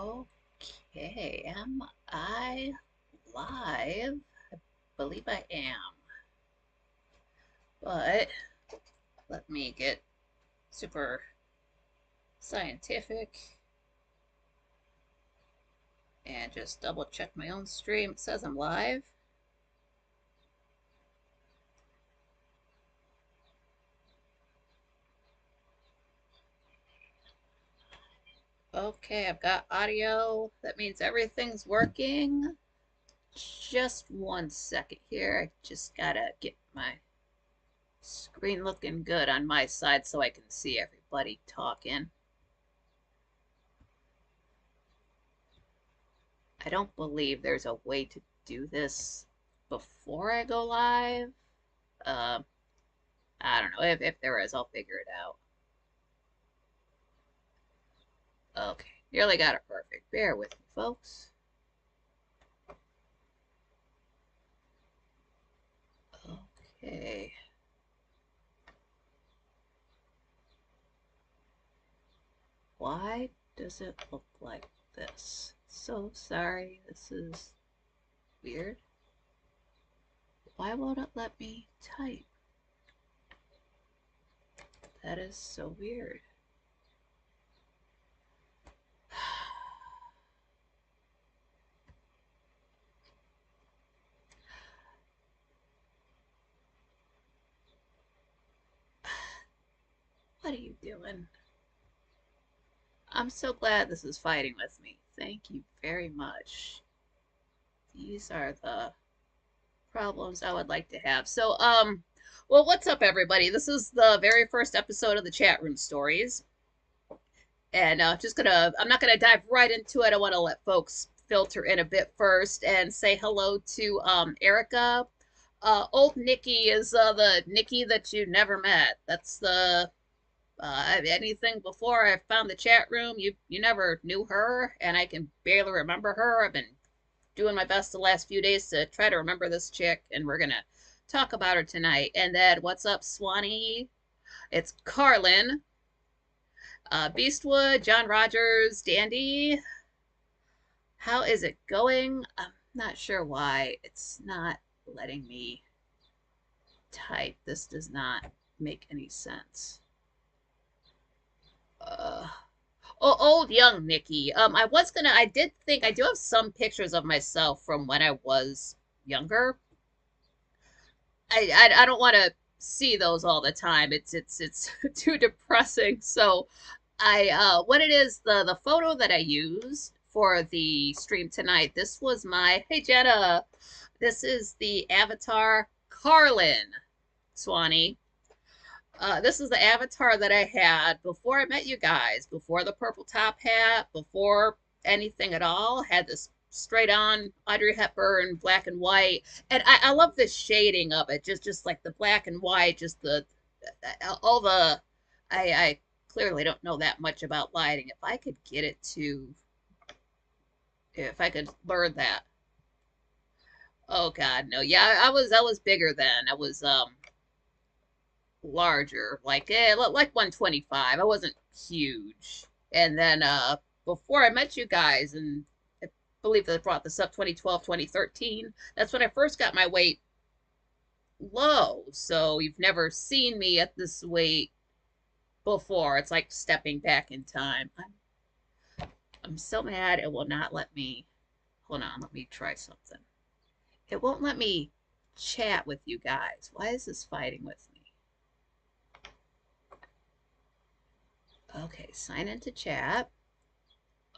Okay, am I live? I believe I am. But let me get super scientific and just double check my own stream. It says I'm live. Okay, I've got audio. That means everything's working. Just 1 second here. I just gotta get my screen looking good on my side so I can see everybody talking. I don't believe there's a way to do this before I go live. Uh, I don't know. If there is, I'll figure it out. Okay, nearly got it perfect. Bear with me, folks. Okay. Why does it look like this? So sorry, this is weird. Why won't it let me type? That is so weird. What are you doing? I'm so glad this is fighting with me. Thank you very much. These are the problems I would like to have. So, well, what's up, everybody? This is the very first episode of the chat room stories, and I'm not gonna dive right into it. I want to let folks filter in a bit first and say hello to Erica. Old Nikki is the Nikki that you never met. That's the anything before I found the chat room. You never knew her, and I can barely remember her. I've been doing my best the last few days to try to remember this chick, and we're gonna talk about her tonight. And then, what's up, Swanee? It's Carlin, Beastwood, John Rogers, Dandy. How is it going? I'm not sure why it's not letting me type. This does not make any sense. Old young Nikki. I did think I do have some pictures of myself from when I was younger. I don't want to see those all the time. It's too depressing. So what it is, the photo that I used for the stream tonight, this was my, hey Jenna, this is the avatar Carlin, Swanee. This is the avatar that I had before I met you guys, before the purple top hat, before anything at all. Had this straight on Audrey Hepburn, black and white, and I love the shading of it, just like the black and white, just the all the. I clearly don't know that much about lighting. If I could get it to, if I could learn that. Oh God, no. Yeah, I was bigger then. I was larger, like 125. I wasn't huge. And then before I met you guys, and I believe they brought this up 2012, 2013, that's when I first got my weight low. So you've never seen me at this weight before. It's like stepping back in time. I'm so mad it will not let me. Hold on, let me try something. It won't let me chat with you guys. Why is this fighting with me? Okay, sign into chat.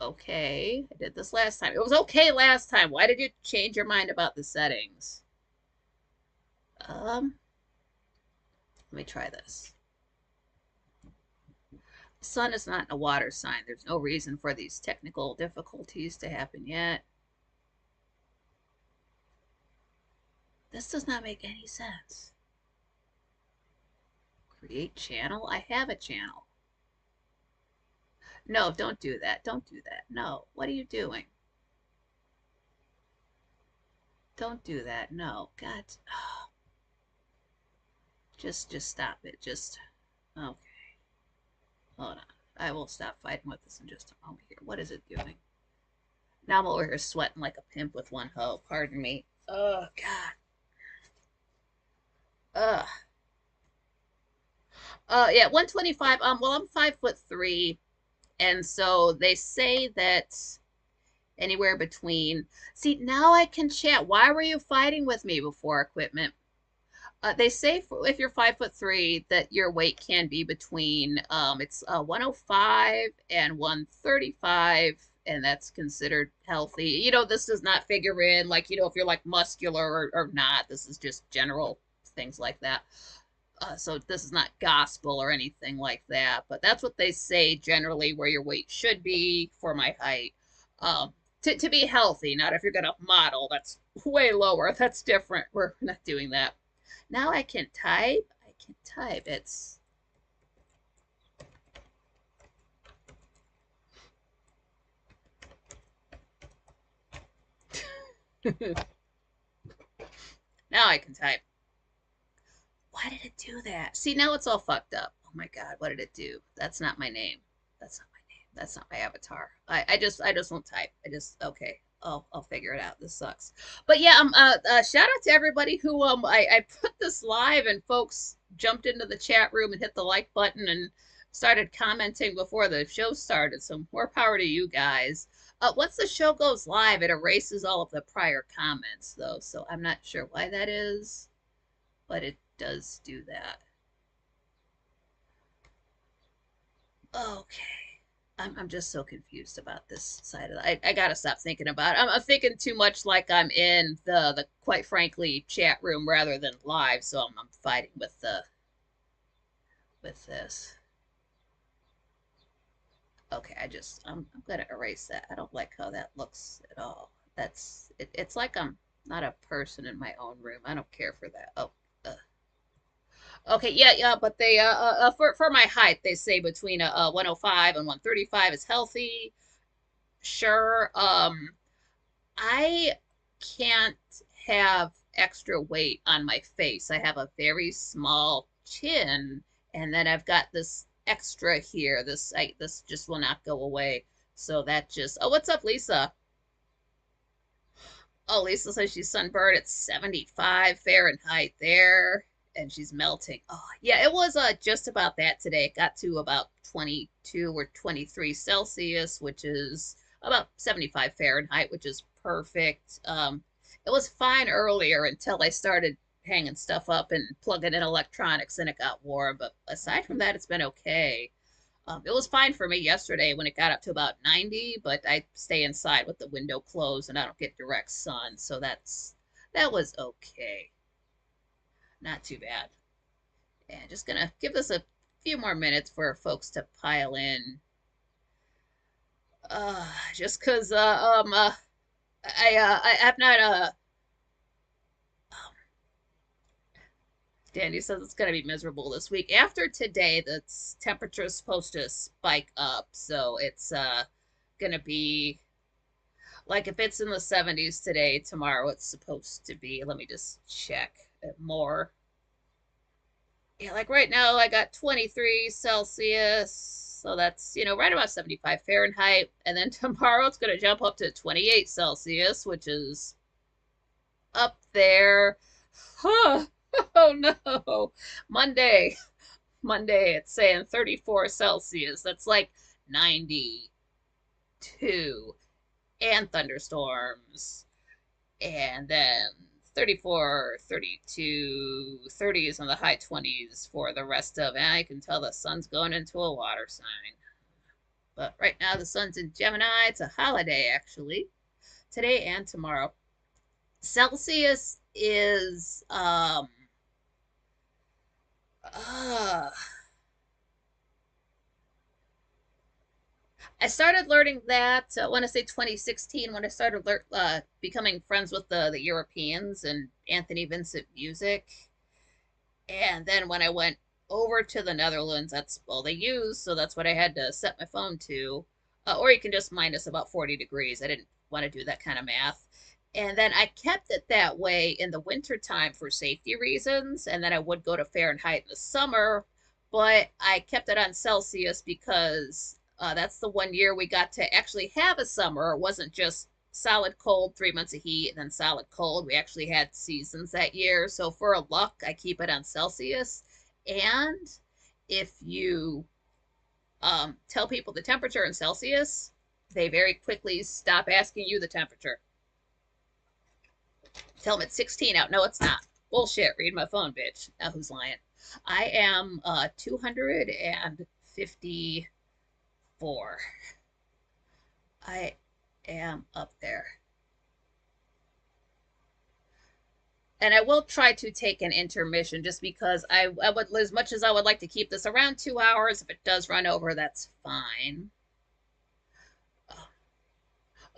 Okay, I did this last time. It was okay last time. Why did you change your mind about the settings? Let me try this. Sun is not a water sign. There's no reason for these technical difficulties to happen yet. This does not make any sense. Create channel? I have a channel. No, don't do that. Don't do that. No. What are you doing? Don't do that. No. God. Oh. Just stop it. Just. Okay. Hold on. I will stop fighting with this in just a moment here. What is it doing? Now I'm over here sweating like a pimp with one hoe. Pardon me. Oh God. Ugh. Yeah, 125. Well, I'm 5'3", and so they say that anywhere between. See, now I can chat. Why were you fighting with me before equipment? They say if you're 5'3", that your weight can be between it's 105 and 135, and that's considered healthy. This does not figure in like if you're like muscular or not. This is just general things like that. So this is not gospel or anything like that, but that's what they say generally where your weight should be for my height. To be healthy, not if you're gonna model. That's way lower. That's different. We're not doing that. Now I can type. I can type. It's now I can type. Why did it do that? See, now it's all fucked up. Oh my God, what did it do? That's not my name. That's not my name. That's not my avatar. I just won't type. Okay. I'll figure it out. This sucks. But yeah, shout out to everybody who I put this live and folks jumped into the chat room and hit the like button and started commenting before the show started. So more power to you guys. Once the show goes live, it erases all of the prior comments though, so I'm not sure why that is, but it does do that. Okay. I'm just so confused about this side of it. I gotta stop thinking about it. I'm thinking too much like I'm in the quite frankly chat room rather than live, so I'm fighting with this. Okay, I'm gonna erase that. I don't like how that looks at all. It's like I'm not a person in my own room. I don't care for that. Oh, okay, yeah, but they for my height, they say between 105 and 135 is healthy. Sure. I can't have extra weight on my face. I have a very small chin, and then I've got this extra here. This just will not go away. So that just. Oh, what's up, Lisa? Oh, Lisa says she's sunburned at 75 Fahrenheit there, and she's melting. Oh, yeah, it was just about that today. It got to about 22 or 23 Celsius, which is about 75 Fahrenheit, which is perfect. It was fine earlier until I started hanging stuff up and plugging in electronics, and it got warm. But aside from that, it's been okay. It was fine for me yesterday when it got up to about 90, but I stay inside with the window closed and I don't get direct sun, so that was okay. Not too bad. And just gonna give this a few more minutes for folks to pile in. Just cause I'm not Danny says it's going to be miserable this week. After today, the temperature is supposed to spike up, so it's going to be like if it's in the 70s today, tomorrow it's supposed to be. Let me just check it more. Yeah, like right now I got 23 Celsius, so that's right about 75 Fahrenheit, and then tomorrow it's going to jump up to 28 Celsius, which is up there. Huh. Oh no. Monday. Monday it's saying 34 Celsius. That's like 92 and thunderstorms. And then 34, 32, 30s in the high 20s for the rest of it. I can tell the sun's going into a water sign. But right now the sun's in Gemini. It's a holiday actually. Today and tomorrow. Celsius is I started learning that I want to say 2016 when I started becoming friends with the Europeans and Anthony Vincent music. And then when I went over to the Netherlands, that's all they use, so that's what I had to set my phone to. Or you can just minus about 40 degrees. I didn't want to do that kind of math. And then I kept it that way in the wintertime for safety reasons. And then I would go to Fahrenheit in the summer, but I kept it on Celsius because that's the one year we got to actually have a summer. It wasn't just solid cold, 3 months of heat, and then solid cold. We actually had seasons that year. So for a luck, I keep it on Celsius. And if you tell people the temperature in Celsius, they very quickly stop asking you the temperature. Tell them it's 16 out. No, it's not. Bullshit. Read my phone, bitch. Now who's lying? I am 254. I am up there. And I will try to take an intermission just because I would, as much as I would like to keep this around 2 hours, if it does run over, that's fine.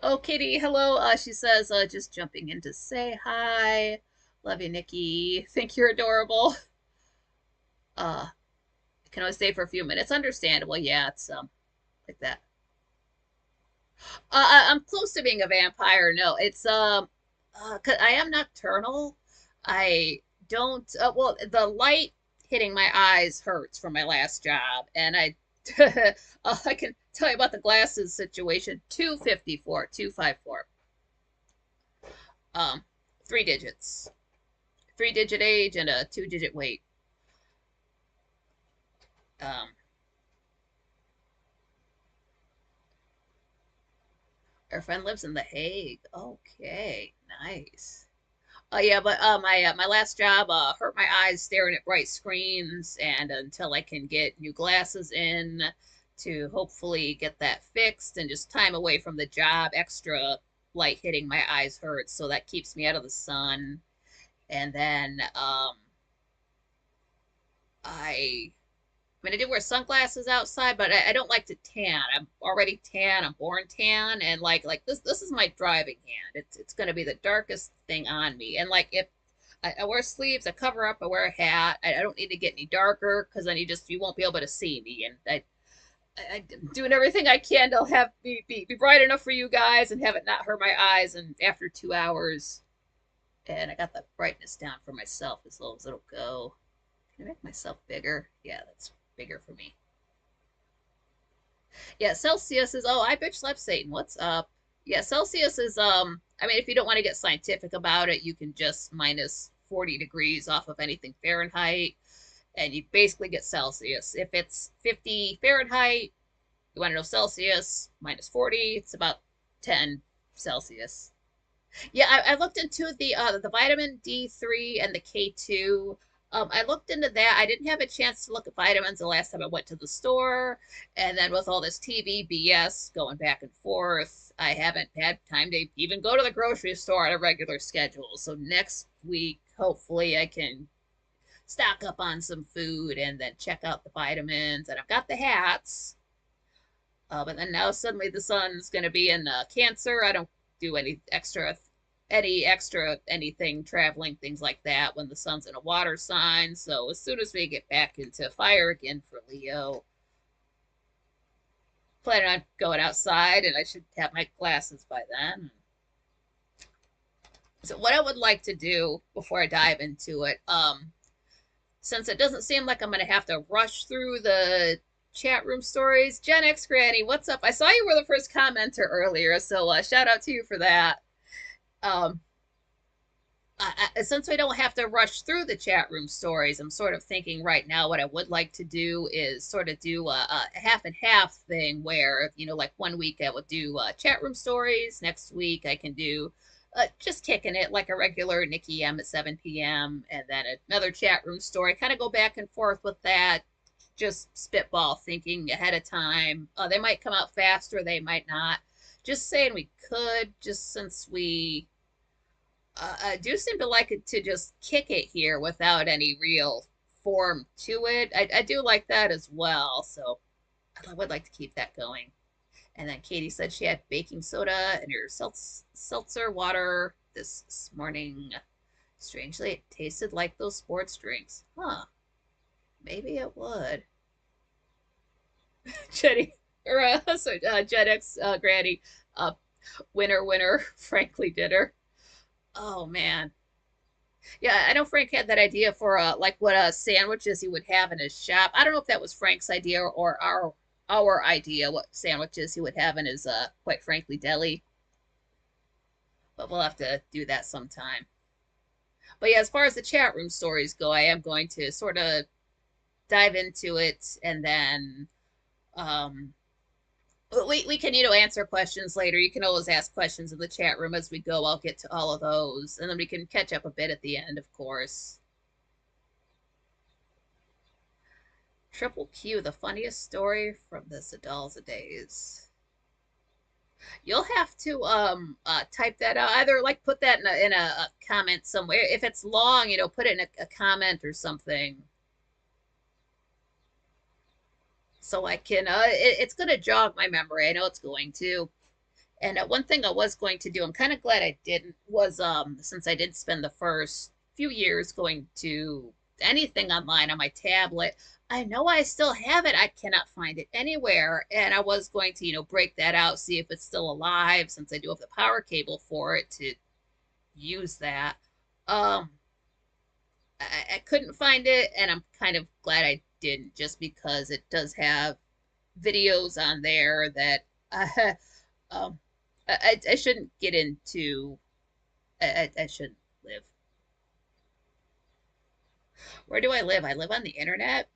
Oh, Kitty, hello. She says, just jumping in to say hi. Love you, Nikki. Think you're adorable. Can only stay for a few minutes. Understandable. Yeah, it's like that. I'm close to being a vampire. No, it's 'cause I am nocturnal. I don't. Well, the light hitting my eyes hurts from my last job, and I can tell you about the glasses situation. 254, 254. 3 digits, 3-digit age and a 2-digit weight. Um, our friend lives in The Hague. Okay, nice. Yeah, but my last job hurt my eyes staring at bright screens, and until I can get new glasses in to hopefully get that fixed and just time away from the job, extra light hitting my eyes hurts, so that keeps me out of the sun. And then I mean, I do wear sunglasses outside, but I don't like to tan. I'm already tan. I'm born tan, and like this is my driving hand. It's gonna be the darkest thing on me. And like if I wear sleeves, I cover up, I wear a hat. I don't need to get any darker because then you won't be able to see me. And I'm doing everything I can to have be bright enough for you guys and have it not hurt my eyes. And after 2 hours, and I got the brightness down for myself as low as it'll go. Can I make myself bigger? Yeah, that's bigger for me. Yeah, Celsius is, oh, I bitch slept Satan. What's up? Yeah, Celsius is I mean if you don't want to get scientific about it, you can just minus 40 degrees off of anything Fahrenheit and you basically get Celsius. If it's 50 Fahrenheit, you want to know Celsius, minus 40, it's about 10 Celsius. Yeah, I looked into the vitamin D3 and the K2. I looked into that. I didn't have a chance to look at vitamins the last time I went to the store, and then with all this TV BS going back and forth, I haven't had time to even go to the grocery store on a regular schedule. So next week, hopefully, I can stock up on some food and then check out the vitamins. And I've got the hats. But then now suddenly the sun's going to be in Cancer. I don't do any extra anything traveling, things like that when the sun's in a water sign. So as soon as we get back into fire again for Leo, planning on going outside, and I should have my glasses by then. So what I would like to do before I dive into it, since it doesn't seem like I'm going to have to rush through the chat room stories. Gen X Granny, what's up? I saw you were the first commenter earlier, so shout out to you for that. Since we don't have to rush through the chat room stories, I'm sort of thinking right now what I would like to do is sort of do a half and half thing where, you know, like one week I will do chat room stories. Next week I can do just kicking it like a regular Nikki M at 7 p.m. and then another chat room story. Kind of go back and forth with that. Just spitball thinking ahead of time. They might come out faster, they might not. Just saying we could, just since we do seem to like it to just kick it here without any real form to it. I do like that as well, so I would like to keep that going. And then Katie said she had baking soda in her seltzer water this morning. Strangely, it tasted like those sports drinks. Huh. Maybe it would. Jenny, or Gen X Granny, winner, frankly dinner. Oh man, yeah, I know Frank had that idea for like what sandwiches he would have in his shop. I don't know if that was Frank's idea or our idea what sandwiches he would have in his quite frankly deli. but we'll have to do that sometime. But yeah, as far as the chat room stories go, I am going to sort of dive into it, and then um, we can answer questions later. You can always ask questions in the chat room as we go. I'll get to all of those, and then we can catch up a bit at the end, of course. Triple Q, the funniest story from the Sadalza days. You'll have to type that out. Either like put that in a comment somewhere. If it's long, put it in a comment or something. So I can it's gonna jog my memory. I know it's going to. And one thing I was going to do, I'm kind of glad I didn't, was since I did spend the first few years going to anything online on my tablet, I know I still have it. I cannot find it anywhere. And I was going to, break that out, see if it's still alive, since I do have the power cable for it to use that. Um, I couldn't find it, and I'm kind of glad I didn't, just because it does have videos on there that um, I shouldn't get into. I shouldn't live. Where do I live? I live on the internet,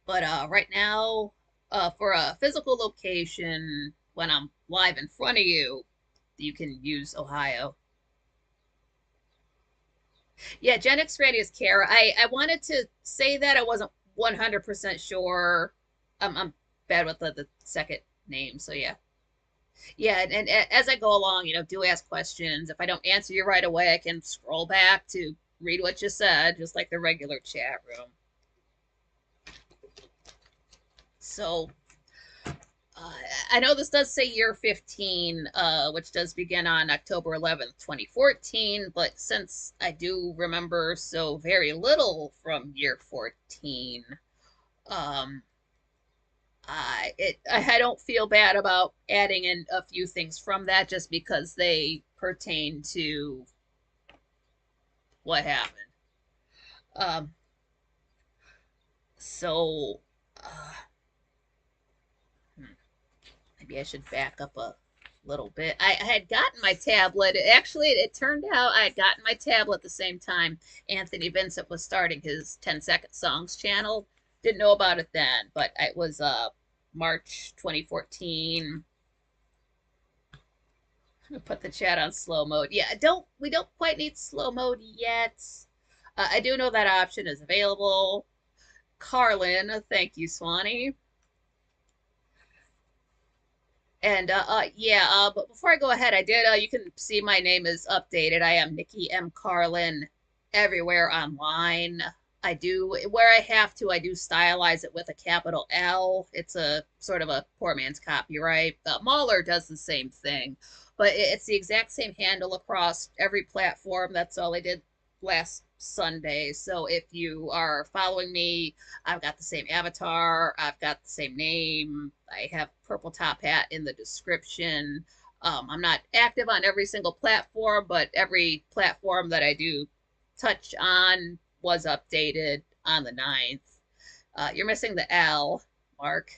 but right now, for a physical location, when I'm live in front of you, you can use Ohio. Yeah, Gen X Radio is Kara. I wanted to say that I wasn't 100% sure. I'm bad with the second name, so yeah. Yeah, and as I go along, do ask questions. If I don't answer you right away, I can scroll back to read what you said, just like the regular chat room. So I know this does say year 15, which does begin on October 11th, 2014, but since I do remember so very little from year 14, um, I don't feel bad about adding in a few things from that, just because they pertain to what happened. Um, so uh, maybe I should back up a little bit. I had gotten my tablet. Actually, it turned out I had gotten my tablet the same time Anthony Vincent was starting his 10-second songs channel. Didn't know about it then, but it was March 2014. Put the chat on slow mode. Yeah, we don't quite need slow mode yet. I do know that option is available. Carlin, thank you, Swanee. And yeah, but before I go ahead, I did you can see my name is updated. I am Nikki M. Carlin everywhere online. I do, where I have to, I do stylize it with a capital L. It's a sort of a poor man's copyright. Mahler does the same thing, but it's the exact same handle across every platform. That's all I did last Sunday. So if you are following me, I've got the same avatar, I've got the same name, I have purple top hat in the description. I'm not active on every single platform, but every platform that I do touch on was updated on the 9th. You're missing the L, Mark.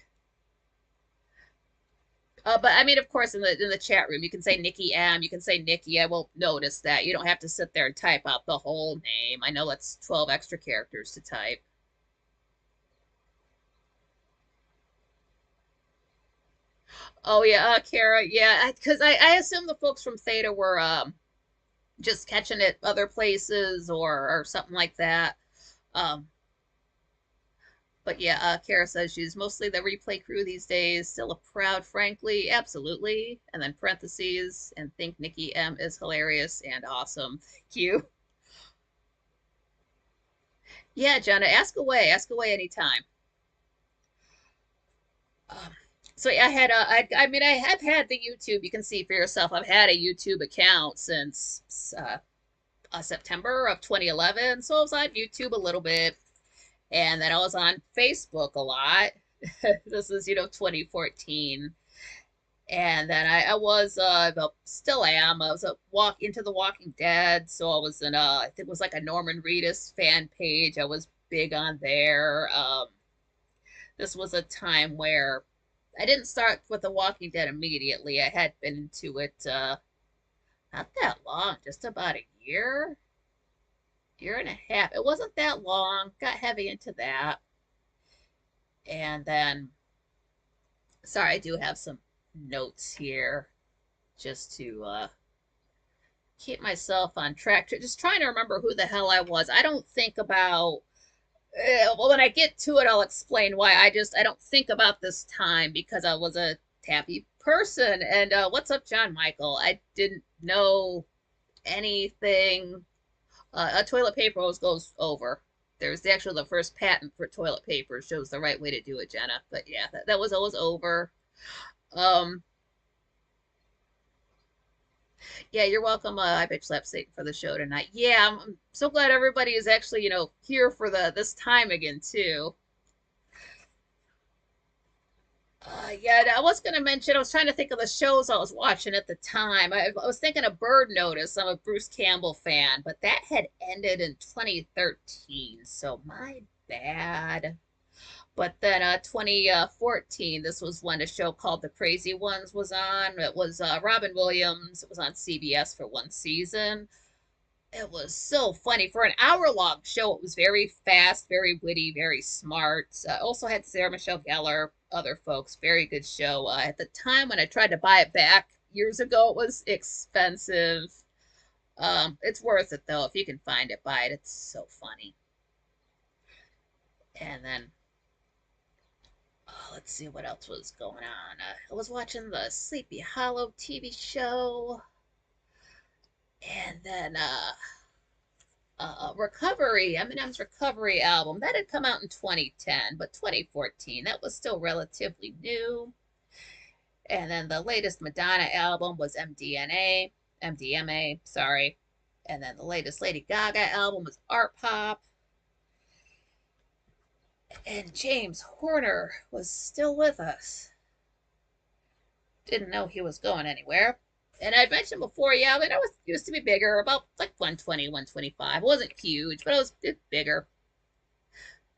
But I mean, of course, in the chat room, you can say Nikki M. You can say Nikki. I won't notice that. You don't have to sit there and type out the whole name. I know that's 12 extra characters to type. Oh yeah, Kara. Yeah, because I assume the folks from Theta were just catching it other places or something like that. Um, but yeah, Kara says she's mostly the replay crew these days. Still a proud, frankly, absolutely. And then parentheses, and think Nikki M is hilarious and awesome. Thank you. Yeah, Jenna, ask away anytime. Um, so yeah, I had I mean, I have had the YouTube. You can see for yourself. I've had a YouTube account since September of 2011. So I was on YouTube a little bit, and then I was on Facebook a lot. This is 2014, and then I was well, still am. I was a walk into the Walking Dead, so I was in I think it was like a Norman Reedus fan page. I was big on there. This was a time where I didn't start with The Walking Dead immediately. I had been into it Not that long, just about a year and a half. It wasn't that long. Got heavy into that. And then, sorry, I do have some notes here just to keep myself on track. Just trying to remember who the hell I was. I don't think about, well, when I get to it, I'll explain why. I don't think about this time because I was a happy person. And what's up, John Michael? I didn't know anything. Toilet paper always goes over. There's actually the first patent for toilet paper shows the right way to do it, Jenna. But yeah, that was always over. Um, yeah, you're welcome. I bitch slap Satan for the show tonight. Yeah, I'm so glad everybody is actually, here for this time again too. Yeah, I was gonna mention. I was trying to think of the shows I was watching at the time. I was thinking of Bird Notice. I'm a Bruce Campbell fan, but that had ended in 2013, so my bad. But then 2014, this was when a show called The Crazy Ones was on. It was Robin Williams. It was on CBS for one season. It was so funny for an hour-long show. It was very fast, very witty, very smart. Also had Sarah Michelle Gellar, other folks. Very good show. At the time when I tried to buy it back years ago, it was expensive. It's worth it though. If you can find it, buy it. It's so funny. And then let's see what else was going on. I was watching the Sleepy Hollow TV show, and then Recovery, Eminem's Recovery album, that had come out in 2010, but 2014, that was still relatively new. And then the latest Madonna album was MDMA, sorry. And then the latest Lady Gaga album was Art Pop. And James Horner was still with us. Didn't know he was going anywhere. And I mentioned before, yeah, I mean, I was used to be bigger, about like 120, 125. It wasn't huge, but it was bigger.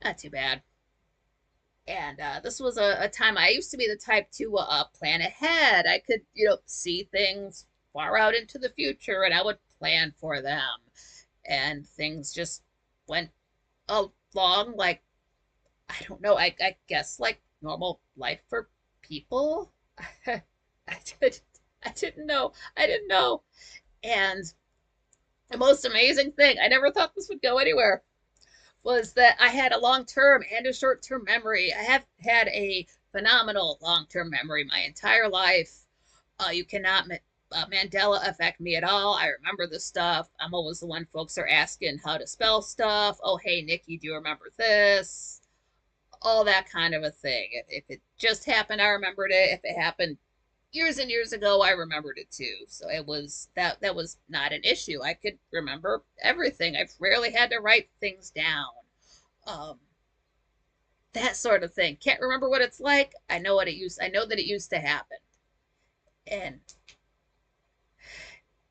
Not too bad. And this was a time I used to be the type to plan ahead. I could, see things far out into the future and I would plan for them. And things just went along like, I don't know, I guess like normal life for people. I did I didn't know. I didn't know. And the most amazing thing, I never thought this would go anywhere, was that I had a long term and a short term memory. I have had a phenomenal long term memory my entire life. You cannot Mandela affect me at all. I remember this stuff. I'm always the one folks are asking how to spell stuff. Oh, hey, Nikki, do you remember this? All that kind of a thing. If it just happened, I remembered it. If it happened years and years ago, I remembered it too. So it was that was not an issue. I could remember everything. I've rarely had to write things down. Um, that sort of thing. Can't remember what it's like. I know what it used. I know that it used to happen. And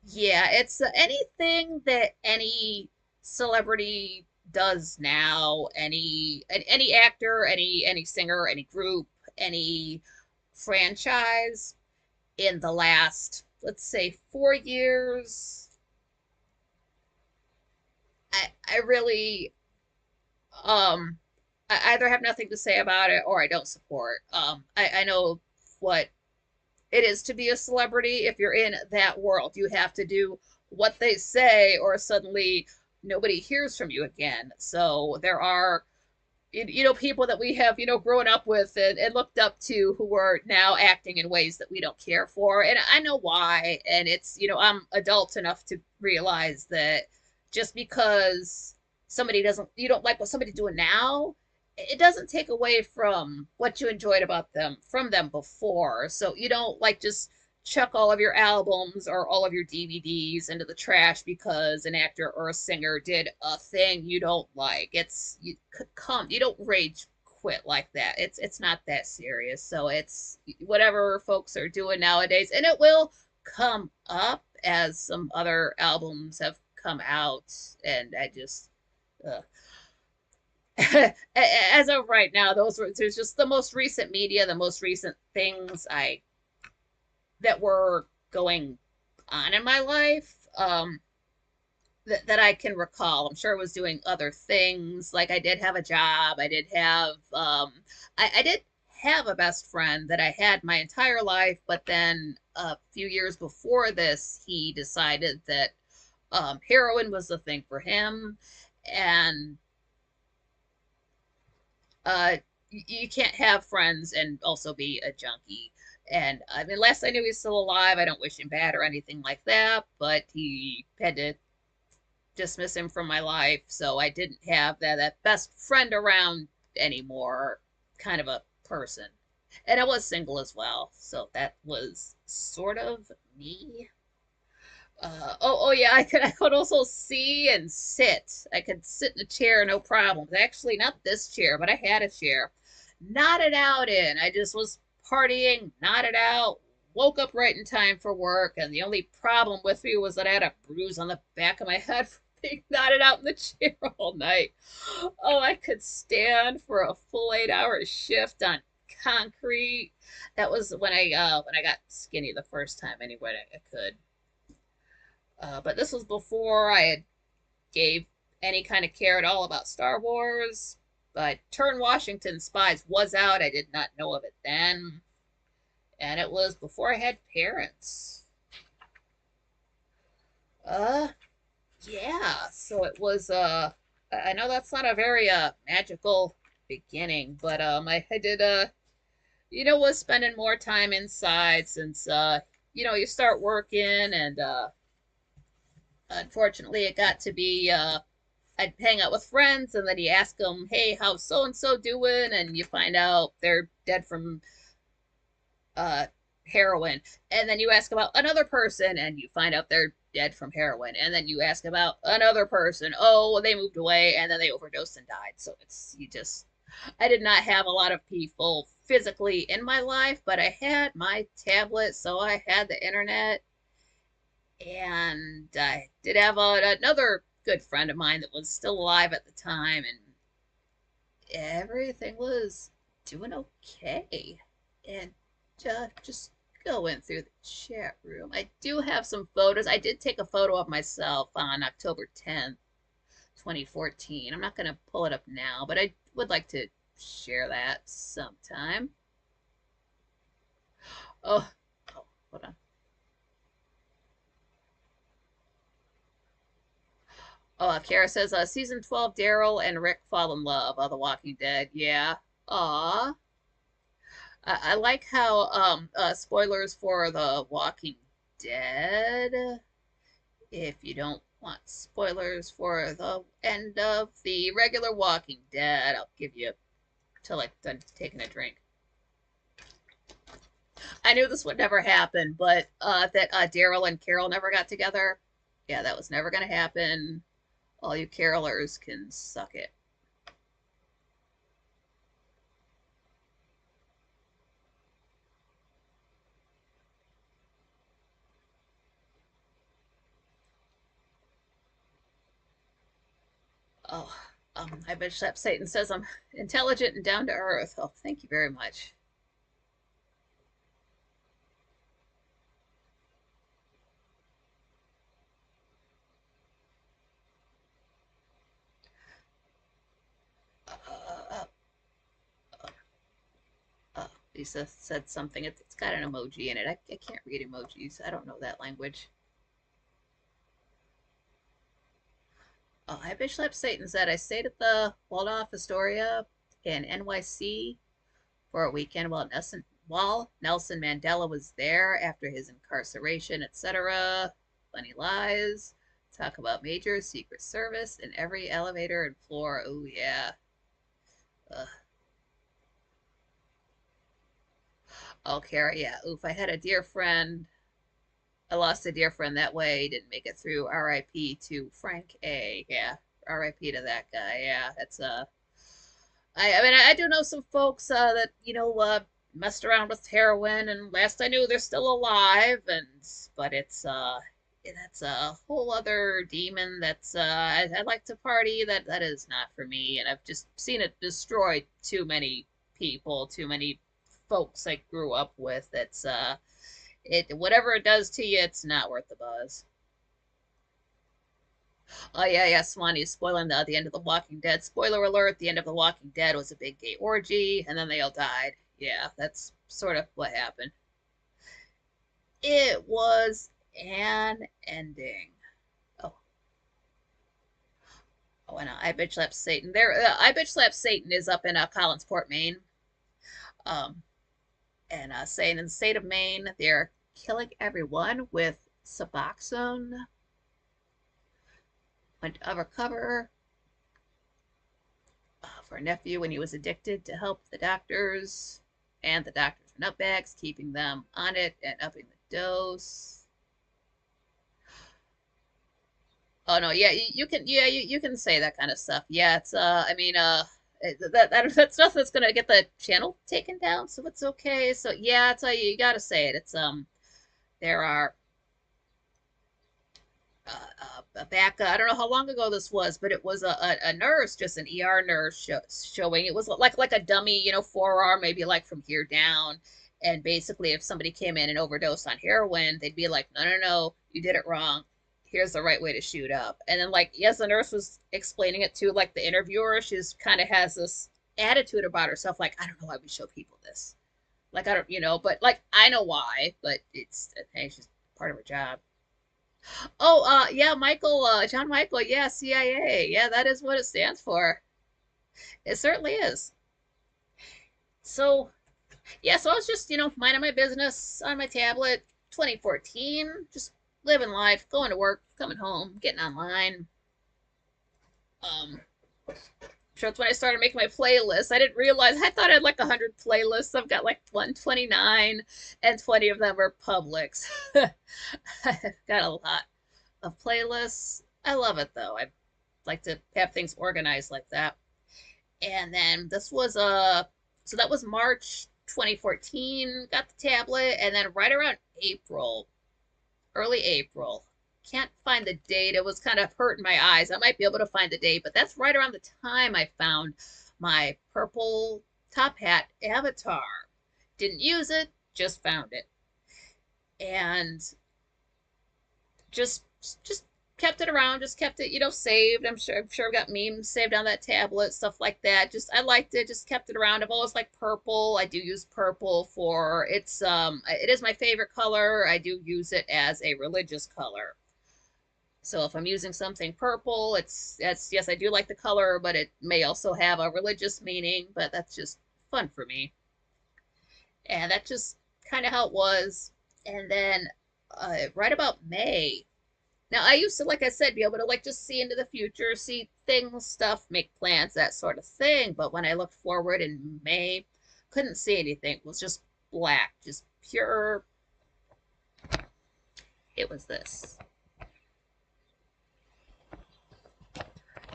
yeah, it's anything that any celebrity does now, any actor, any singer, any group, any franchise in the last, let's say, 4 years, I really I either have nothing to say about it or I don't support. I know what it is to be a celebrity. If you're in that world, you have to do what they say or suddenly nobody hears from you again. So there are people that we have, grown up with and looked up to who are now acting in ways that we don't care for. And I know why. And it's, I'm adult enough to realize that just because you don't like what somebody's doing now, it doesn't take away from what you enjoyed about them from them before. So you don't like just chuck all of your albums or all of your DVDs into the trash because an actor or a singer did a thing you don't like. You don't rage quit like that. It's not that serious. So it's whatever folks are doing nowadays, and it will come up as some other albums have come out, and I just as of right now, there's just the most recent media, the most recent things I that were going on in my life. That I can recall. I'm sure I was doing other things. Like I did have a job. I did have I did have a best friend that I had my entire life, but then a few years before this, he decided that heroin was the thing for him, and you can't have friends and also be a junkie. And I mean, last I knew he's still alive. I don't wish him bad or anything like that, but he had to dismiss him from my life, so I didn't have that best friend around anymore kind of a person. And I was single as well, so that was sort of me. Oh yeah, I could also see and sit. I could sit in a chair, no problems. Actually, not this chair, but I had a chair. Nodded out in. I just was partying, nodded out, woke up right in time for work, and the only problem with me was that I had a bruise on the back of my head for being nodded out in the chair all night. Oh, I could stand for a full 8 hour shift on concrete. That was when I got skinny the first time anyway I could. But this was before I had gave any kind of care at all about Star Wars. But Turn Washington Spies was out. I did not know of it then. And it was before I had parents. Uh, yeah. So it was, I know that's not a very, magical beginning, but, I did, was spending more time inside since, you start working and, unfortunately it got to be, I'd hang out with friends, and then you ask them, "Hey, how's so and so doing?" And you find out they're dead from uh, heroin. And then you ask about another person, and you find out they're dead from heroin. And then you ask about another person. Oh, they moved away, and then they overdosed and died. So it's you just. I did not have a lot of people physically in my life, but I had my tablet, so I had the internet, and I did have another good friend of mine that was still alive at the time, and everything was doing okay. And just going through the chat room, I do have some photos. I did take a photo of myself on October 10th, 2014. I'm not going to pull it up now, but I would like to share that sometime. Oh, oh hold on. Oh, Kara says, season 12, Daryl and Rick fall in love. Oh, The Walking Dead. Yeah. Aw. I like how spoilers for The Walking Dead. If you don't want spoilers for the end of the regular Walking Dead, I'll give you till like done taking a drink. I knew this would never happen, but that Daryl and Carol never got together. Yeah, that was never gonna happen. All you Carolers can suck it. Oh, I bet that Satan says I'm intelligent and down to earth. Oh, thank you very much. Uh, Lisa said something. It's got an emoji in it. I can't read emojis. I don't know that language. Oh, I Bishop Satan said I stayed at the Waldorf Astoria in NYC for a weekend while Nelson Mandela was there after his incarceration, etc. Funny lies. Talk about major Secret Service in every elevator and floor. Oh yeah. Ugh. Oh, Kara, yeah. Oof, I had a dear friend. I lost a dear friend that way. Didn't make it through. R.I.P. to Frank A. Yeah, R.I.P. to that guy. Yeah, that's I mean, I do know some folks that messed around with heroin, and last I knew, they're still alive. And but it's that's a whole other demon. That's I like to party. That is not for me, and I've just seen it destroy too many people, too many folks I grew up with. Whatever it does to you, it's not worth the buzz. Oh yeah, yeah, Swanee's spoiling the end of The Walking Dead. Spoiler alert: the end of The Walking Dead was a big gay orgy, and then they all died. Yeah, that's sort of what happened. It was an ending. Oh, oh, and I bitch slap Satan. I bitch slap Satan is up in Collinsport, Maine. Um, and saying in the state of Maine, they're killing everyone with Suboxone. Went undercover for a nephew when he was addicted to help the doctors, and the doctors were nutbags, keeping them on it and upping the dose. Oh no, yeah, you can, yeah, you can say that kind of stuff. Yeah, it's I mean, that's nothing that's gonna get the channel taken down, so it's okay. So yeah, it's you gotta say it. It's there are back. I don't know how long ago this was, but it was a nurse, just an ER nurse, showing it was like a dummy, forearm, maybe like from here down. And basically, if somebody came in and overdosed on heroin, they'd be like, no, no, no, you did it wrong. Here's the right way to shoot up. And then, like, yes, the nurse was explaining it to like the interviewer. She's kind of has this attitude about herself, like, I don't know why we show people this. Like, I don't, but like I know why, but it's just part of her job. Oh, yeah, Michael, John Michael, yeah, CIA. Yeah, that is what it stands for. It certainly is. So, yeah, so I was just, minding my business on my tablet, 2014, just living life, going to work, coming home, getting online. Um, sure, it's when I started making my playlist. I didn't realize, I thought I had like 100 playlists. I've got like 129, and 20 of them are publics. I've got a lot of playlists. I love it though. I like to have things organized like that. And then this was so that was March 2014, got the tablet, and then right around April, early April. Can't find the date. It was kind of hurting my eyes. I might be able to find the date, but that's right around the time I found my purple top hat avatar. Didn't use it, just found it. And just just kept it around, just kept it, saved. I'm sure I've got memes saved on that tablet, stuff like that. Just I liked it, just kept it around. I've always liked purple. I do use purple for it is my favorite color. I do use it as a religious color. So if I'm using something purple, it's yes, I do like the color, but it may also have a religious meaning, but that's just fun for me. And that's just kind of how it was. And then right about May, now, I used to, like I said, be able to like just see into the future, see things, stuff, make plans, that sort of thing. But when I looked forward in May, couldn't see anything. It was just black, just pure. It was this.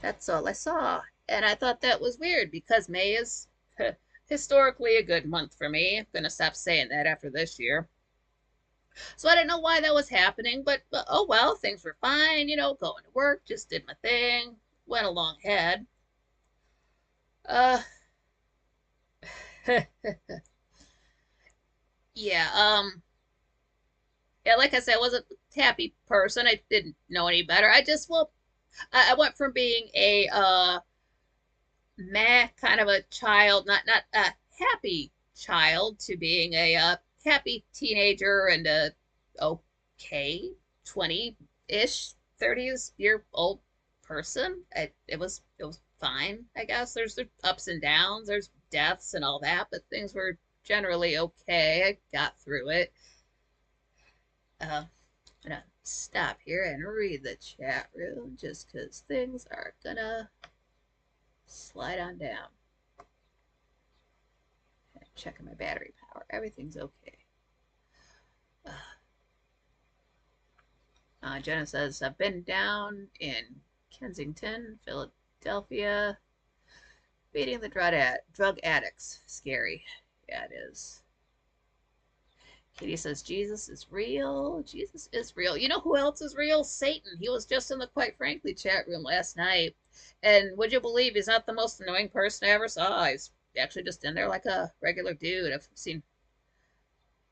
That's all I saw. And I thought that was weird because May is historically a good month for me. I'm going to stop saying that after this year. So I didn't know why that was happening, but oh well, things were fine, going to work, just did my thing, went along ahead. Uh, yeah, yeah, like I said, I wasn't a happy person. I didn't know any better. I went from being a meh kind of a child, not a happy child, to being a happy teenager and a okay 20-ish 30s year old person. It was fine, I guess. There's the ups and downs, there's deaths and all that, but things were generally okay. I got through it. I'm gonna stop here and read the chat room just because things are gonna slide on down. Checking my battery power. Everything's okay. Jenna says, I've been down in Kensington, Philadelphia, beating the drug addicts. Scary. Yeah, it is. Katie says, Jesus is real. Jesus is real. You know who else is real? Satan. He was just in the Quite Frankly chat room last night. And would you believe he's not the most annoying person I ever saw? He's actually just in there like a regular dude. I've seen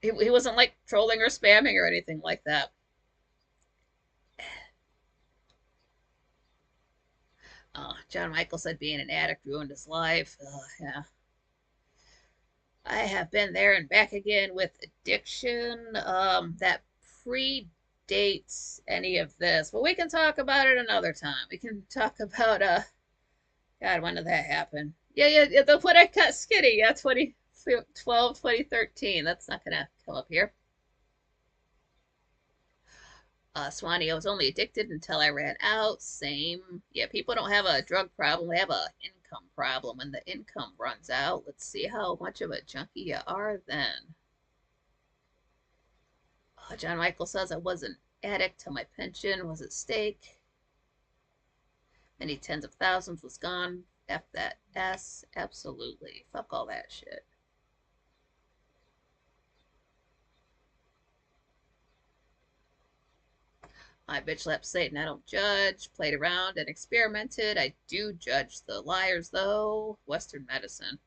He wasn't like trolling or spamming or anything like that. John Michael said being an addict ruined his life. Yeah. I have been there and back again with addiction. That predates any of this, but we can talk about it another time. We can talk about God, when did that happen? Yeah. The when I got skinny, yeah, 2012, 2013. That's not gonna come up here. Swanee, I was only addicted until I ran out. Same. Yeah, people don't have a drug problem. They have a income problem. When the income runs out, let's see how much of a junkie you are then. John Michael says I was an addict till my pension was at stake. Many tens of thousands was gone. F that S. Absolutely. Fuck all that shit. I bitch slapped Satan. I don't judge. Played around and experimented. I do judge the liars, though. Western medicine.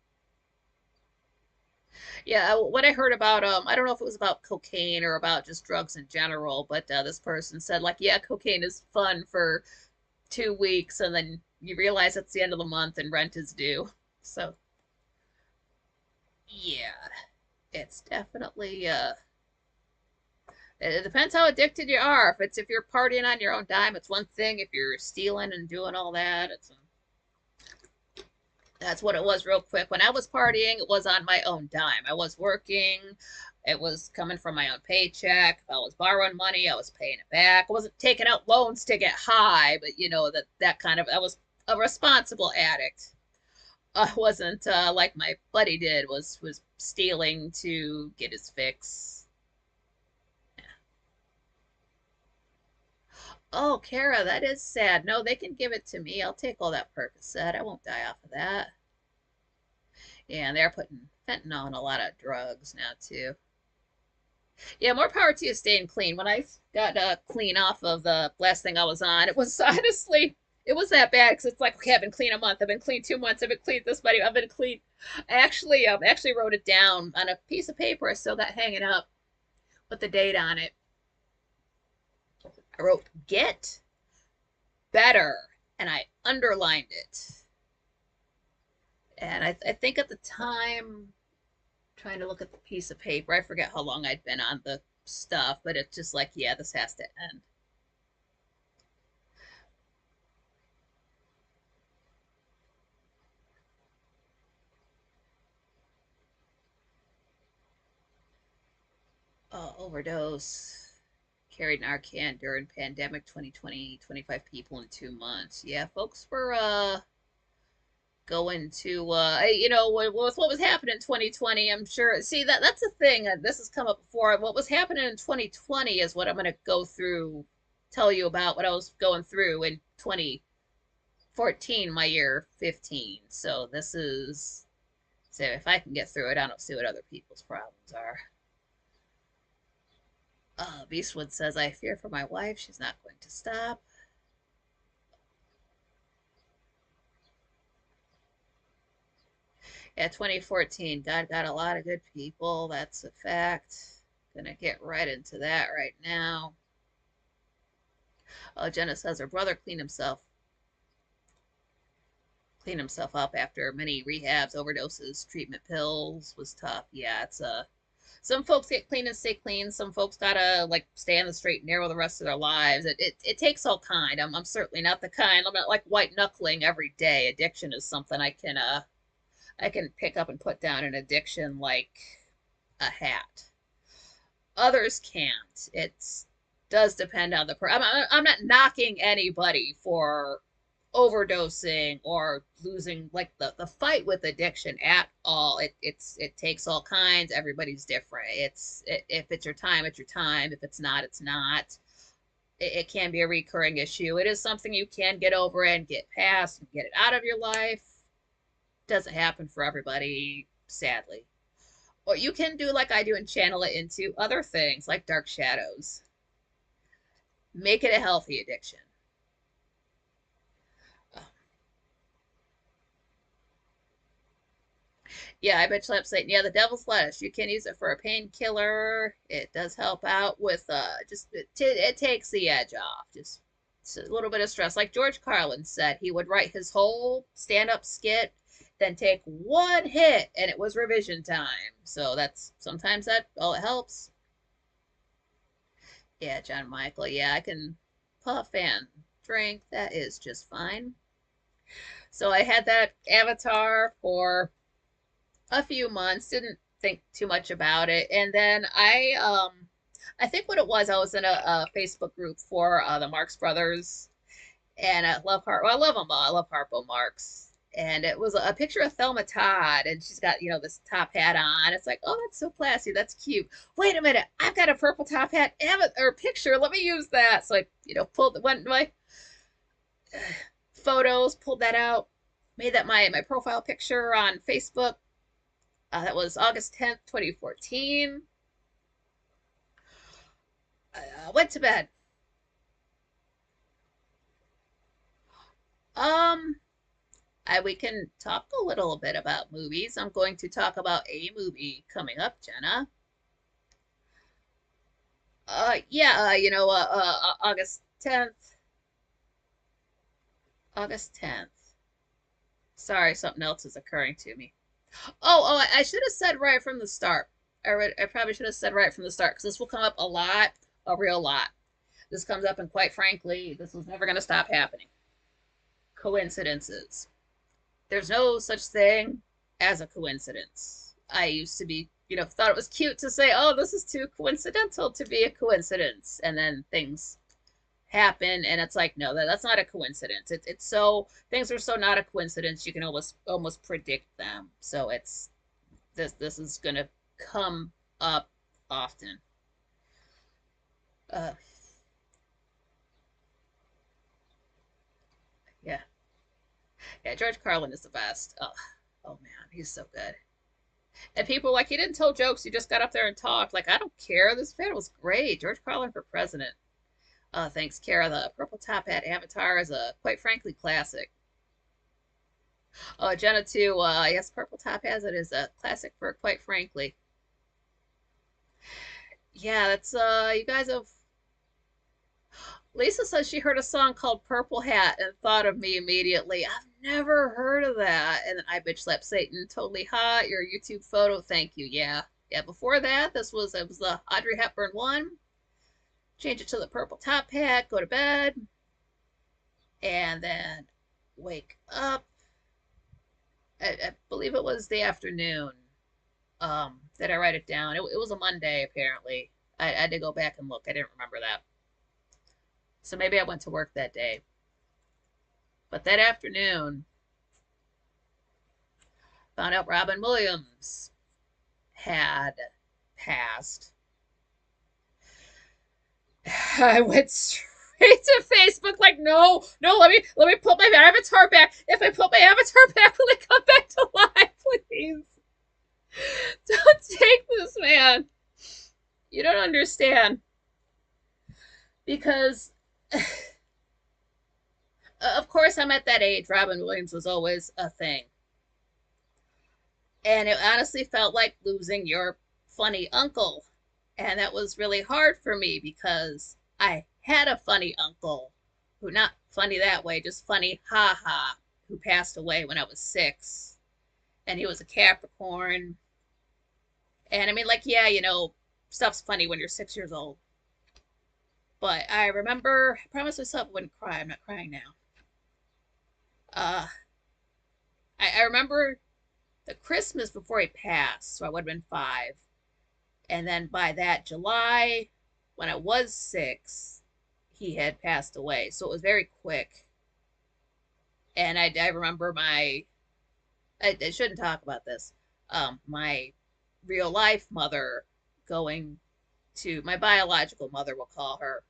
Yeah, what I heard about, I don't know if it was about cocaine or about just drugs in general, but this person said, like, yeah, cocaine is fun for 2 weeks, and then you realize it's the end of the month and rent is due. So, yeah, it's definitely, it depends how addicted you are. If you're partying on your own dime, it's one thing. If you're stealing and doing all that, that's what it was real quick. When I was partying, it was on my own dime. I was working. It was coming from my own paycheck. If I was borrowing money, I was paying it back. I wasn't taking out loans to get high, but you know that kind of I was a responsible addict. I wasn't like my buddy did was stealing to get his fix. Oh, Kara, that is sad. No, they can give it to me. I'll take all that Percocet. I won't die off of that. Yeah, and they're putting fentanyl in a lot of drugs now too. Yeah, more power to you staying clean. When I got clean off of the last thing I was on, it was honestly it was that bad because it's like, okay, I've been clean a month, I've been clean 2 months, I've been clean this many, I've been clean. I actually wrote it down on a piece of paper I still got hanging up with the date on it. I wrote get better, and I underlined it. And I think at the time, trying to look at the piece of paper, I forget how long I'd been on the stuff, but it's just like, yeah, this has to end. Overdose. Carried Narcan during pandemic 2020, 25 people in 2 months. Yeah, folks were going to with what was happening in 2020. I'm sure. See, that's the thing. This has come up before. What was happening in 2020 is what I'm going to go through, tell you about what I was going through in 2014, my year 15. So this is, so if I can get through it, I don't see what other people's problems are. Beastwood says, I fear for my wife. She's not going to stop. Yeah, 2014. God got a lot of good people. That's a fact. Gonna get right into that right now. Oh, Jenna says her brother cleaned himself up after many rehabs, overdoses, treatment pills. Was tough. Yeah, it's some folks get clean and stay clean. Some folks gotta like stay on the straight and narrow the rest of their lives. It takes all kind. I'm certainly not the kind. I'm not like white knuckling every day. Addiction is something I can pick up and put down an addiction like a hat. Others can't. It does depend on the person. I'm not knocking anybody for overdosing or losing like the fight with addiction at all. It takes all kinds. Everybody's different. If it's your time, it's your time. If it's not, it's not. It can be a recurring issue. It is something you can get over and get past and get it out of your life. Doesn't happen for everybody, sadly. Or you can do like I do and channel it into other things like dark shadows. Make it a healthy addiction. Yeah, I bet Satan. Yeah, the devil's lettuce. You can use it for a painkiller. It does help out with just it takes the edge off. Just it's a little bit of stress. Like George Carlin said, he would write his whole stand-up skit, then take one hit, and it was revision time. So that's sometimes that all it helps. Yeah, John Michael. Yeah, I can puff and drink. That is just fine. So I had that avatar for a few months, didn't think too much about it. And then I think what it was, I was in a Facebook group for the Marx Brothers, and I love Harpo. Well, I love them all. I love Harpo Marx. And it was a picture of Thelma Todd, and she's got, this top hat on. It's like, oh, that's so classy. That's cute. Wait a minute, I've got a purple top hat or picture. Let me use that. So I, pulled went my photos, pulled that out, made that my profile picture on Facebook. That was August 10th, 2014. Went to bed. Um, we can talk a little bit about movies. I'm going to talk about a movie coming up, Jenna. Yeah, August 10th. August 10th. Sorry, something else is occurring to me. Oh, I should have said right from the start. I probably should have said right from the start because this will come up a lot, a real lot. This comes up, and quite frankly, this was never going to stop happening. Coincidences. There's no such thing as a coincidence. I used to be, thought it was cute to say, oh, this is too coincidental to be a coincidence. And then things happen, and it's like, no, that's not a coincidence. It's so, things are so not a coincidence, you can almost predict them. So it's, this is going to come up often. Uh, yeah. Yeah, George Carlin is the best. Oh man, he's so good. And people are like, he didn't tell jokes, he just got up there and talked. Like, I don't care. This man was great. George Carlin for president. Thanks, Kara. The Purple Top Hat Avatar is a, quite frankly, classic. Jenna, too. Yes, Purple Top has it is a classic for, quite frankly. Yeah, that's, you guys have. Lisa says she heard a song called Purple Hat and thought of me immediately. I've never heard of that. And then I bitch slapped Satan. Totally hot. Your YouTube photo. Thank you. Yeah. Yeah, before that, it was the Audrey Hepburn one. Change it to the Purple Top Hat. Go to bed. And then wake up. I believe it was the afternoon that I write it down. It was a Monday, apparently. I had to go back and look. I didn't remember that. So maybe I went to work that day. But that afternoon, found out Robin Williams had passed. I went straight to Facebook like, no, let me put my avatar back. If I put my avatar back, will it come back to life, please? Don't take this, man. You don't understand. Because of course I'm at that age. Robin Williams was always a thing. And it honestly felt like losing your funny uncle. And that was really hard for me because I had a funny uncle who, not funny that way, just funny, ha ha, who passed away when I was 6. And he was a Capricorn. And I mean, like, yeah, stuff's funny when you're 6 years old. But I remember, I promised myself I wouldn't cry. I'm not crying now. Uh, I remember the Christmas before he passed, so I would have been 5. And then by that July, when I was 6, he had passed away. So it was very quick. And I remember I shouldn't talk about this. My real life mother going to, my biological mother, we'll call her,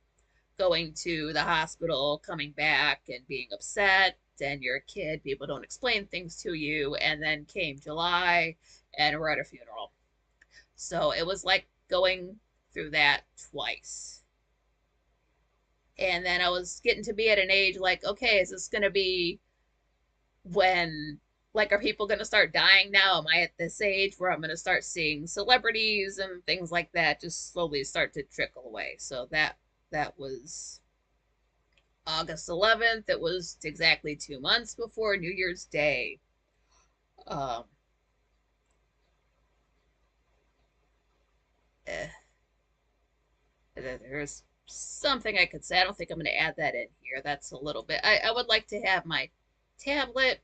going to the hospital, coming back and being upset, and you're a kid, people don't explain things to you, and then came July, and we're at a funeral. So it was like going through that twice. And then I was getting to be at an age like, okay, is this going to be when Like, are people going to start dying now? Am I at this age where I'm going to start seeing celebrities and things like that just slowly start to trickle away? So that was August 11th. It was exactly 2 months before New Year's Day. Um, eh, there's something I could say. I don't think I'm going to add that in here. That's a little bit. I would like to have my tablet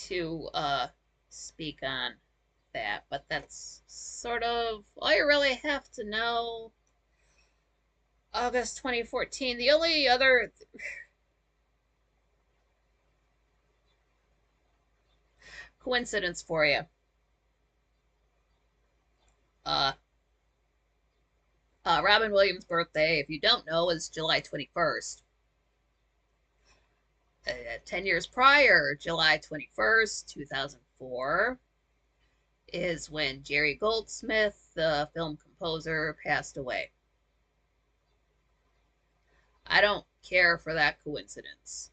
to speak on that, but that's sort of all you really have to know. August 2014. The only other coincidence for you. Uh, Robin Williams' birthday, if you don't know, is July 21st. 10 years prior, July 21st, 2004, is when Jerry Goldsmith, the film composer, passed away. I don't care for that coincidence.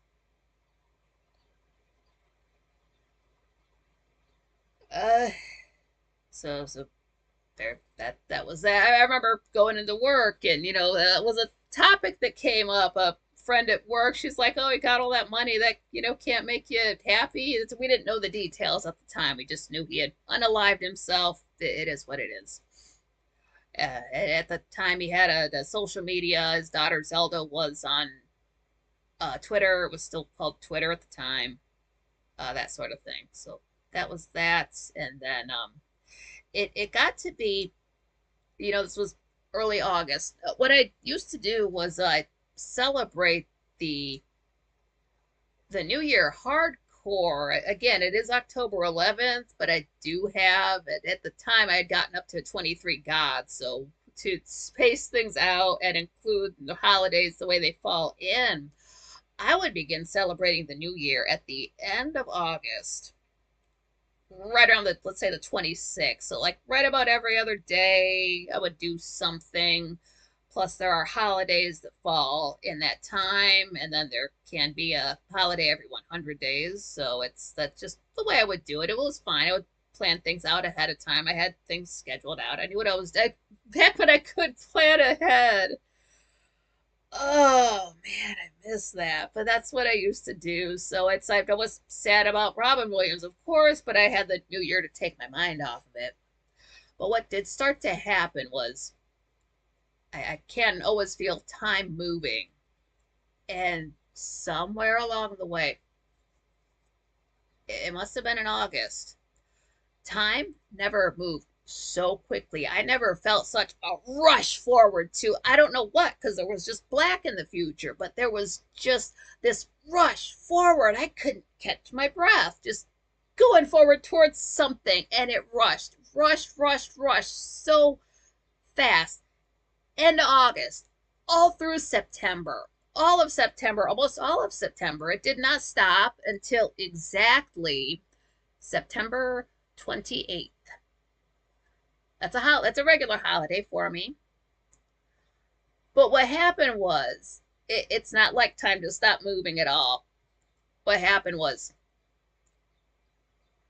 Uh, so there, that was that. I remember going into work, and that was a topic that came up. A friend at work, she's like, "Oh, he got all that money that can't make you happy." We didn't know the details at the time. We just knew he had unalived himself. It is what it is. At the time, he had a social media. His daughter Zelda was on Twitter. It was still called Twitter at the time. That sort of thing. So that was that, and then it got to be, this was early August. What I used to do was celebrate the the New Year hardcore. Again, it is October 11th, but I do have at the time I had gotten up to 23 gods, so to space things out and include the holidays the way they fall in, I would begin celebrating the New Year at the end of August, right around let's say the 26th. So like right about every other day I would do something. Plus there are holidays that fall in that time, and then there can be a holiday every 100 days. So that's just the way I would do it. It was fine. I would plan things out ahead of time. I had things scheduled out. I knew what I was doing. Back when I could plan ahead. Oh man, I miss that. But that's what I used to do. So it's like I was sad about Robin Williams, of course, but I had the New Year to take my mind off of it. But what did start to happen was I can always feel time moving. And somewhere along the way, it must have been in August, time never moved so quickly. I never felt such a rush forward to, I don't know what, because there was just black in the future, but there was just this rush forward. I couldn't catch my breath, just going forward towards something, and it rushed so fast. End of August, all through September, all of September, almost all of September. It did not stop until exactly September 28th. That's a regular holiday for me. But what happened was, it's not like time to stop moving at all. What happened was,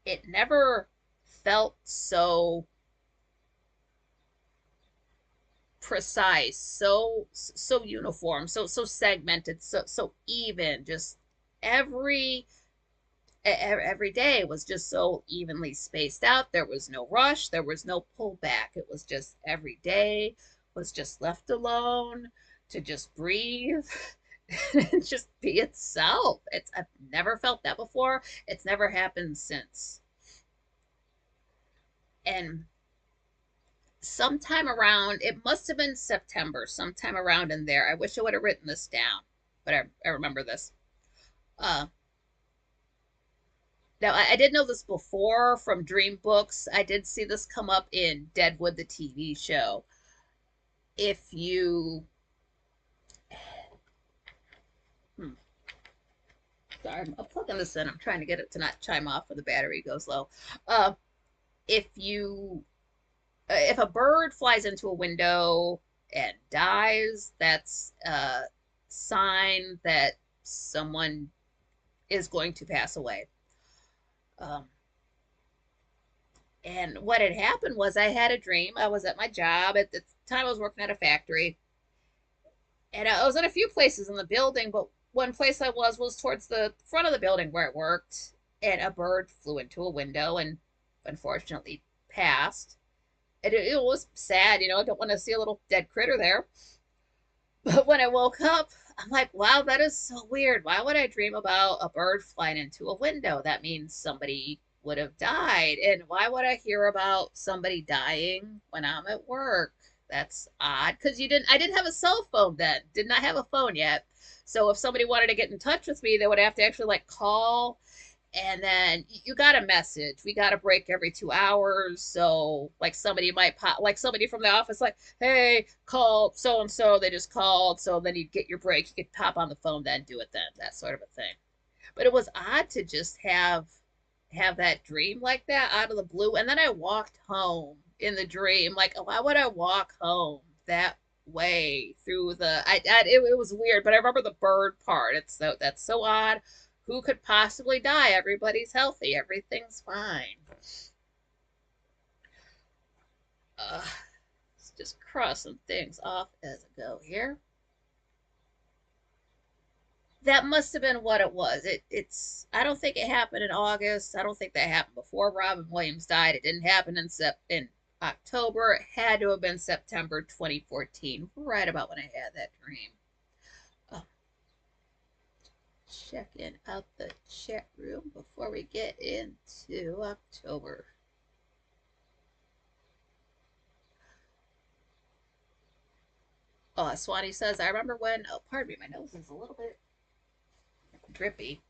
it never felt so precise, so uniform, so segmented, so even. Just every every day was just so evenly spaced out. There was no rush, there was no pullback. It was just every day was just left alone to just breathe and just be itself. I've never felt that before. It's never happened since. And sometime around, it must have been September, sometime around in there. I wish I would have written this down, but I remember this. Uh, Now, I did know this before from Dream Books. I did see this come up in Deadwood, the TV show. If you, hmm, sorry, I'm plugging this in. I'm trying to get it to not chime off when the battery goes low. Uh, if you, if a bird flies into a window and dies, that's a sign that someone is going to pass away. Um, and what had happened was I had a dream. I was at my job at the time. I was working at a factory, and I was in a few places in the building, but one place I was towards the front of the building where I worked, and a bird flew into a window and unfortunately passed. And it was sad, I don't want to see a little dead critter there. But when I woke up, I'm like, wow, that is so weird. Why would I dream about a bird flying into a window? That means somebody would have died. And why would I hear about somebody dying when I'm at work? That's odd because I didn't have a cell phone then. Did not have a phone yet. So if somebody wanted to get in touch with me, they would have to actually like call, and then you got a message. We got a break every 2 hours. So like somebody might pop, like somebody from the office, like, hey, call so and so. They just called. So then you'd get your break. You could pop on the phone, then do it then, that sort of a thing. But it was odd to just have that dream like that out of the blue. And then I walked home in the dream. Like, why would I walk home that way through it was weird, but I remember the bird part. That's so odd. Who could possibly die? Everybody's healthy. Everything's fine. Uh, let's just cross some things off as I go here. That must have been what it was. It's I don't think it happened in August. I don't think that happened before Robin Williams died. It didn't happen in October. It had to have been September 2014, right about when I had that dream. Oh, checking out the chat room before we get into October. Oh, Swanee says, I remember when, oh, pardon me, my nose is a little bit drippy.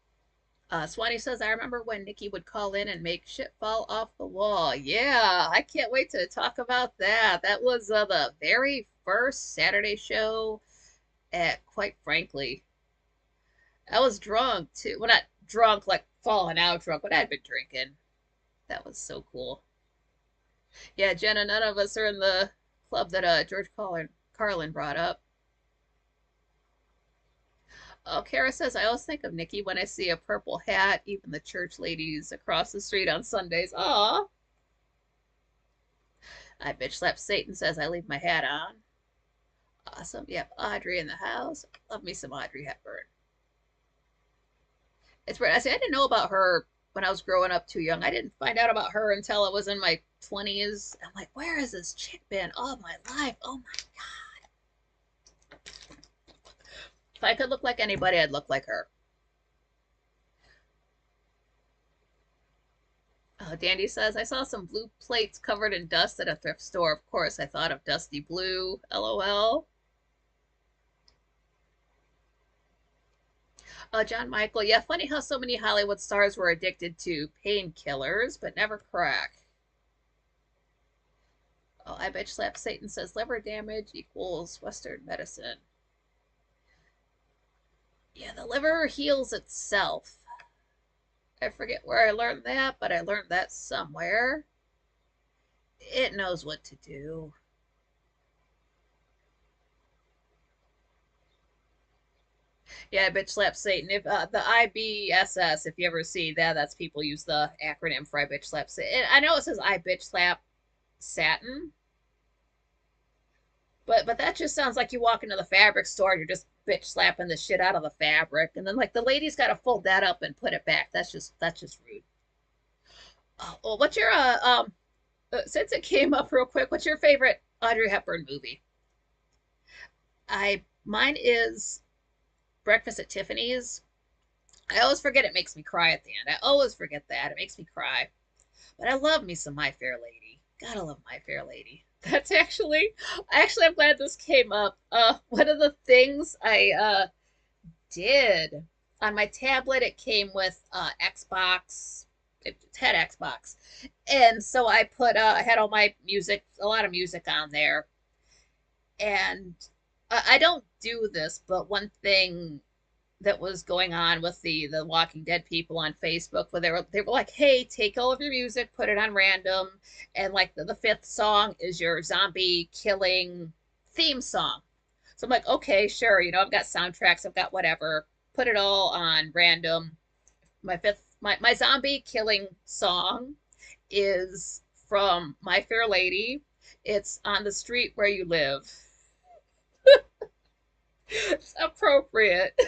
Swanee says, I remember when Nikki would call in and make shit fall off the wall. Yeah, I can't wait to talk about that. That was the very first Saturday show at, quite frankly, I was drunk too. Well, not drunk, like falling out drunk, but I'd been drinking. That was so cool. Yeah, Jenna, none of us are in the club that George Carlin brought up. Oh, Kara says, I always think of Nikki when I see a purple hat, even the church ladies across the street on Sundays. Aw. I bitch slap Satan says, I leave my hat on. Awesome. Yep, Audrey in the house. Love me some Audrey Hepburn. It's weird. I didn't know about her when I was growing up too young. I didn't find out about her until I was in my 20s. I'm like, where has this chick been all my life? Oh my God. If I could look like anybody, I'd look like her. Dandy says, I saw some blue plates covered in dust at a thrift store. Of course, I thought of Dusty Blue. LOL. John Michael, yeah, funny how so many Hollywood stars were addicted to painkillers, but never crack. Oh, I bet Slap Satan says liver damage equals Western medicine. Yeah, the liver heals itself. I forget where I learned that, but I learned that somewhere. It knows what to do. Yeah, bitch slap Satan. If the IBSS, if you ever see that, that's people use the acronym for I bitch slap Satan. I know it says I bitch slap satin, but that just sounds like you walk into the fabric store and you're just bitch slapping the shit out of the fabric, and then like the lady's got to fold that up and put it back. That's just rude. Oh, well, what's your since it came up real quick, what's your favorite Audrey Hepburn movie? Mine is Breakfast at Tiffany's. I always forget it makes me cry at the end. I always forget that. It makes me cry. But I love me some My Fair Lady. Gotta love My Fair Lady. That's actually I'm glad this came up. One of the things I did on my tablet, it came with Xbox. It had Xbox. And so I had all my music, a lot of music on there. And I don't do this, but one thing that was going on with the Walking Dead people on Facebook, where they were like, "Hey, take all of your music, put it on random, and like the fifth song is your zombie killing theme song." So I'm like, "Okay, sure, I've got soundtracks, I've got whatever, put it all on random." My fifth My zombie killing song is from My Fair Lady. It's on the street where you live. It's appropriate.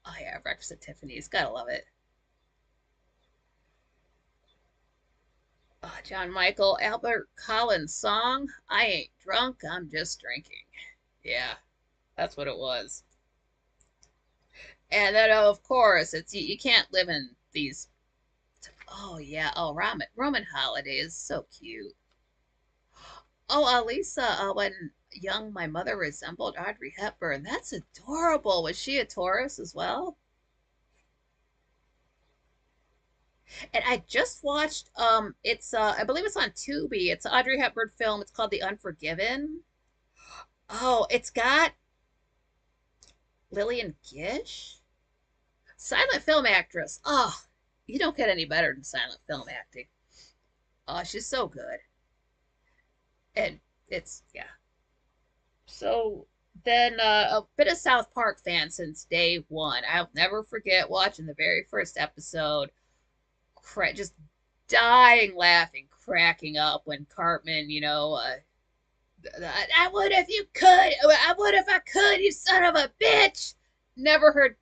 Oh yeah, Breakfast at Tiffany's. Gotta love it. John Michael, Albert Collins song. I ain't drunk, I'm just drinking. Yeah, that's what it was. And then of course it's you can't live in these. Oh yeah. Oh, Roman holidays. So cute. Oh, Lisa. When young, my mother resembled Audrey Hepburn. That's adorable. Was she a Taurus as well? And I just watched. It's I believe it's on Tubi. It's an Audrey Hepburn film. It's called The Unforgiven. Oh, it's got Lillian Gish, silent film actress. Oh, you don't get any better than silent film acting. Oh, she's so good. And it's yeah. So then a bit of South Park fan since day one. I'll never forget watching the very first episode, just dying laughing, cracking up when Cartman, I would if you could, I would if I could, you son of a bitch. Never heard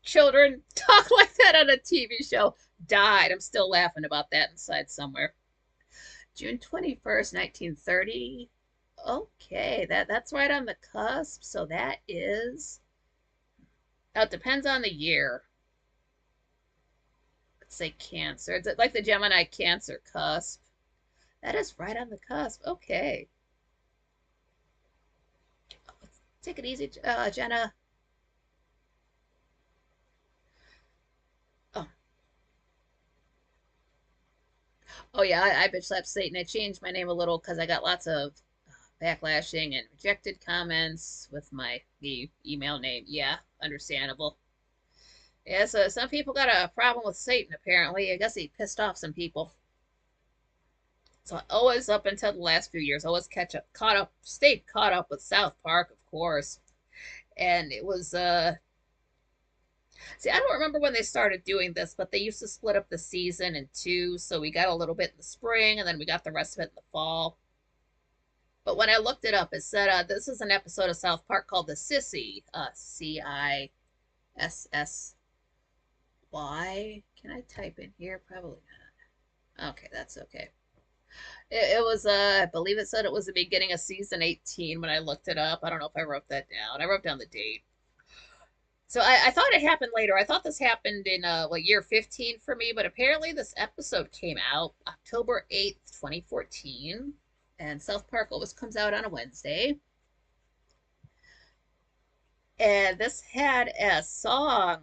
children talk like that on a TV show. Died. I'm still laughing about that inside somewhere. June 21st, 1930. Okay, that's right on the cusp. So that is. Now it depends on the year. Let's say Cancer. Is it like the Gemini Cancer cusp? That is right on the cusp. Okay. Take it easy, Jenna. Oh, oh yeah, I bitch slapped Satan. I changed my name a little because I got lots of backlashing and rejected comments with my the email name. Yeah, understandable. Yeah, so some people got a problem with Satan apparently. I guess he pissed off some people. So I always up until the last few years, always stayed caught up with South Park, of course. And it was see, I don't remember when they started doing this, but they used to split up the season in two, so we got a little bit in the spring and then we got the rest of it in the fall. But when I looked it up, it said this is an episode of South Park called The Sissy, Cissy. Can I type in here? Probably not. Okay, that's okay. It was, I believe it said it was the beginning of season 18 when I looked it up. I don't know if I wrote that down. I wrote down the date. So I thought it happened later. I thought this happened in year 15 for me, but apparently this episode came out October 8th, 2014. And South Park always comes out on a Wednesday. And this had a song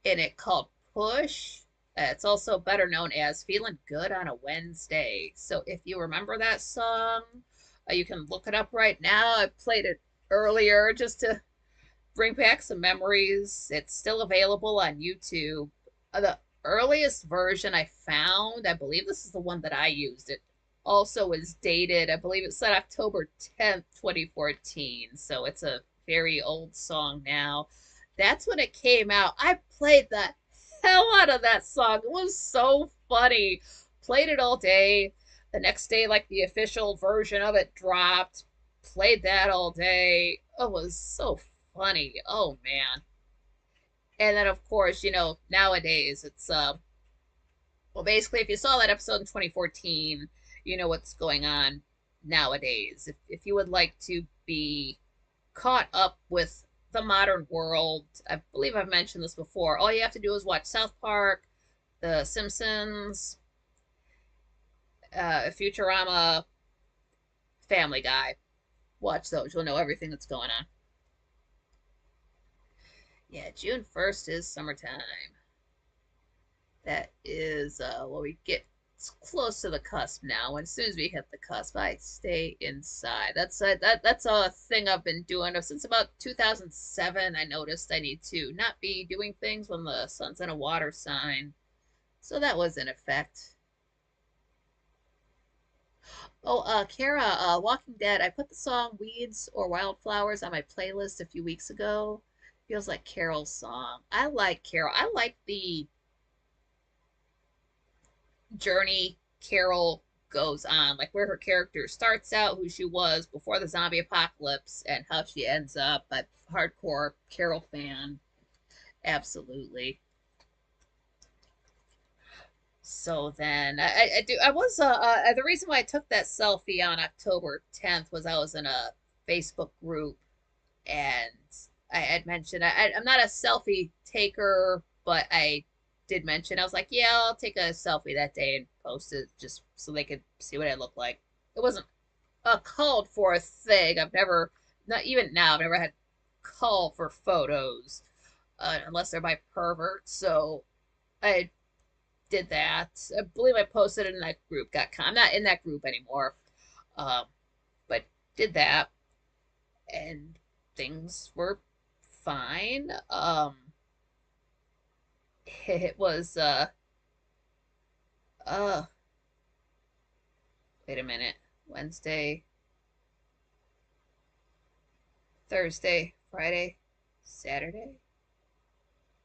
in it called Push. It's also better known as Feeling Good on a Wednesday. So if you remember that song, you can look it up right now. I played it earlier just to bring back some memories. It's still available on YouTube. The earliest version I found, I believe this is the one that I used. It also is dated, I believe it said October 10th, 2014. So it's a very old song now. That's when it came out. I played the hell out of that song. It was so funny. Played it all day. The next day, like the official version of it dropped. Played that all day. It was so funny. Oh man. And then of course, nowadays it's well basically if you saw that episode in 2014, you know what's going on nowadays. If you would like to be caught up with the modern world, I believe I've mentioned this before. All you have to do is watch South Park, The Simpsons, Futurama, Family Guy. Watch those. You'll know everything that's going on. Yeah, June 1st is summertime. That is, we get close to the cusp now. And as soon as we hit the cusp, I stay inside. That's a thing I've been doing since about 2007. I noticed I need to not be doing things when the sun's in a water sign. So that was in effect. Oh, Kara, Walking Dead. I put the song Weeds or Wildflowers on my playlist a few weeks ago. Feels like Carol's song. I like Carol. I like the journey Carol goes on, like where her character starts out, who she was before the zombie apocalypse, and how she ends up a hardcore Carol fan. Absolutely. So then I was the reason why I took that selfie on October 10th was I was in a Facebook group, and I had mentioned I'm not a selfie taker, but I did mention I was like, yeah, I'll take a selfie that day and post it just so they could see what I look like. It wasn't a called for thing. I've never, not even now, I've never had call for photos unless they're by perverts. So I did that. I believe I posted it in that group. I'm not in that group anymore, um, but did that, and things were fine. It was uh wait a minute. Wednesday, Thursday, Friday, Saturday.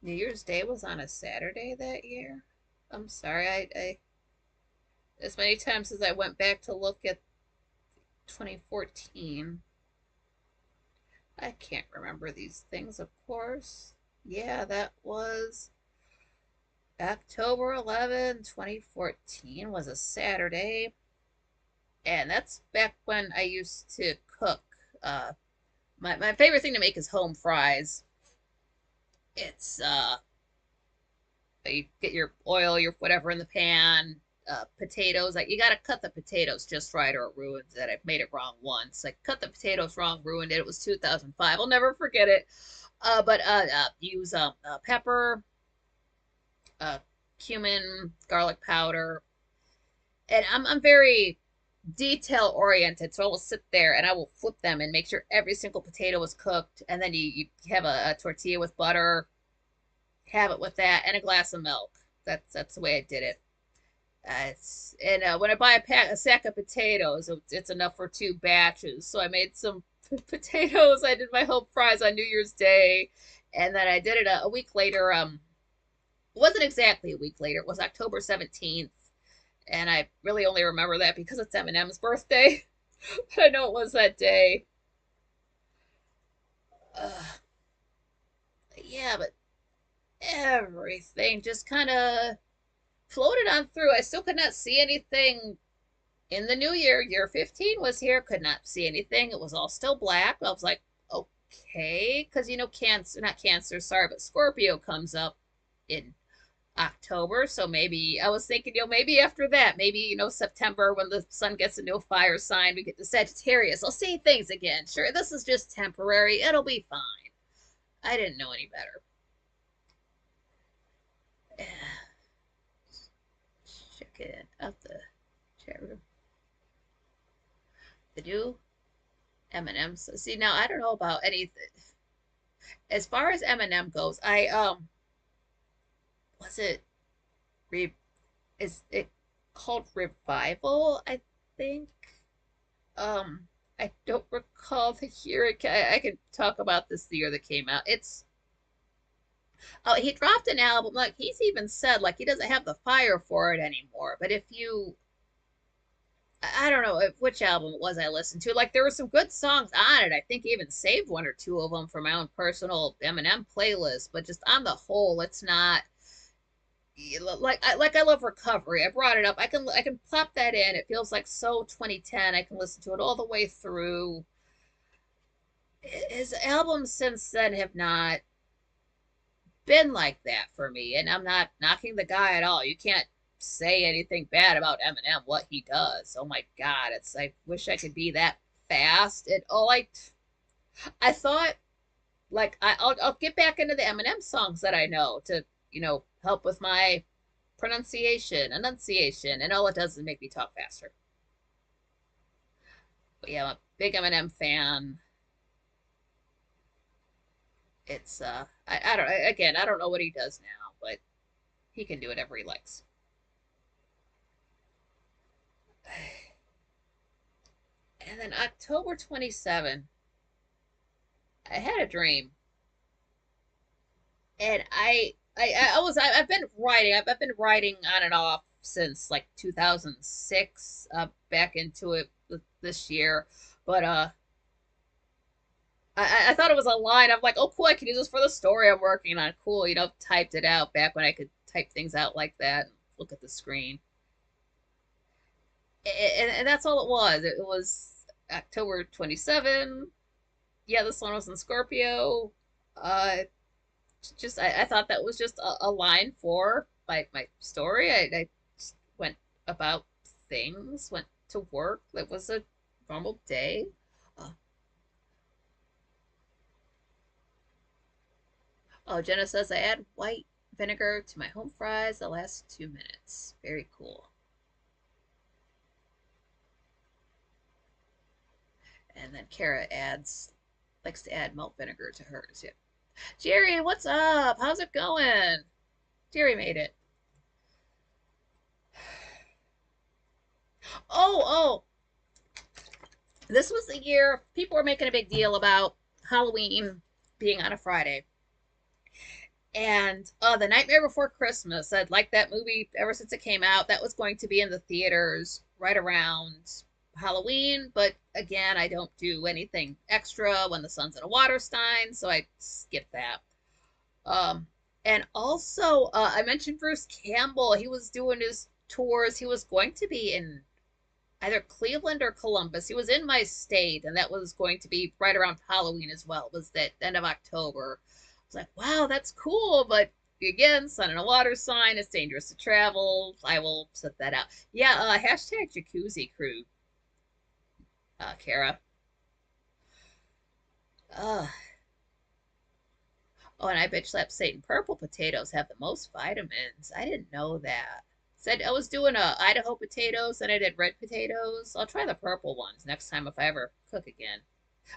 New Year's Day was on a Saturday that year. I'm sorry, I as many times as I went back to look at 2014, I can't remember these things, of course. Yeah, that was October 11, 2014 was a Saturday. And that's back when I used to cook. Uh, my favorite thing to make is home fries. It's you get your oil, your whatever in the pan, potatoes. Like you gotta cut the potatoes just right or it ruins it. I've made it wrong once. I cut the potatoes wrong, ruined it. It was 2005. I'll never forget it. But use pepper, uh, cumin, garlic powder, and I'm very detail oriented, so I will sit there and I will flip them and make sure every single potato is cooked, and then you have a tortilla with butter, have it with that, and a glass of milk. That's the way I did it. When I buy a sack of potatoes, it's enough for 2 batches. So I made some potatoes. I did my home fries on New Year's Day, and then I did it a week later. It wasn't exactly a week later. It was October 17th, and I really only remember that because it's Eminem's birthday. But I know it was that day. Uh, yeah, but everything just kind of floated on through. I still could not see anything in the new year. Year 15 was here, could not see anything. It was all still black. I was like, okay, because Cancer, not Cancer, sorry, but Scorpio comes up in October. So maybe I was thinking, maybe after that, maybe, September when the sun gets into a fire sign, we get to Sagittarius. I'll see things again. Sure, this is just temporary. It'll be fine. I didn't know any better. Check it out the chat room. The new Eminem. So see, now I don't know about anything as far as Eminem goes. Was it re is it called Revival? I think. I don't recall the year. I can talk about this the year that came out. He dropped an album. Like he's even said, like he doesn't have the fire for it anymore. But if you I don't know which album it was I listened to. Like there were some good songs on it. I think I even saved one or two of them for my own personal Eminem playlist. But just on the whole, it's not like I love Recovery. I brought it up. I can plop that in. It feels like so 2010. I can listen to it all the way through. His albums since then have not been like that for me, and I'm not knocking the guy at all. You can't say anything bad about Eminem, what he does. Oh my God, I wish I could be that fast. And I thought like I'll get back into the Eminem songs that I know to help with my enunciation, and all it does is make me talk faster. But yeah, I'm a big Eminem fan. It's I don't again I don't know what he does now, but he can do whatever he likes. And then October 27, I had a dream. And I've been writing. I've been writing on and off since like 2006, back into it this year. But I thought it was a line. I'm like, oh, cool, I can use this for the story I'm working on. Cool, typed it out back when I could type things out like that and look at the screen. And that's all it was. It was October 27. Yeah, this one was in Scorpio. Uh, I thought that was just a line for my story. I just went about things, went to work. It was a normal day. Uh, oh, Jenna says I add white vinegar to my home fries the last 2 minutes. Very cool. And then Kara likes to add malt vinegar to hers. Yeah. Jerry, what's up? How's it going? Jerry made it. Oh, this was the year people were making a big deal about Halloween being on a Friday. And The Nightmare Before Christmas, I'd liked that movie ever since it came out. That was going to be in the theaters right around Halloween, but again, I don't do anything extra when the sun's in a water stein, so I skipped that. Um, and also, I mentioned Bruce Campbell. He was doing his tours. He was going to be in either Cleveland or Columbus. He was in my state, and that was going to be right around Halloween as well. It was that end of October. I was like, wow, that's cool, but again, sun and a water sign. It's dangerous to travel. I will set that out. Yeah, hashtag Jacuzzi Crew, Kara. Uh, oh, and I bitch slap Satan. Purple potatoes have the most vitamins. I didn't know that. Said I was doing Idaho potatoes and I did red potatoes. I'll try the purple ones next time if I ever cook again.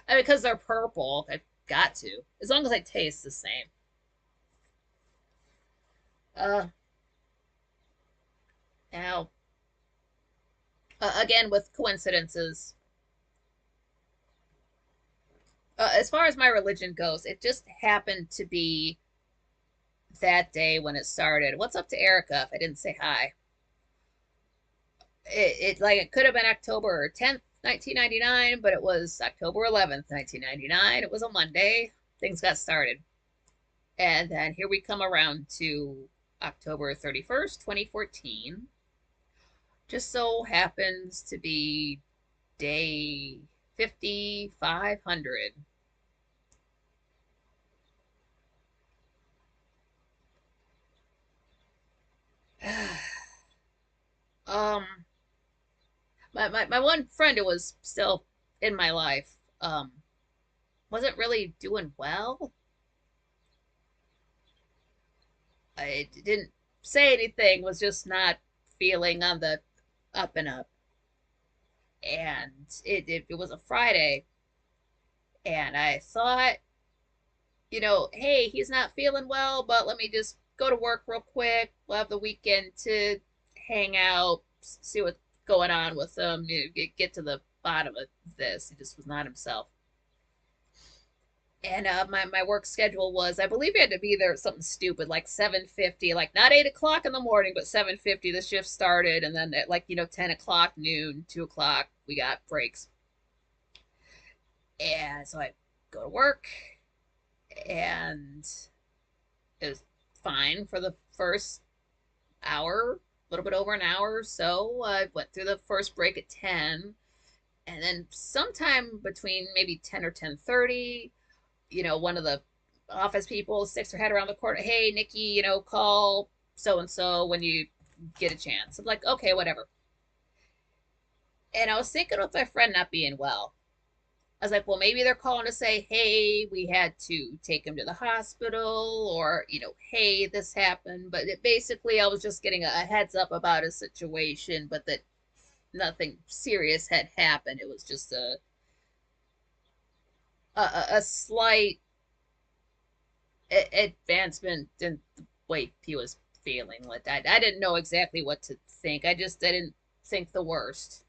I mean, because they're purple, I've got to. As long as they taste the same. Uh, Now, again with coincidences. As far as my religion goes, it just happened to be that day when it started. What's up to Erica? If I didn't say hi, it could have been October 10th, 1999, but it was October 11th, 1999. It was a Monday. Things got started. And then here we come around to October 31st, 2014. Just so happens to be day 5,500. um, my one friend who was still in my life, wasn't really doing well. I didn't say anything, was just not feeling on the up and up. And it was a Friday, and I thought, hey, he's not feeling well, but let me just go to work real quick. We'll have the weekend to hang out, see what's going on with him, get to the bottom of this. He just was not himself. And my work schedule was, I believe, I had to be there at something stupid like 7:50, like not 8 o'clock in the morning, but 7:50 the shift started, and then at 10 o'clock, noon, 2 o'clock, we got breaks. And so I go to work, and it was fine for the first hour, a little bit over an hour or so. I went through the first break at 10, and then sometime between maybe 10 or 10:30, one of the office people sticks her head around the corner. Hey, Nikki, call so and so when you get a chance. I'm like, okay, whatever. And I was thinking with my friend not being well. I was like, well, maybe they're calling to say, hey, we had to take him to the hospital, or, hey, this happened. But basically, I was just getting a heads up about a situation, but that nothing serious had happened. It was just a slight advancement in the way he was feeling. Like I didn't know exactly what to think. I didn't think the worst.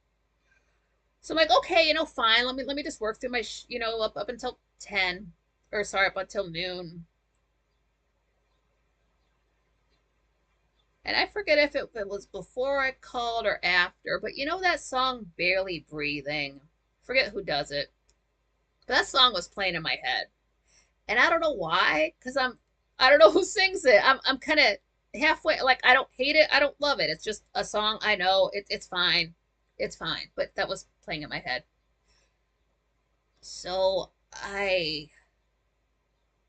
So I'm like, okay, fine. Let me just work through my, up until 10, or sorry, up until noon. And I forget if it was before I called or after, but you know that song Barely Breathing? Forget who does it. But that song was playing in my head. And I don't know why, because I don't know who sings it. I'm kind of halfway, like I don't hate it, I don't love it. It's just a song I know. It's fine. It's fine. But that was playing in my head. So I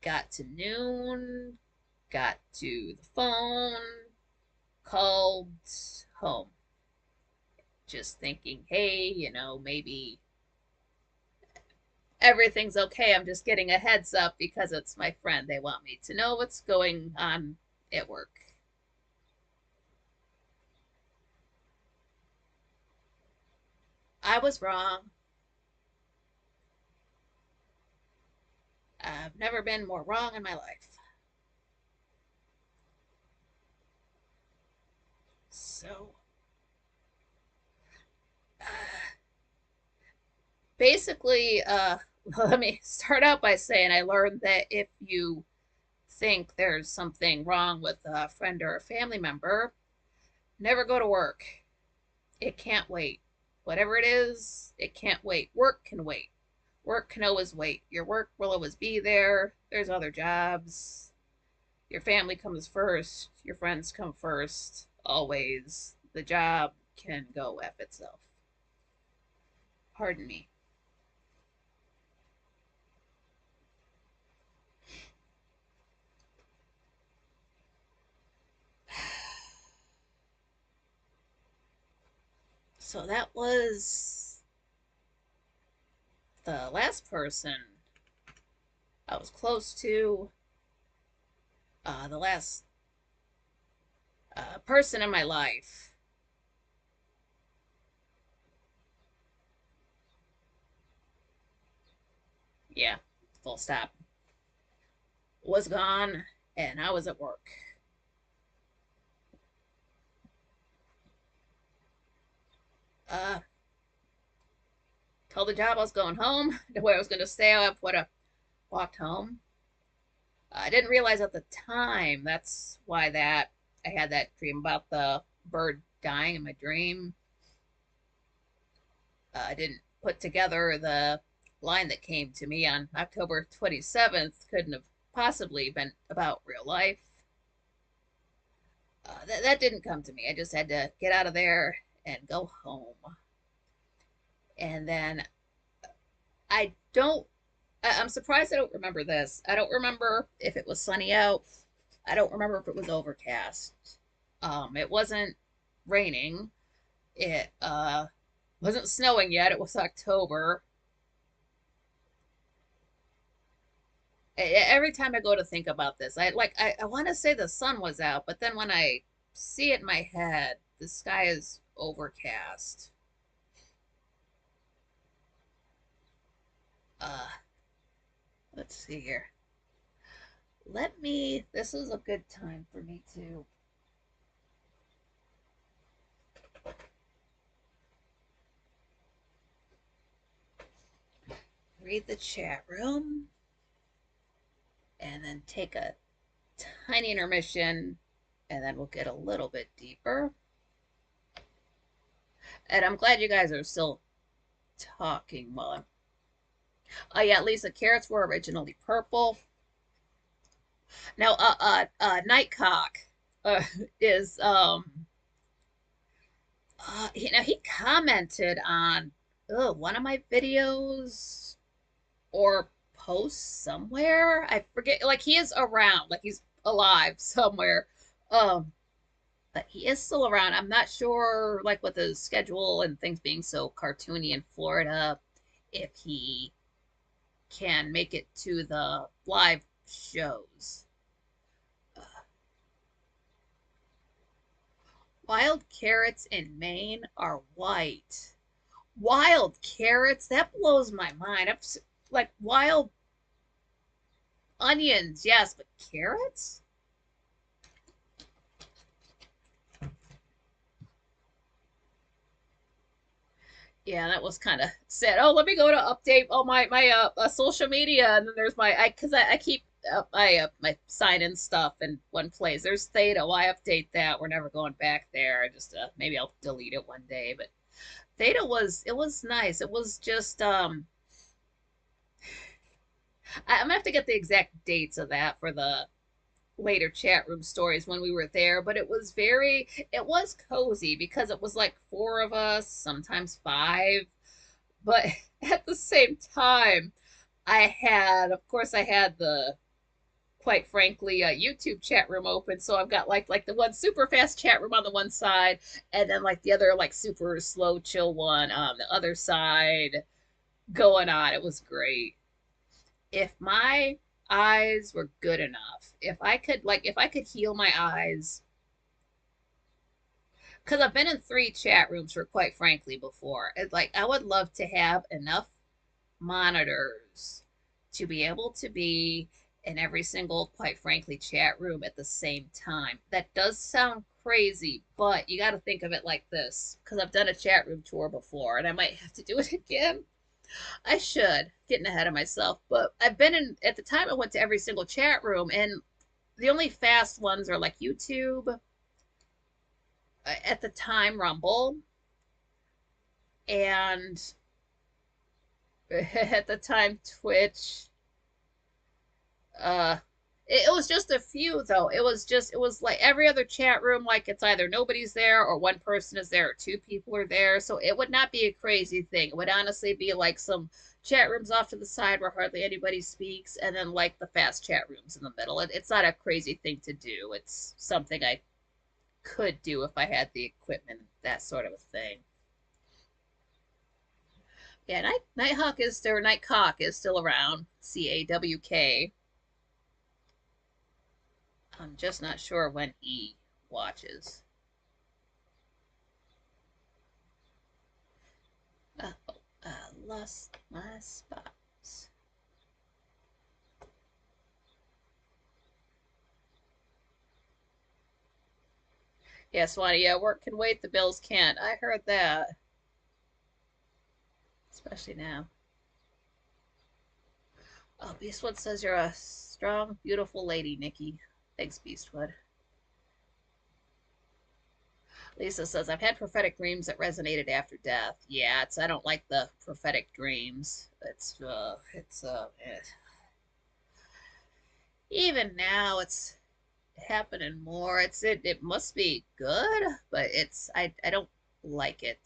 got to noon, got to the phone, called home, just thinking, hey, maybe everything's okay. I'm just getting a heads up because it's my friend. They want me to know what's going on at work. I was wrong. I've never been more wrong in my life. So, uh, basically, let me start out by saying I learned that if you think there's something wrong with a friend or a family member, never go to work. It can't wait. Whatever it is, it can't wait. Work can wait. Work can always wait. Your work will always be there. There's other jobs. Your family comes first. Your friends come first. Always. The job can go F itself. Pardon me. So that was the last person I was close to. The last person in my life. Yeah, full stop. Was gone, and I was at work. Uh, Told the job I was going home. Where I was going to stay, I would have walked home. I didn't realize at the time that's why that I had that dream about the bird dying in my dream. I didn't put together the line that came to me on October 27th couldn't have possibly been about real life. That didn't come to me. I just had to get out of there and go home. And then I don't, I'm surprised I don't remember this. I don't remember if it was sunny out. I don't remember if it was overcast. It wasn't raining. It wasn't snowing yet. It was October. Every time I go to think about this, I want to say the sun was out, but then when I see it in my head, the sky is overcast. Uh, let's see here. This is a good time for me to read the chat room and then take a tiny intermission, and then we'll get a little bit deeper. And I'm glad you guys are still talking while I'm. Oh yeah, Lisa, carrots were originally purple. Now, Nightcock uh, is he commented on one of my videos or posts somewhere. I forget. Like he is around. Like he's alive somewhere. Um, but he is still around. I'm not sure, like with the schedule and things being so cartoony in Florida, if he can make it to the live shows. Wild carrots in Maine are white. Wild carrots? That blows my mind. Like wild onions, yes, but carrots? Yeah, that was kind of sad. Oh, let me go to update all my social media, and then there's my I because I keep my sign in stuff in one place. There's Theta. Why update that? We're never going back there. I just maybe I'll delete it one day. But Theta was nice. It was just I'm gonna have to get the exact dates of that for the later chat room stories when we were there, but it was cozy because it was like four of us, sometimes five, but at the same time of course I had the quite frankly YouTube chat room open, so I've got like the one super fast chat room on the one side, and then like the other like super slow chill one on the other side going on. It was great. If my eyes were good enough, if I could heal my eyes, because I've been in three chat rooms for quite frankly before. It's like I would love to have enough monitors to be able to be in every single, quite frankly, chat room at the same time. That does sound crazy, but you got to think of it like this, because I've done a chat room tour before and I might have to do it again. I should, getting ahead of myself, but I've been in, at the time I went to every single chat room, and the only fast ones are like YouTube, at the time Rumble, and at the time Twitch. Uh, it was just a few though. It was like every other chat room, like it's either nobody's there or one person is there or two people are there. So it would not be a crazy thing. It would honestly be like some chat rooms off to the side where hardly anybody speaks, and then like the fast chat rooms in the middle. It's not a crazy thing to do. It's something I could do if I had the equipment, that sort of a thing. Yeah, Nighthawk is there. Nightcock is still around. CAWK. I'm just not sure when he watches. Oh, I lost my spots. Yeah, Swanee, yeah, work can wait, the bills can't. I heard that. Especially now. Oh, Beastwood says you're a strong, beautiful lady, Nikki. Thanks, Beastwood. Lisa says, I've had prophetic dreams that resonated after death. Yeah, I don't like the prophetic dreams. Even now, it's happening more. It must be good, but I don't like it.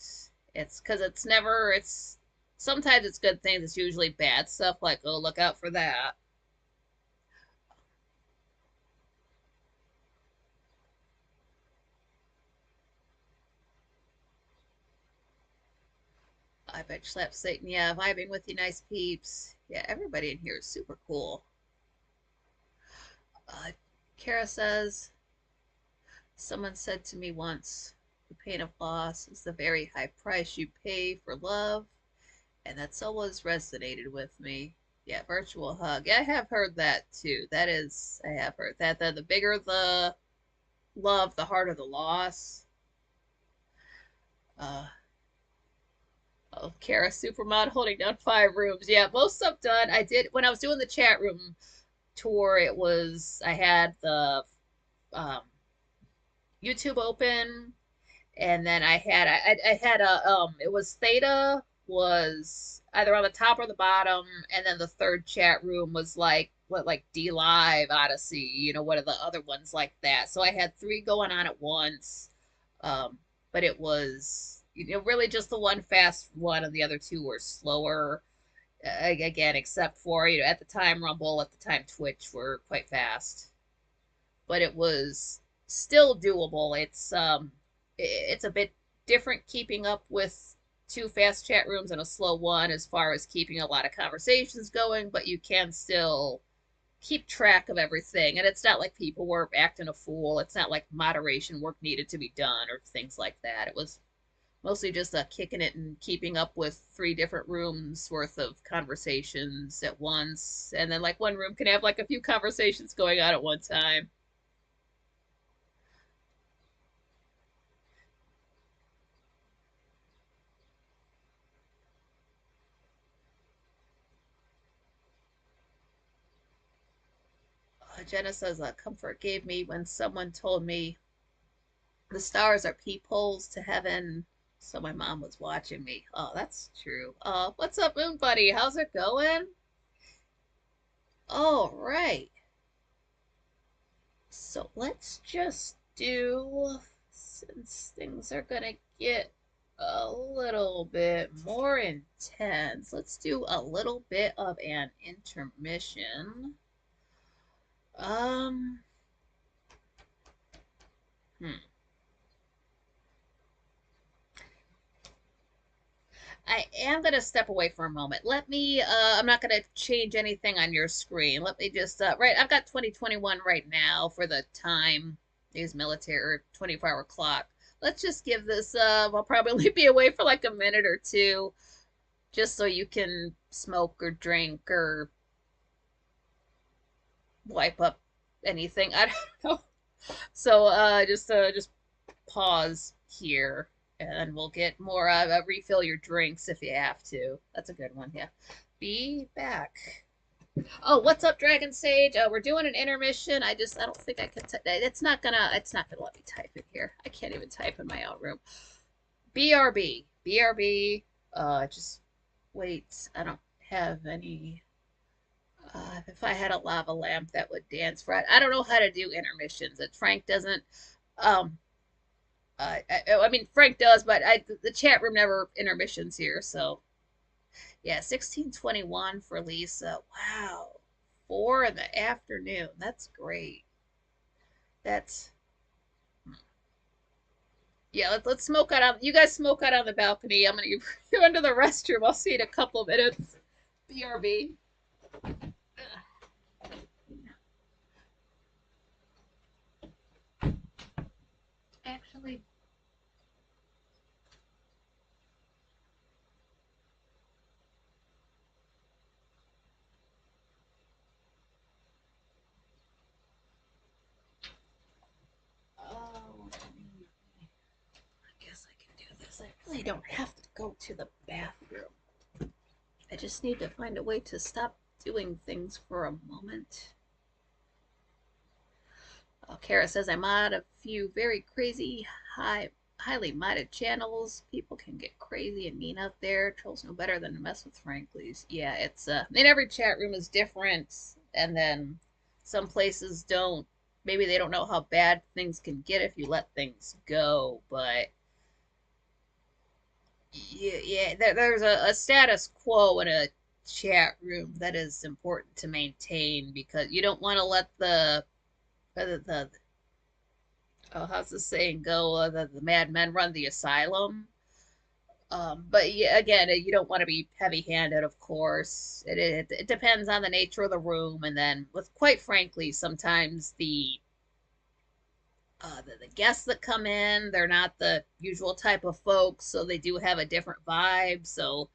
It's because it's sometimes it's good things. It's usually bad stuff like, oh, look out for that. I bet slap Satan. Yeah, vibing with you, nice peeps. Yeah, everybody in here is super cool. Uh, Kara says, someone said to me once, the pain of loss is the very high price you pay for love, and that's always resonated with me. Yeah, virtual hug. Yeah, I have heard that too. I have heard that. The bigger the love, the harder the loss. Uh, oh, Kara Supermod holding down five rooms. Yeah, most stuff done. I did, when I was doing the chat room tour, I had the um, YouTube open, and then I had it was Theta was either on the top or the bottom, and then the third chat room was like D Live Odyssey, one of the other ones like that. So I had three going on at once, um, but it was really just the one fast one, and the other two were slower. Again, except for at the time Rumble, at the time Twitch were quite fast, but it was still doable. It's a bit different keeping up with two fast chat rooms and a slow one as far as keeping a lot of conversations going, but you can still keep track of everything. And it's not like people were acting a fool. It's not like moderation work needed to be done or things like that. It was mostly just kicking it and keeping up with three different rooms worth of conversations at once. And then like one room can have like a few conversations going on at one time. Jenna says, comfort gave me when someone told me the stars are peepholes to heaven. So my mom was watching me. Oh, that's true. What's up, Moon Buddy? How's it going? All right. So let's just do, since things are gonna get a little bit more intense, let's do a little bit of an intermission. Um, hmm. I am going to step away for a moment. I'm not going to change anything on your screen. Let me just, right, I've got 2021 right now for the time, these military 24-hour clock. Let's just give this, I'll probably only be away for like a minute or two, just so you can smoke or drink or wipe up anything. I don't know. So, just pause here and we'll get more refill your drinks if you have to. That's a good one. Yeah. Be back. Oh, what's up, Dragon Sage? We're doing an intermission. I don't think I can. It's not gonna let me type in here. I can't even type in my own room. BRB, BRB. Just wait. I don't have any. If I had a lava lamp that would dance for it, I don't know how to do intermissions. And Frank doesn't. Um, I mean, Frank does, but the chat room never intermissions here. So, yeah, 1621 for Lisa. Wow. 4 in the afternoon. That's great. That's, yeah, let's smoke out on, you guys smoke out on the balcony. I'm going to go into the restroom. I'll see you in a couple of minutes. BRB. Actually, oh, I guess I can do this. I really don't have to go to the bathroom. I just need to find a way to stop doing things for a moment. Kara says I'm on a few very crazy, highly modded channels. People can get crazy and mean out there. Trolls know better than to mess with Franklies. Yeah, it's and every chat room is different, and then some places don't. Maybe they don't know how bad things can get if you let things go, but yeah, there's a status quo in a chat room that is important to maintain because you don't want to let the oh, how's the saying go? The mad men run the asylum. But yeah, again, you don't want to be heavy-handed, of course. It depends on the nature of the room, and then, with quite frankly, sometimes the guests that come in, they're not the usual type of folks, so they do have a different vibe. So,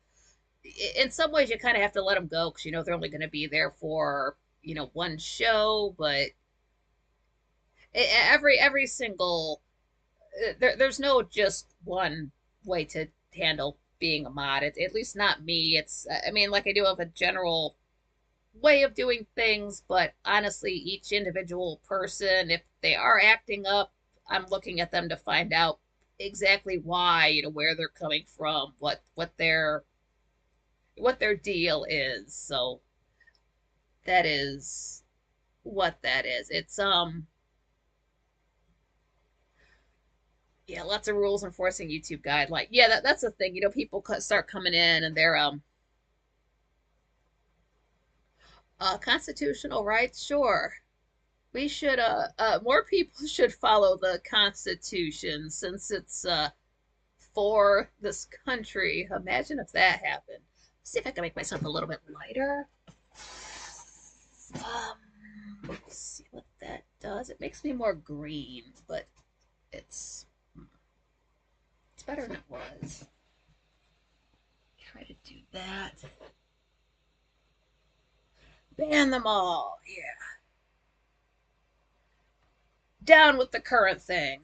in some ways, you kind of have to let them go because you know they're only going to be there for one show, but every single there's no just one way to handle being a mod. At least not me. I mean, like I do have a general way of doing things, but honestly, each individual person, if they are acting up, I'm looking at them to find out exactly why, where they're coming from, what their deal is. So that is what that is. It's yeah, lots of rules enforcing YouTube guidelines. Yeah, that's the thing. People start coming in and they're constitutional rights. Sure, we should more people should follow the Constitution since it's for this country. Imagine if that happened. Let's see if I can make myself a little bit lighter. Let's see what that does. It makes me more green, but it's it's better than it was. Try to do that. Ban them all. Yeah. Down with the current thing.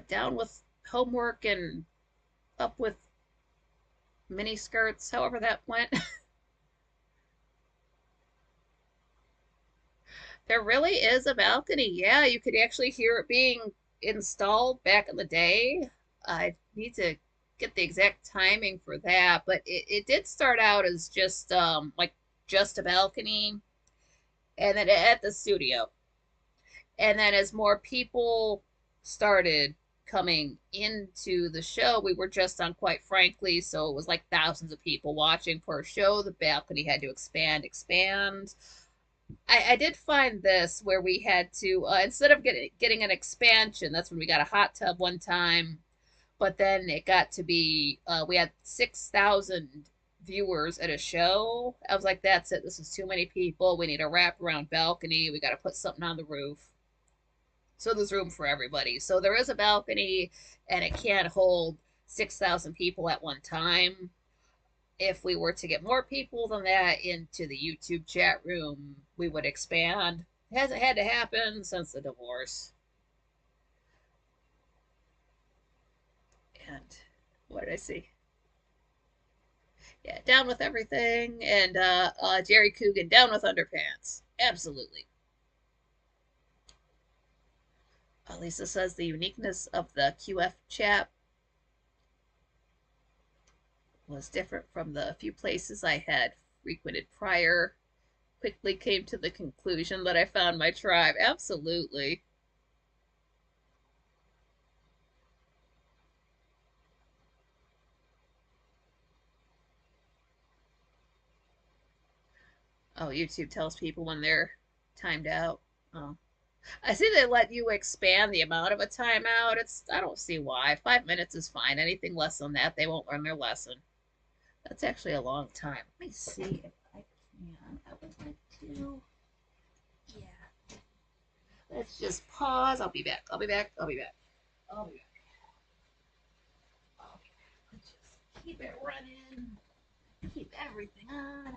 Down with homework and up with mini skirts, however that went. There really is a balcony. Yeah, you could actually hear it being installed back in the day. I need to get the exact timing for that, but it did start out as just like just a balcony and then at the studio. And then as more people started coming into the show, we were just on Quite Frankly, so it was like thousands of people watching per show. The balcony had to expand. I did find this where we had to instead of getting an expansion, that's when we got a hot tub one time, but then it got to be we had 6,000 viewers at a show. I was like, that's it. This is too many people. We need a wraparound balcony. We got to put something on the roof so there's room for everybody. So there is a balcony, and it can't hold 6,000 people at one time. If we were to get more people than that into the YouTube chat room, we would expand. It hasn't had to happen since the divorce. And what did I see? Yeah, down with everything. And Jerry Coogan, down with underpants. Absolutely. Lisa says the uniqueness of the QF chat was different from the few places I had frequented prior. Quickly came to the conclusion that I found my tribe. Absolutely. Oh, YouTube tells people when they're timed out. Oh. I see they let you expand the amount of a timeout. I don't see why. 5 minutes is fine. Anything less than that, they won't learn their lesson. That's actually a long time. Let me see if I can. I would like to. Yeah. Let's just pause. I'll be back. I'll be back. I'll be back. I'll be back. I'll be back. Let's just keep it running. Keep everything on.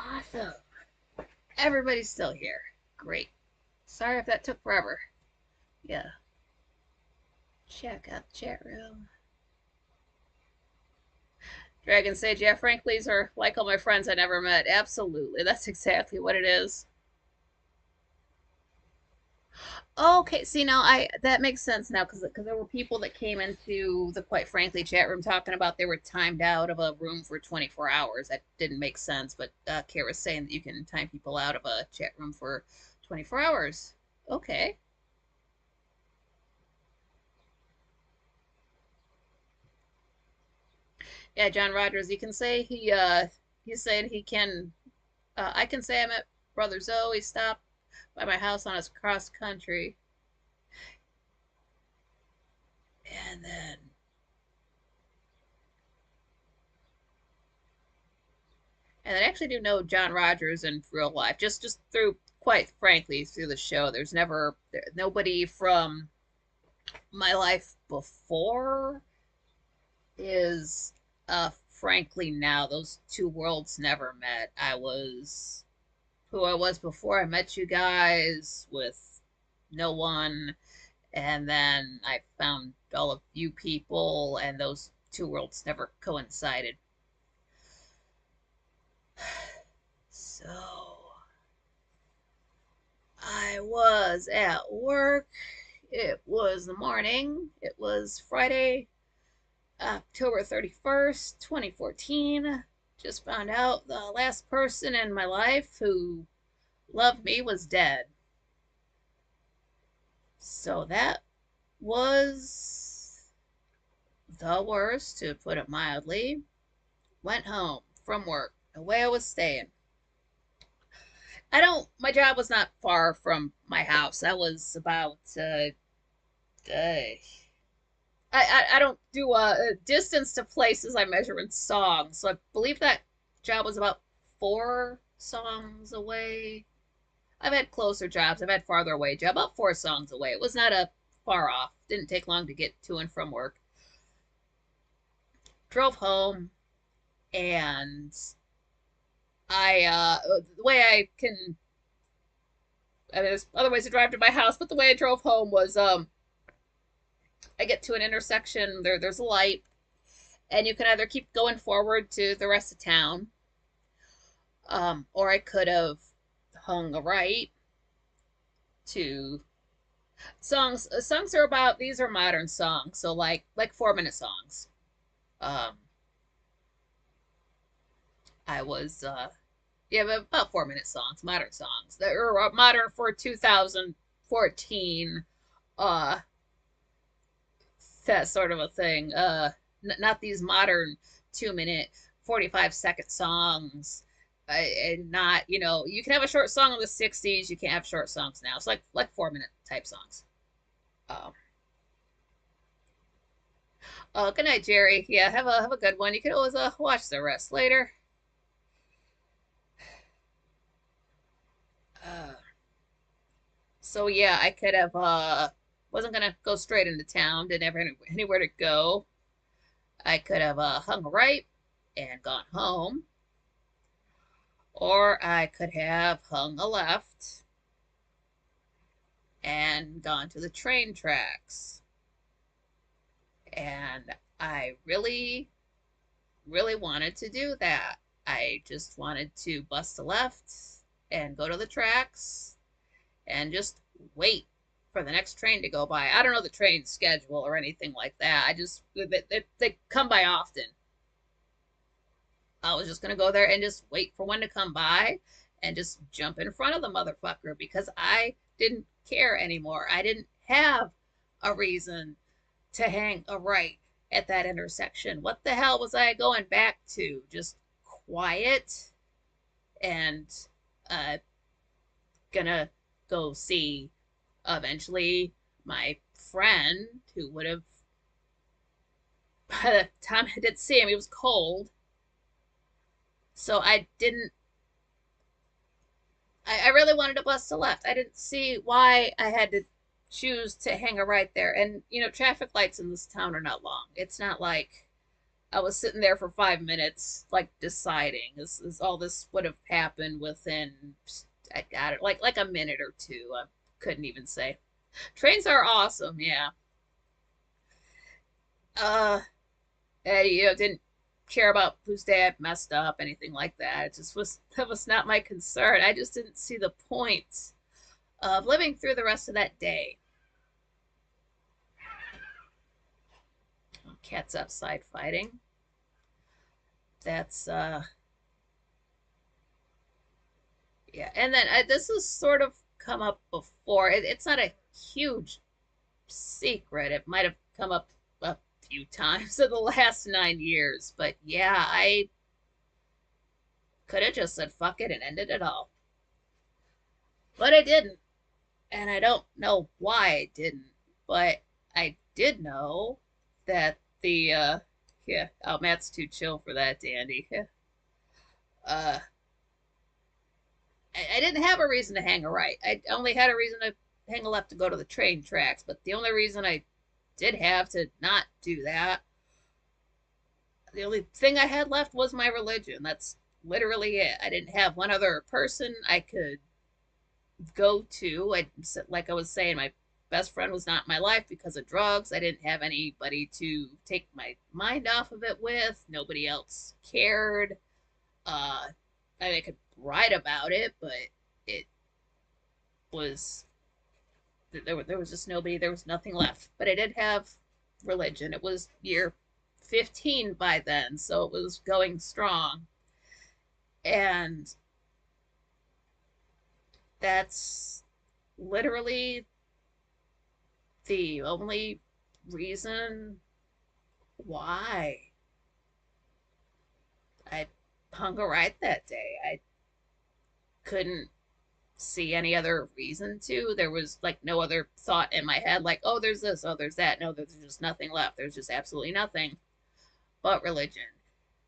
Awesome. Everybody's still here. Great. Sorry if that took forever. Yeah. Check out the chat room. Dragon Sage, yeah, Franklies are like all my friends I never met. Absolutely. That's exactly what it is. Okay, see now I that makes sense now because there were people that came into the Quite Frankly chat room talking about they were timed out of a room for 24 hours. That didn't make sense, but Kara's saying that you can time people out of a chat room for 24 hours. Okay. Yeah, John Rogers, you can say he's saying he can I can say I met Brother Zoe stopped by my house on his cross country. And then I actually do know John Rogers in real life, just through quite frankly, through the show, there's never nobody from my life before is frankly now those two worlds never met. I was who I was before I met you guys with no one, and then I found all of you people, and those two worlds never coincided. So I was at work. It was the morning. It was Friday, October 31st, 2014. Just found out the last person in my life who loved me was dead. So that was the worst, to put it mildly. Went home from work, away I was staying. My job was not far from my house. I was about, I don't do distance to places. I measure in songs. So I believe that job was about 4 songs away. I've had closer jobs. I've had farther away job, about 4 songs away. It was not a far off. Didn't take long to get to and from work. Drove home, and the way I can, I mean, there's other ways to drive to my house, but the way I drove home was, I get to an intersection. There's a light, and you can either keep going forward to the rest of town, or I could have hung a right to songs. Songs are about, these are modern songs, so like 4-minute songs. Um, I was yeah, about 4-minute songs, modern songs that are modern for 2014. Uh, that sort of a thing. Not these modern 2-minute, 45-second songs. And not, you can have a short song in the '60s. You can't have short songs now. It's like 4-minute type songs. Um, good night, Jerry. Yeah, have a good one. You can always watch the rest later. Uh, so yeah, I could have wasn't gonna go straight into town. Didn't have anywhere to go. I could have hung a right and gone home, or I could have hung a left and gone to the train tracks. And I really, really wanted to do that. I just wanted to bust a left and go to the tracks and just wait for the next train to go by. I don't know the train schedule or anything like that. I just, they come by often. I was just gonna go there and just wait for one to come by and just jump in front of the motherfucker, because I didn't care anymore. I didn't have a reason to hang a right at that intersection. What the hell was I going back to? Just quiet and uh gonna go see eventually my friend, who would have, by the time I did see him, he was cold. So I really wanted to bust a left. I didn't see why I had to choose to hang a right there. And, traffic lights in this town are not long. It's not like I was sitting there for 5 minutes, like deciding. Is all this would have happened within, I got it, like a minute or two. I couldn't even say. Trains are awesome, yeah. Uh, didn't care about whose dad messed up, anything like that. It just was that was not my concern. I just didn't see the point of living through the rest of that day. Oh, cat's outside fighting. That's yeah. And then this has sort of come up before. It's not a huge secret. It might have come up a few times in the last 9 years, but yeah, I could have just said fuck it and ended it all. But I didn't. And I don't know why I didn't. But I did know that the yeah, oh, Matt's too chill for that, Dandy. Uh I didn't have a reason to hang a right. I only had a reason to hang a left to go to the train tracks. But the only reason I did have to not do that, the only thing I had left was my religion. That's literally it. I didn't have one other person I could go to. Like I was saying, my best friend was not in my life because of drugs. I didn't have anybody to take my mind off of it with. Nobody else cared. Uh, I could write about it, but it was there was just nobody. There was nothing left. But I did have religion. It was year 15 by then, so it was going strong, and that's literally the only reason why I hung a right that day. I couldn't see any other reason to. There was like no other thought in my head, like, oh, there's this, oh, there's that. No, there's just nothing left. There's just absolutely nothing but religion.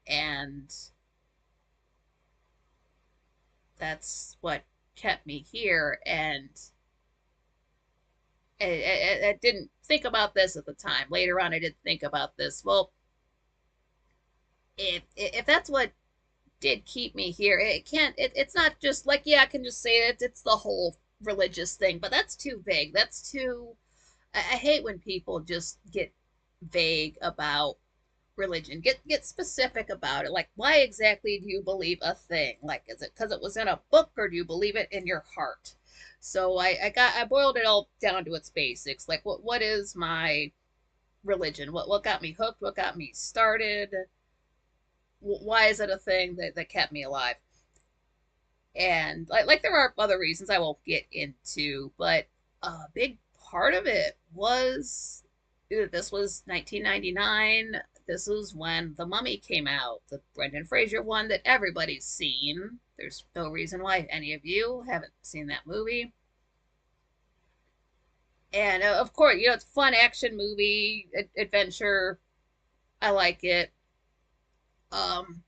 And that's what kept me here. And I didn't think about this at the time. Later on, I did think about this. Well, if that's what did keep me here. It can't. It's not just like, yeah, I can just say it. It's the whole religious thing, but that's too vague. That's too. I hate when people just get vague about religion. Get specific about it. Like, why exactly do you believe a thing? Like, is it because it was in a book, or do you believe it in your heart? So I boiled it all down to its basics. Like, what is my religion? What got me hooked? What got me started? Why is it a thing that kept me alive? And like there are other reasons I won't get into, but a big part of it was this was 1999. This was when The Mummy came out, the Brendan Fraser one that everybody's seen. There's no reason why any of you haven't seen that movie. And of course, it's a fun action movie, adventure. I like it. Um,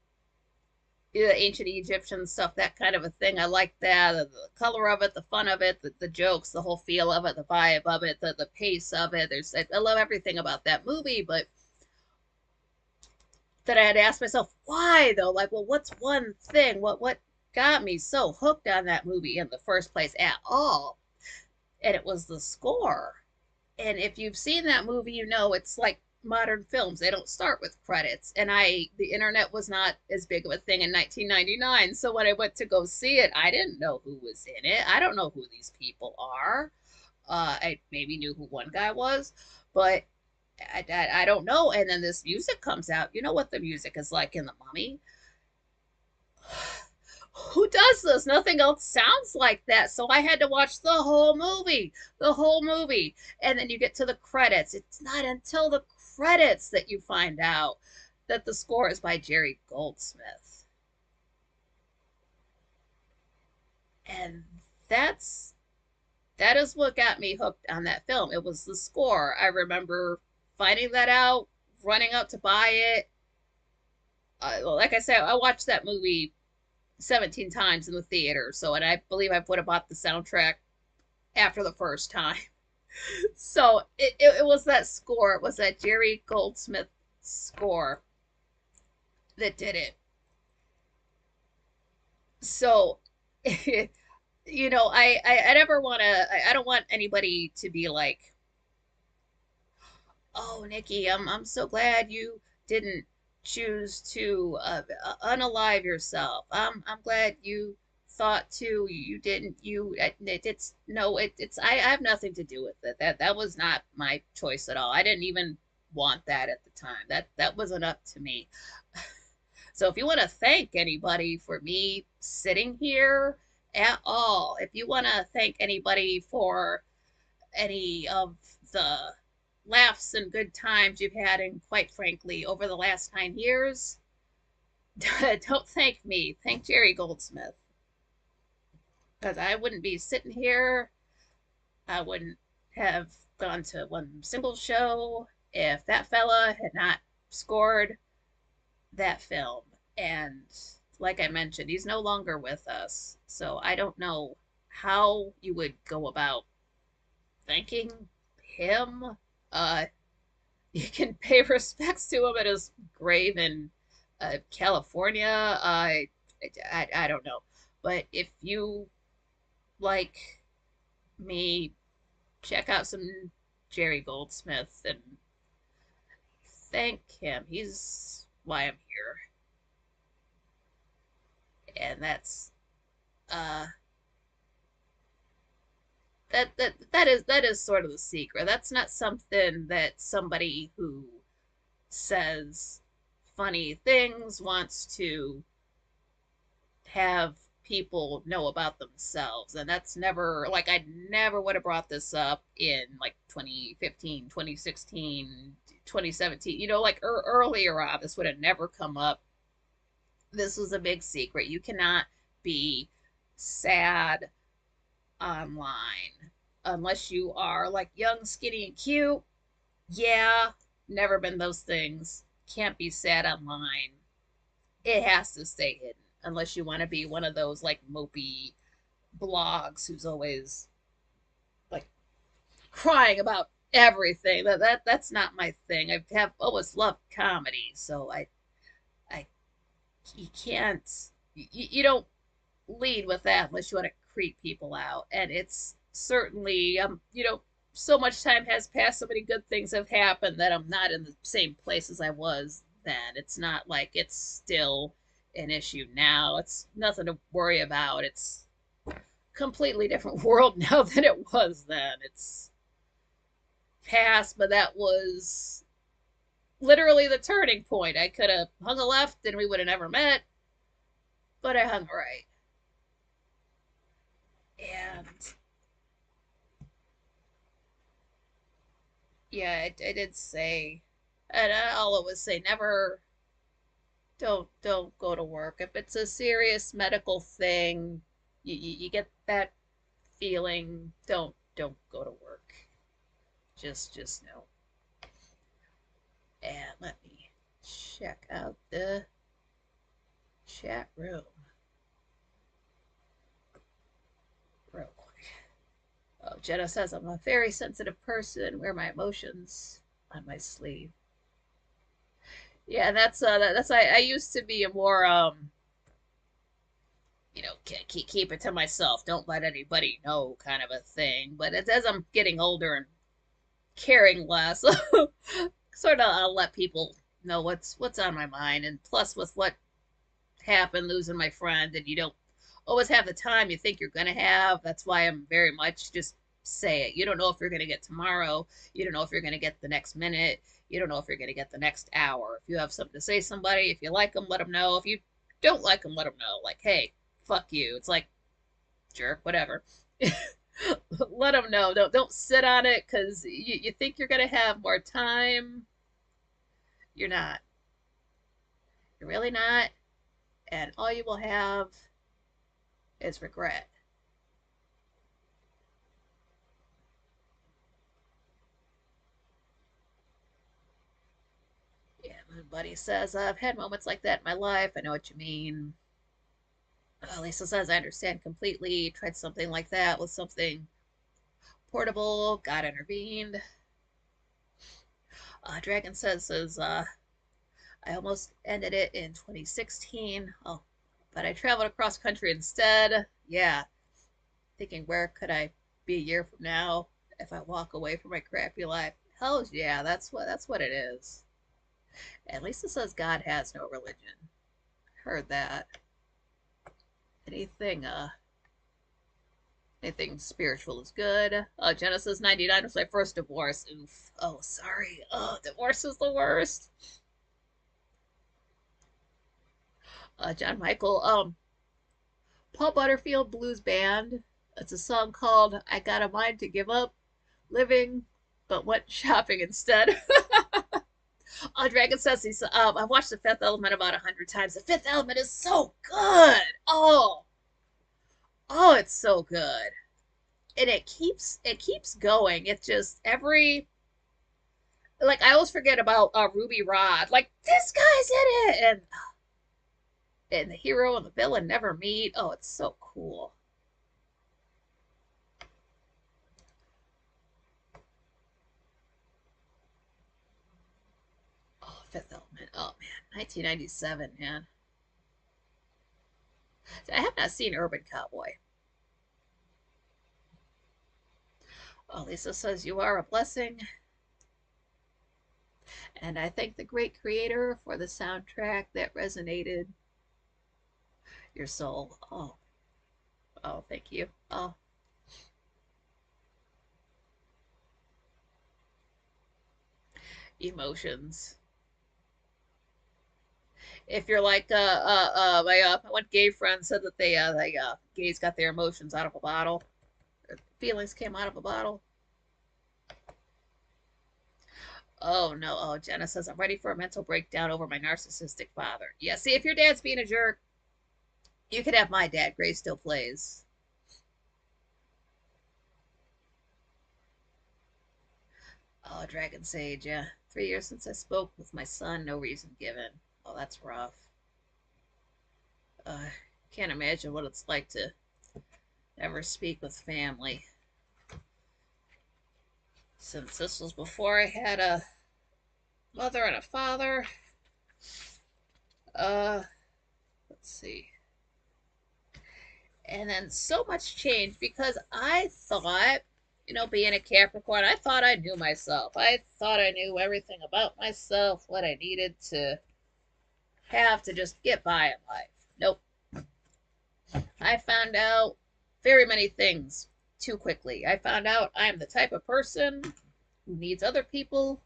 the ancient Egyptian stuff, that kind of a thing. I like that. The color of it, the fun of it, the jokes, the whole feel of it, the vibe of it, the pace of it. I love everything about that movie, but that I had to ask myself, why though? Like, well, what's one thing? What got me so hooked on that movie in the first place at all? And it was the score. And if you've seen that movie, it's like modern films. They don't start with credits. And the internet was not as big of a thing in 1999. So when I went to go see it, I didn't know who was in it. I don't know who these people are. I maybe knew who one guy was, but I don't know. And then this music comes out. You know what the music is like in The Mummy? Who does this? Nothing else sounds like that. So I had to watch the whole movie. And then you get to the credits. It's not until the credits that you find out that the score is by Jerry Goldsmith. And that's that is what got me hooked on that film. It was the score. I remember finding that out, running out to buy it. Like I said, I watched that movie 17 times in the theater. So, and I believe I would have bought the soundtrack after the first time. So it was that score. It was that Jerry Goldsmith score that did it. So, I never want to, I don't want anybody to be like, oh, Nikki, I'm so glad you didn't choose to unalive yourself. I'm glad you thought to. You didn't. It's no. It's I have nothing to do with it. That was not my choice at all. I didn't even want that at the time. That wasn't up to me. So if you want to thank anybody for me sitting here at all, if you want to thank anybody for any of the laughs and good times you've had, and quite frankly, over the last 9 years, don't thank me. Thank Jerry Goldsmith. Because I wouldn't be sitting here. I wouldn't have gone to one single show if that fella had not scored that film. And like I mentioned, he's no longer with us. So I don't know how you would go about thanking him. Uh, you can pay respects to him at his grave in California. I don't know. But if you like me, check out some Jerry Goldsmith and thank him. He's why I'm here. And that's uh that is sort of the secret. That's not something that somebody who says funny things wants to have people know about themselves. And that's never, like, I never would have brought this up in like 2015, 2016, 2017, like earlier on. This would have never come up. This was a big secret. You cannot be sad online unless you are like young, skinny, and cute. Yeah, never been those things. Can't be sad online. It has to stay hidden unless you want to be one of those like mopey blogs who's always like crying about everything. That's not my thing. I have always loved comedy, so I you can't you don't lead with that unless you want to creep people out. And it's certainly so much time has passed, so many good things have happened that I'm not in the same place as I was then. It's not like it's still an issue now. It's nothing to worry about. It's completely different world now than it was then. It's past, but that was literally the turning point. I could have hung a left and we would have never met, but I hung a right. And yeah, I did say, and I'll always say, never, don't go to work if it's a serious medical thing. You get that feeling. Don't go to work. Just no. And let me check out the chat room real quick. Oh, Jenna says I'm a very sensitive person. Wear my emotions on my sleeve. Yeah, that's I used to be a more keep it to myself, don't let anybody know kind of a thing. But as I'm getting older and caring less, sort of I'll let people know what's on my mind. And plus, with what happened, losing my friend, and you don't always have the time you think you're gonna have. That's why I'm very much just say it. You don't know if you're gonna get tomorrow. You don't know if you're gonna get the next minute. You don't know if you're gonna get the next hour. If you have something to say to somebody, if you like them, let them know. If you don't like them, let them know. Like, hey, fuck you. It's like, jerk, whatever. Let them know. Don't sit on it because you think you're gonna have more time. You're not. You're really not. And all you will have is regret. Yeah, my buddy says, I've had moments like that in my life. I know what you mean. Lisa says, I understand completely. Tried something like that with something portable. God intervened. Dragon says I almost ended it in 2016. Oh, but I traveled across country instead. Yeah, thinking where could I be a year from now if I walk away from my crappy life? Hell yeah, that's what it is. And Lisa says God has no religion. Heard that. Anything anything spiritual is good. Genesis 99 was my first divorce. Oof. Oh, sorry. Oh, divorce is the worst. John Michael, Paul Butterfield Blues Band. It's a song called I Got a Mind to Give Up Living, but went shopping instead. Dragon says I've watched The Fifth Element about 100 times. The Fifth Element is so good. Oh, it's so good. And it keeps going. It's just every, like, I always forget about Ruby Rod. Like, this guy's in it, and and the hero and the villain never meet. Oh, it's so cool. Oh, Fifth Element. Oh man, 1997, man. I have not seen Urban Cowboy. Oh, Lisa says you are a blessing, and I thank the great creator for the soundtrack that resonated your soul. Oh, oh, thank you. Oh, emotions. If you're like my one gay friend said that gays got their emotions out of a bottle. Their feelings came out of a bottle. Oh no, oh Jenna says I'm ready for a mental breakdown over my narcissistic father. Yeah, see if your dad's being a jerk, you could have my dad. Gray still plays. Oh, Dragon Sage, yeah. 3 years since I spoke with my son, no reason given. Oh, that's rough. Can't imagine what it's like to never speak with family. Since this was before I had a mother and a father. Let's see. And then so much changed because I thought, being a Capricorn, I thought I knew myself. I thought I knew everything about myself, what I needed to have to just get by in life. Nope. I found out very many things too quickly. I found out I am the type of person who needs other people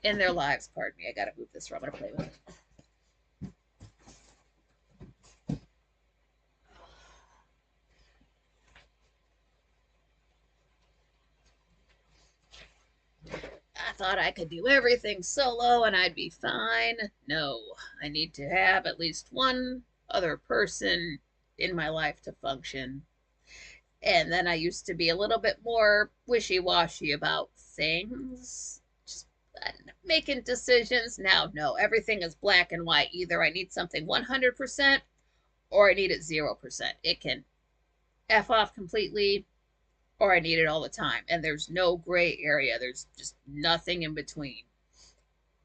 in their lives. Pardon me, I gotta move this around. I'm gonna play with it. I thought I could do everything solo and I'd be fine. No, I need to have at least one other person in my life to function. And then I used to be a little bit more wishy washy about things, just making decisions. Now, no, everything is black and white. Either I need something 100% or I need it 0%. It can F off completely or I need it all the time. And there's no gray area, there's just nothing in between.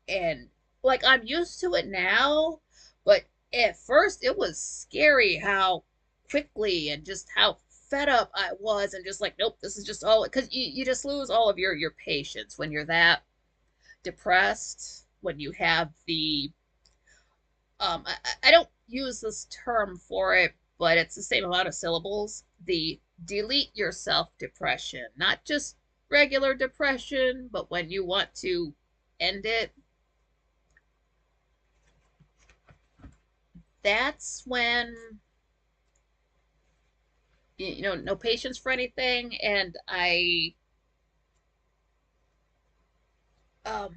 And like I'm used to it now, but at first it was scary how quickly and just how fed up I was and just like nope, this is just all because you just lose all of your patience when you're that depressed, when you have the I don't use this term for it, but it's the same amount of syllables, the delete yourself depression, not just regular depression, but when you want to end it. That's when no patience for anything. And um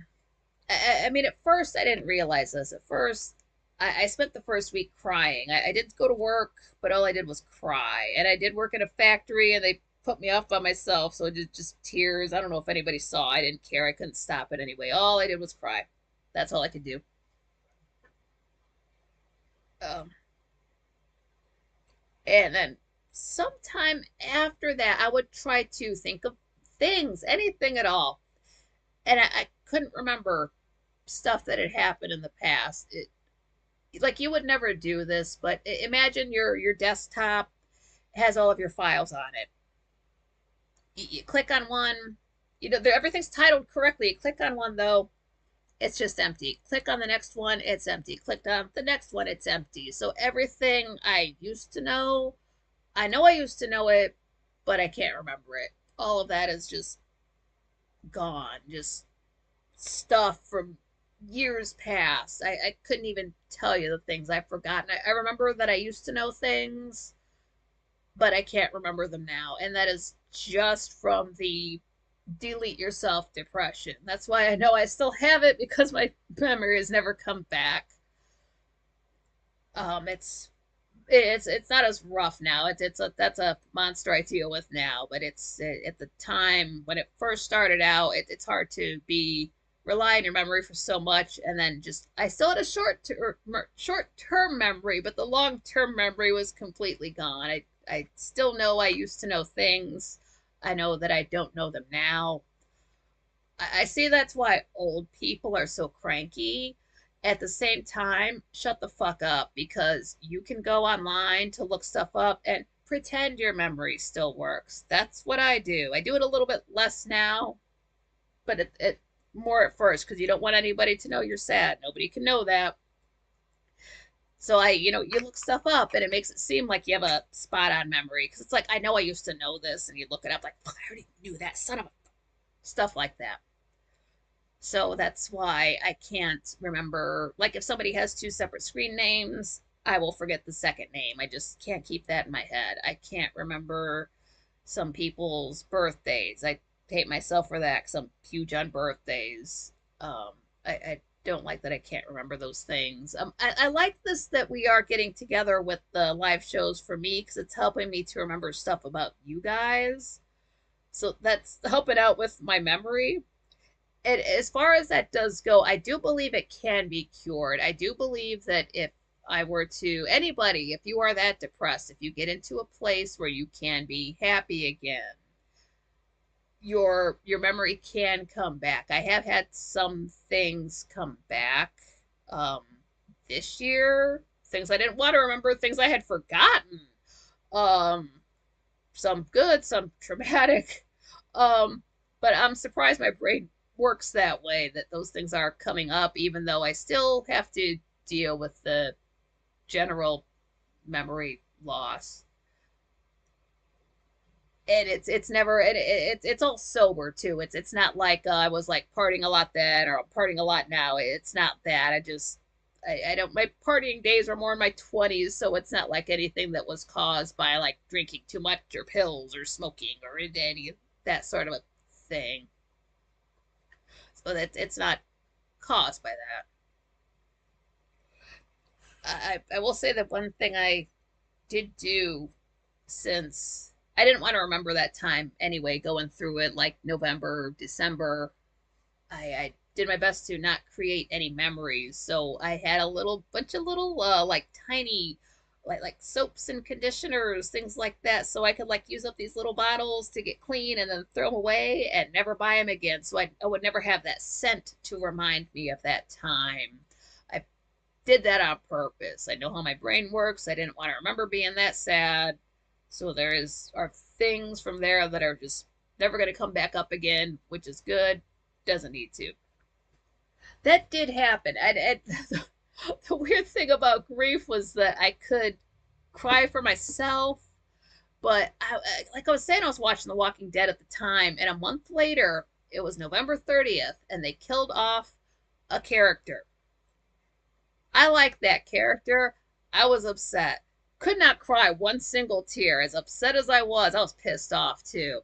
I mean, at first I didn't realize this. At first I spent the first week crying. I did go to work, but all I did was cry. And I did work in a factory and they put me off by myself, so just tears. I don't know if anybody saw. I didn't care. I couldn't stop it anyway. All I did was cry. That's all I could do. um and then sometime after that I would try to think of things, anything at all, and I couldn't remember stuff that had happened in the past. Like you would never do this, but imagine your desktop has all of your files on it. You click on one, everything's titled correctly. You click on one though, it's just empty. Click on the next one, it's empty. Click on the next one, it's empty. So everything I used to know, I know I used to know it, but I can't remember it. All of that is just gone. Just stuff from years past. I couldn't even tell you the things I've forgotten. I remember that I used to know things, but I can't remember them now. And that is just from the delete yourself depression. That's why I know I still have it, because my memory has never come back. It's not as rough now. That's a monster I deal with now, but it's at the time when it first started out. It's hard to be rely on your memory for so much, and then just I still had a short-term memory, but the long-term memory was completely gone. I still know I used to know things. I know that I don't know them now. I see that's why old people are so cranky. At the same time, shut the fuck up, because you can go online to look stuff up and pretend your memory still works. That's what I do. I do it a little bit less now, but it more at first, because you don't want anybody to know you're sad. Nobody can know that. So you look stuff up and it makes it seem like you have a spot on memory, because it's like, I know I used to know this, and you look it up like, fuck, I already knew that, son of a stuff like that. So that's why I can't remember. Like, if somebody has two separate screen names, I will forget the second name. I just can't keep that in my head. I can't remember some people's birthdays. I hate myself for that, because I'm huge on birthdays. I don't like that I can't remember those things. I like this that we are getting together with the live shows for me, because it's helping me to remember stuff about you guys. So that's helping out with my memory. And as far as that does go, I do believe it can be cured. I do believe that if I were to, anybody, if you are that depressed, if you get into a place where you can be happy again, your memory can come back. I have had some things come back um this year, things I didn't want to remember, things I had forgotten. Um some good, some traumatic. Um but I'm surprised my brain works that way, that those things are coming up, even though I still have to deal with the general memory loss. And it's never it's all sober too. It's not like I was like partying a lot then, or I'm partying a lot now. It's not that. I don't, my partying days are more in my 20s, so it's not like anything that was caused by like drinking too much or pills or smoking or any that sort of a thing. So that it's not caused by that. I will say that one thing I did do, since I didn't want to remember that time anyway, going through it like November, December, I did my best to not create any memories. So I had a little bunch of little like tiny like soaps and conditioners, things like that, so I could like use up these little bottles to get clean and then throw them away and never buy them again. So I would never have that scent to remind me of that time. I did that on purpose. I know how my brain works. I didn't want to remember being that sad. So are things from there that are just never going to come back up again, which is good. Doesn't need to. That did happen. The weird thing about grief was that I could cry for myself, but like I was saying, I was watching The Walking Dead at the time, and a month later, it was November 30th, and they killed off a character. I liked that character. I was upset. Could not cry one single tear. As upset as I was pissed off too.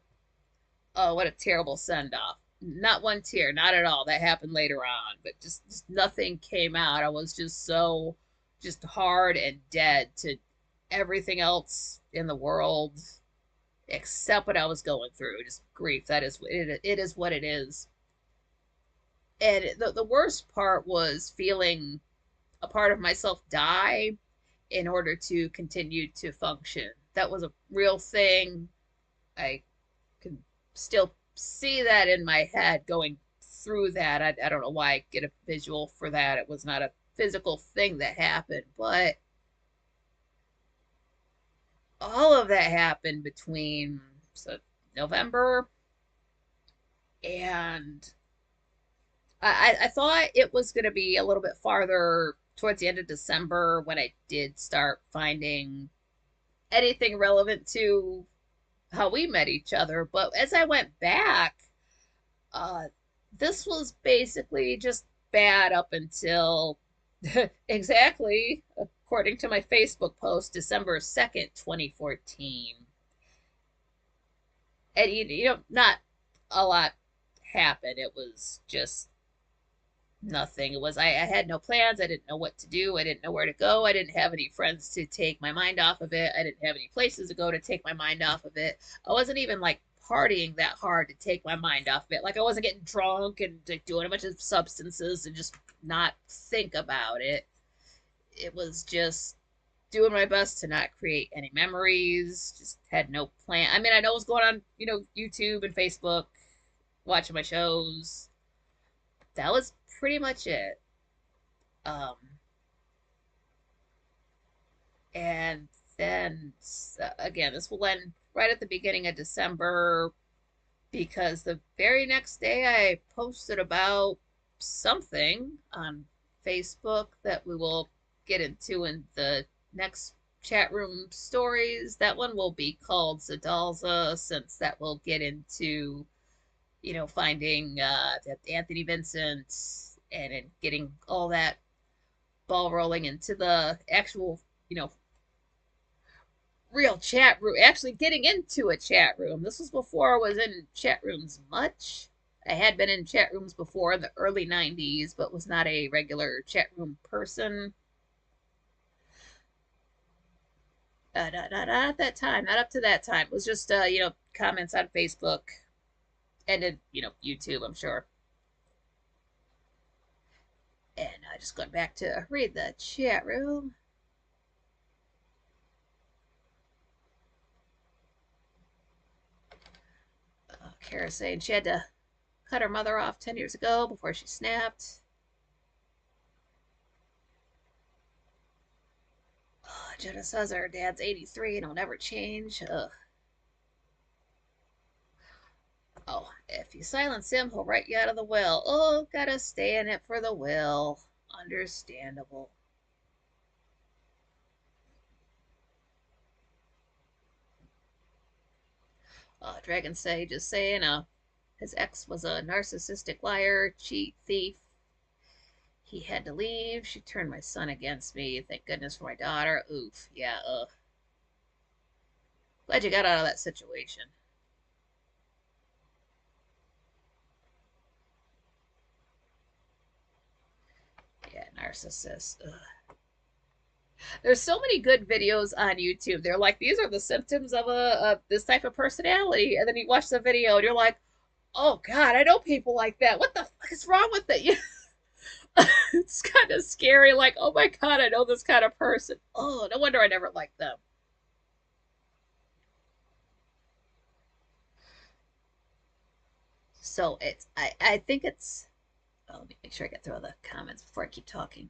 Oh, what a terrible send off. Not one tear, not at all. That happened later on, but just nothing came out. I was just so just hard and dead to everything else in the world except what I was going through. Just grief. That is it is what it is. And the worst part was feeling a part of myself die in order to continue to function. That was a real thing. I can still see that in my head going through that. I don't know why I get a visual for that. It was not a physical thing that happened, but all of that happened between November and I thought it was going to be a little bit farther towards the end of December when I did start finding anything relevant to how we met each other. But as I went back, uh, this was basically just bad up until exactly, according to my Facebook post, December 2nd, 2014. And not a lot happened. It was just nothing. It was I had no plans. I didn't know what to do. I didn't know where to go. I didn't have any friends to take my mind off of it. I didn't have any places to go to take my mind off of it. I wasn't even like partying that hard to take my mind off of it. Like I wasn't getting drunk and like, doing a bunch of substances and just not think about it. It was just doing my best to not create any memories. Just had no plan. I mean, I know what's going on, YouTube and Facebook, watching my shows. That was pretty much it. Um, and then again, this will end right at the beginning of December because the very next day I posted about something on Facebook that we will get into in the next chat room stories. That one will be called Zadalza, since that will get into, finding Anthony Vincent and getting all that ball rolling into the actual, real chat room, actually getting into a chat room. This was before I was in chat rooms much. I had been in chat rooms before in the early 90s, but was not a regular chat room person. Not at that time, not up to that time. It was just, comments on Facebook and, YouTube, I'm sure. And I just going back to read the chat room. Kara saying she had to cut her mother off 10 years ago before she snapped. Jenna says her dad's 83 and he'll never change. Ugh. Oh, if you silence him, he'll write you out of the will. Oh, gotta stay in it for the will. Understandable. Dragon say, just saying, his ex was a narcissistic liar, cheat, thief. He had to leave. She turned my son against me. Thank goodness for my daughter. Oof. Yeah, glad you got out of that situation. Yeah, narcissist. Ugh. There's so many good videos on YouTube. They're like, these are the symptoms of this type of personality, and then you watch the video and you're like, oh God, I know people like that. What the fuck is wrong with it? It's kind of scary. Like, oh my God, I know this kind of person. Oh, no wonder I never liked them. So I think it's. Oh, let me make sure I get through all the comments before I keep talking.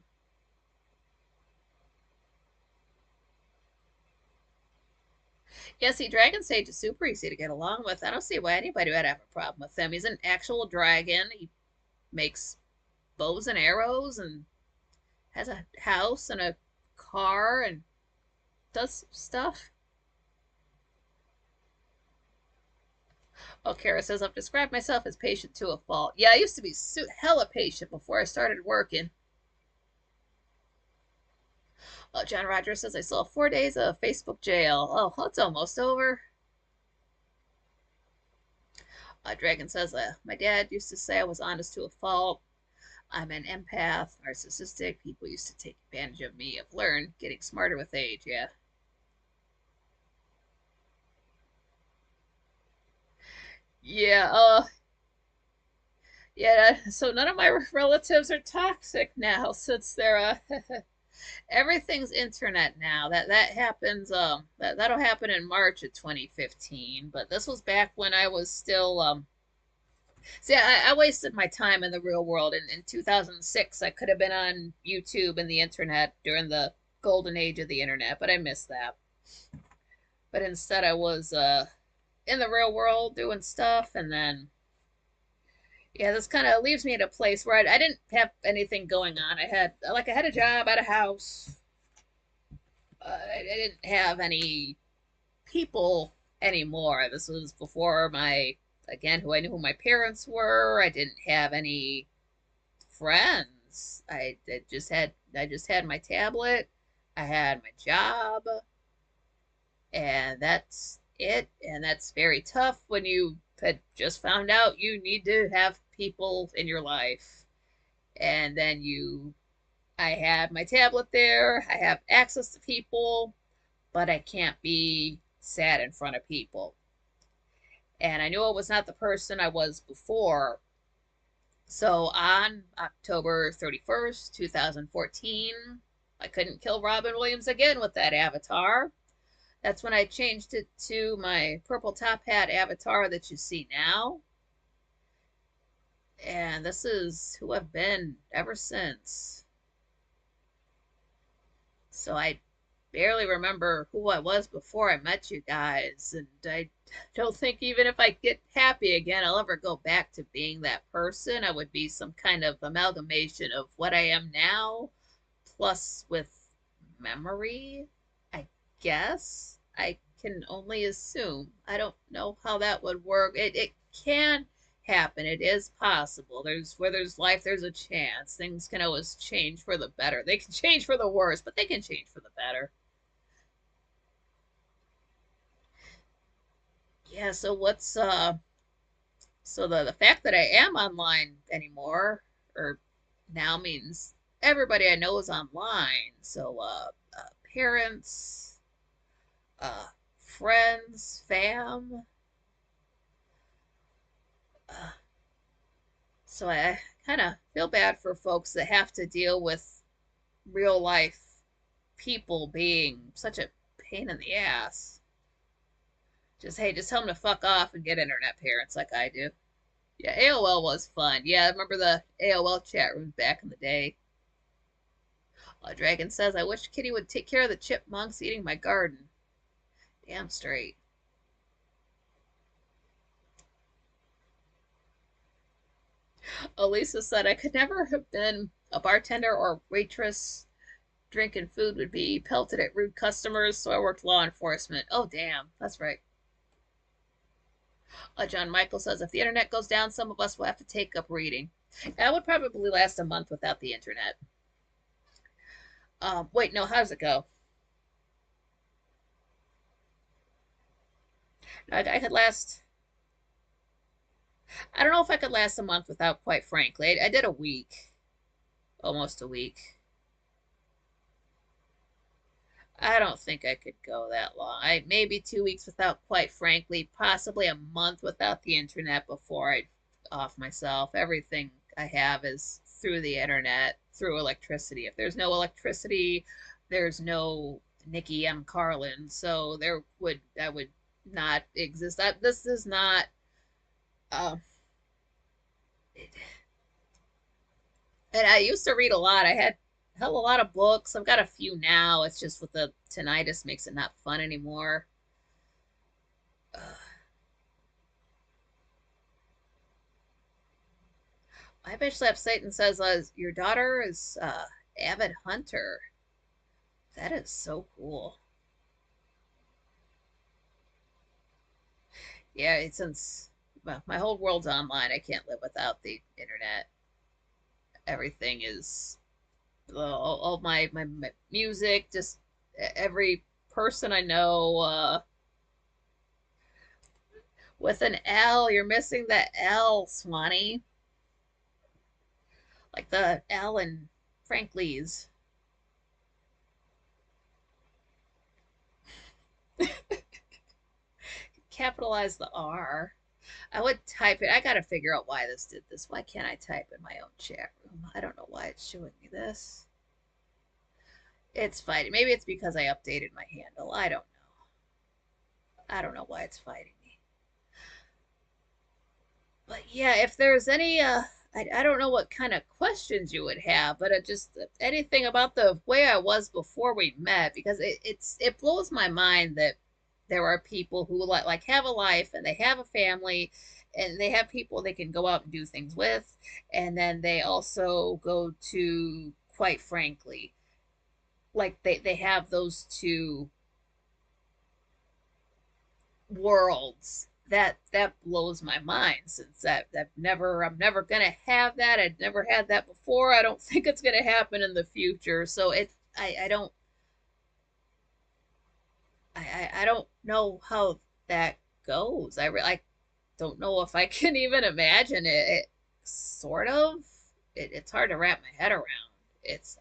Yeah, see, Dragon Sage is super easy to get along with. I don't see why anybody would have a problem with him. He's an actual dragon. He makes bows and arrows and has a house and a car and does stuff. Oh, Kara says, I've described myself as patient to a fault. Yeah, I used to be hella patient before I started working. John Rogers says, I saw 4 days of Facebook jail. Oh, it's almost over. Dragon says, my dad used to say I was honest to a fault. I'm an empath, narcissistic. People used to take advantage of me. I've learned, getting smarter with age, yeah. Yeah, yeah, so none of my relatives are toxic now since they're everything's internet now. That happens that'll happen in March of 2015, but this was back when I was still see, I wasted my time in the real world. In 2006 I could have been on YouTube and the internet during the golden age of the internet, but I missed that. But instead I was in the real world doing stuff, and then yeah, this kind of leaves me at a place where I didn't have anything going on. I had a job, I had a house. I didn't have any people anymore. This was before again, who I knew who my parents were. I didn't have any friends. I just had my tablet. I had my job, and that's it. And that's very tough when you had just found out you need to have people in your life. And then I had my tablet there. I have access to people, but I can't be sad in front of people. And I knew I was not the person I was before. So on October 31st, 2014, I couldn't kill Robin Williams again with that avatar. That's when I changed it to my purple top hat avatar that you see now. And this is who I've been ever since. So I barely remember who I was before I met you guys, and I don't think even if I get happy again, I'll ever go back to being that person. I would be some kind of amalgamation of what I am now, plus with memory, I guess. I can only assume. I don't know how that would work. It can happen. It is possible. There's where there's life, there's a chance. Things can always change for the better. They can change for the worse, but they can change for the better. Yeah, so what's so the fact that I am online anymore or now means everybody I know is online. So parents, uh friends, fam. Uh, so I kind of feel bad for folks that have to deal with real life people being such a pain in the ass. Just hey, just tell them to fuck off and get internet parents like I do. Yeah, AOL was fun. Yeah, I remember the AOL chat rooms back in the day. Dragon says, I wish Kitty would take care of the chipmunks eating my garden. Damn straight. Elisa said, I could never have been a bartender or waitress. Drinking food would be pelted at rude customers, so I worked law enforcement. Oh, damn. That's right. John Michael says, if the internet goes down, some of us will have to take up reading. That would probably last a month without the internet. Wait, no, how does it go? I could last. I don't know if I could last a month without, quite frankly. I did a week, almost a week. I don't think I could go that long. Maybe 2 weeks without, quite frankly, possibly a month without the internet before I'd off myself. Everything I have is through the internet, through electricity. If there's no electricity, there's no Nikki M. Carlin. So that would not exist. This is not. Uh, and I used to read a lot. I had hell a lot of books. I've got a few now. It's just with the tinnitus makes it not fun anymore. My bitch slap Satan says, your daughter is avid hunter. That is so cool. Yeah, since well, my whole world's online, I can't live without the internet. Everything is all my music, just every person I know with an L. You're missing the L, Swanee. Like the L in Frank Lee's. Capitalize the R. I would type it. I gotta figure out why this did this. Why can't I type in my own chat room? I don't know why it's showing me this. It's fighting. Maybe it's because I updated my handle. I don't know. I don't know why it's fighting me. But yeah, if there's any, I don't know what kind of questions you would have, but just anything about the way I was before we met, because it blows my mind that there are people who like have a life and they have a family and they have people they can go out and do things with, and then they also go to, quite frankly, like they have those two worlds. That blows my mind, since I'm never gonna have that. I'd never had that before. I don't think it's gonna happen in the future. So I don't I don't know how that goes. I don't know if I can even imagine it. Sort of. It's hard to wrap my head around.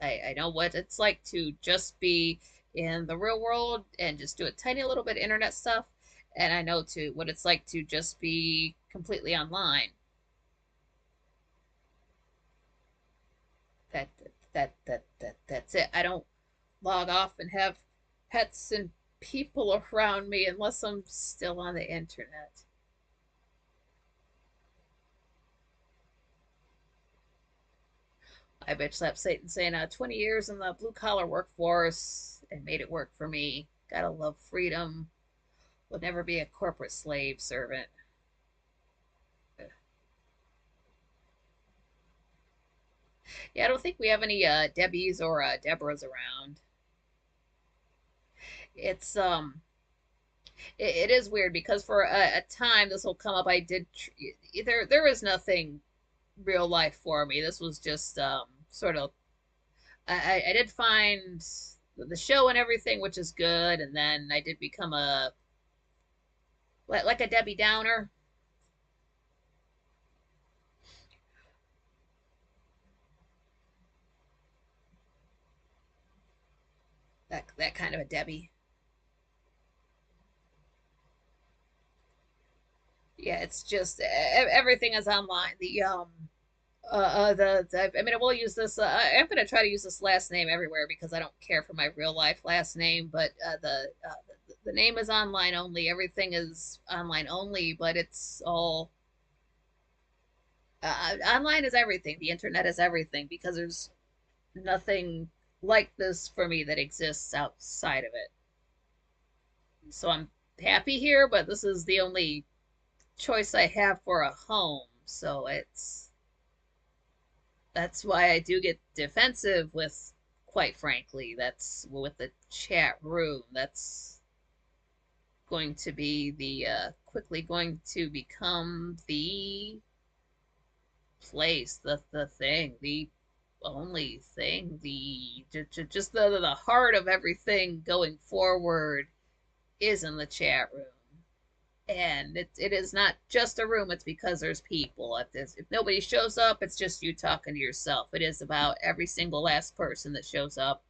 I know what it's like to just be in the real world and just do a tiny little bit of internet stuff, and I know to what it's like to just be completely online. That's it. I don't log off and have pets and people around me unless I'm still on the internet. I bitch slapped Satan saying, 20 years in the blue collar workforce and made it work for me. Gotta love freedom. Will never be a corporate slave servant. Yeah, I don't think we have any Debbies or Deborahs around. It's it is weird because for a time this will come up. I did there is nothing real life for me. This was just sort of I did find the show and everything, which is good, and then I did become a like a Debbie Downer, that kind of a Debbie. Yeah, it's just everything is online. I mean, I will use this. I'm gonna try to use this last name everywhere because I don't care for my real life last name. But the name is online only. Everything is online only, but it's all online is everything. The internet is everything because there's nothing like this for me that exists outside of it. So I'm happy here, but this is the only choice I have for a home. So that's why I do get defensive with, quite frankly, that's with the chat room. That's going to be the quickly going to become the place, the thing, the only thing, the just the heart of everything going forward is in the chat room. And it is not just a room, it's because there's people. If nobody shows up, it's just you talking to yourself. It is about every single last person that shows up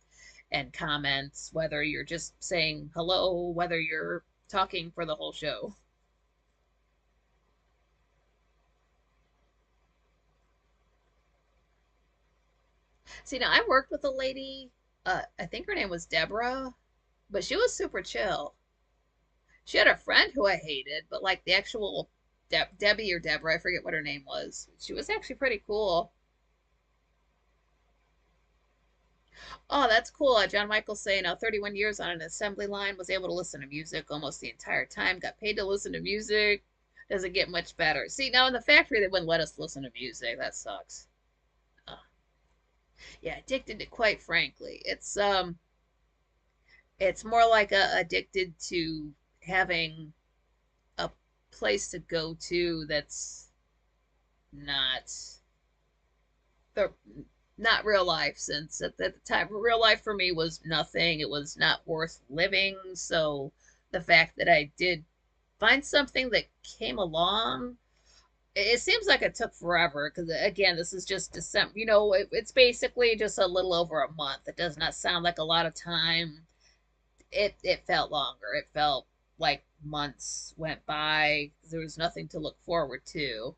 and comments, whether you're just saying hello, whether you're talking for the whole show. See, now I worked with a lady, I think her name was Deborah, but she was super chill. She had a friend who I hated, but like the actual Debbie or Deborah, I forget what her name was. She was actually pretty cool. Oh, that's cool. John Michael's saying, 31 years on an assembly line, was able to listen to music almost the entire time, got paid to listen to music. Doesn't get much better. See, now in the factory, they wouldn't let us listen to music. That sucks. Uh, yeah, addicted to, quite frankly. It's more like addicted to having a place to go to that's not the not real life, since at the time real life for me was nothing. It was not worth living. So the fact that I did find something that came along, it seems like it took forever because again, this is just December. It's basically just a little over a month. It does not sound like a lot of time. It felt longer. It felt like months went by. There was nothing to look forward to.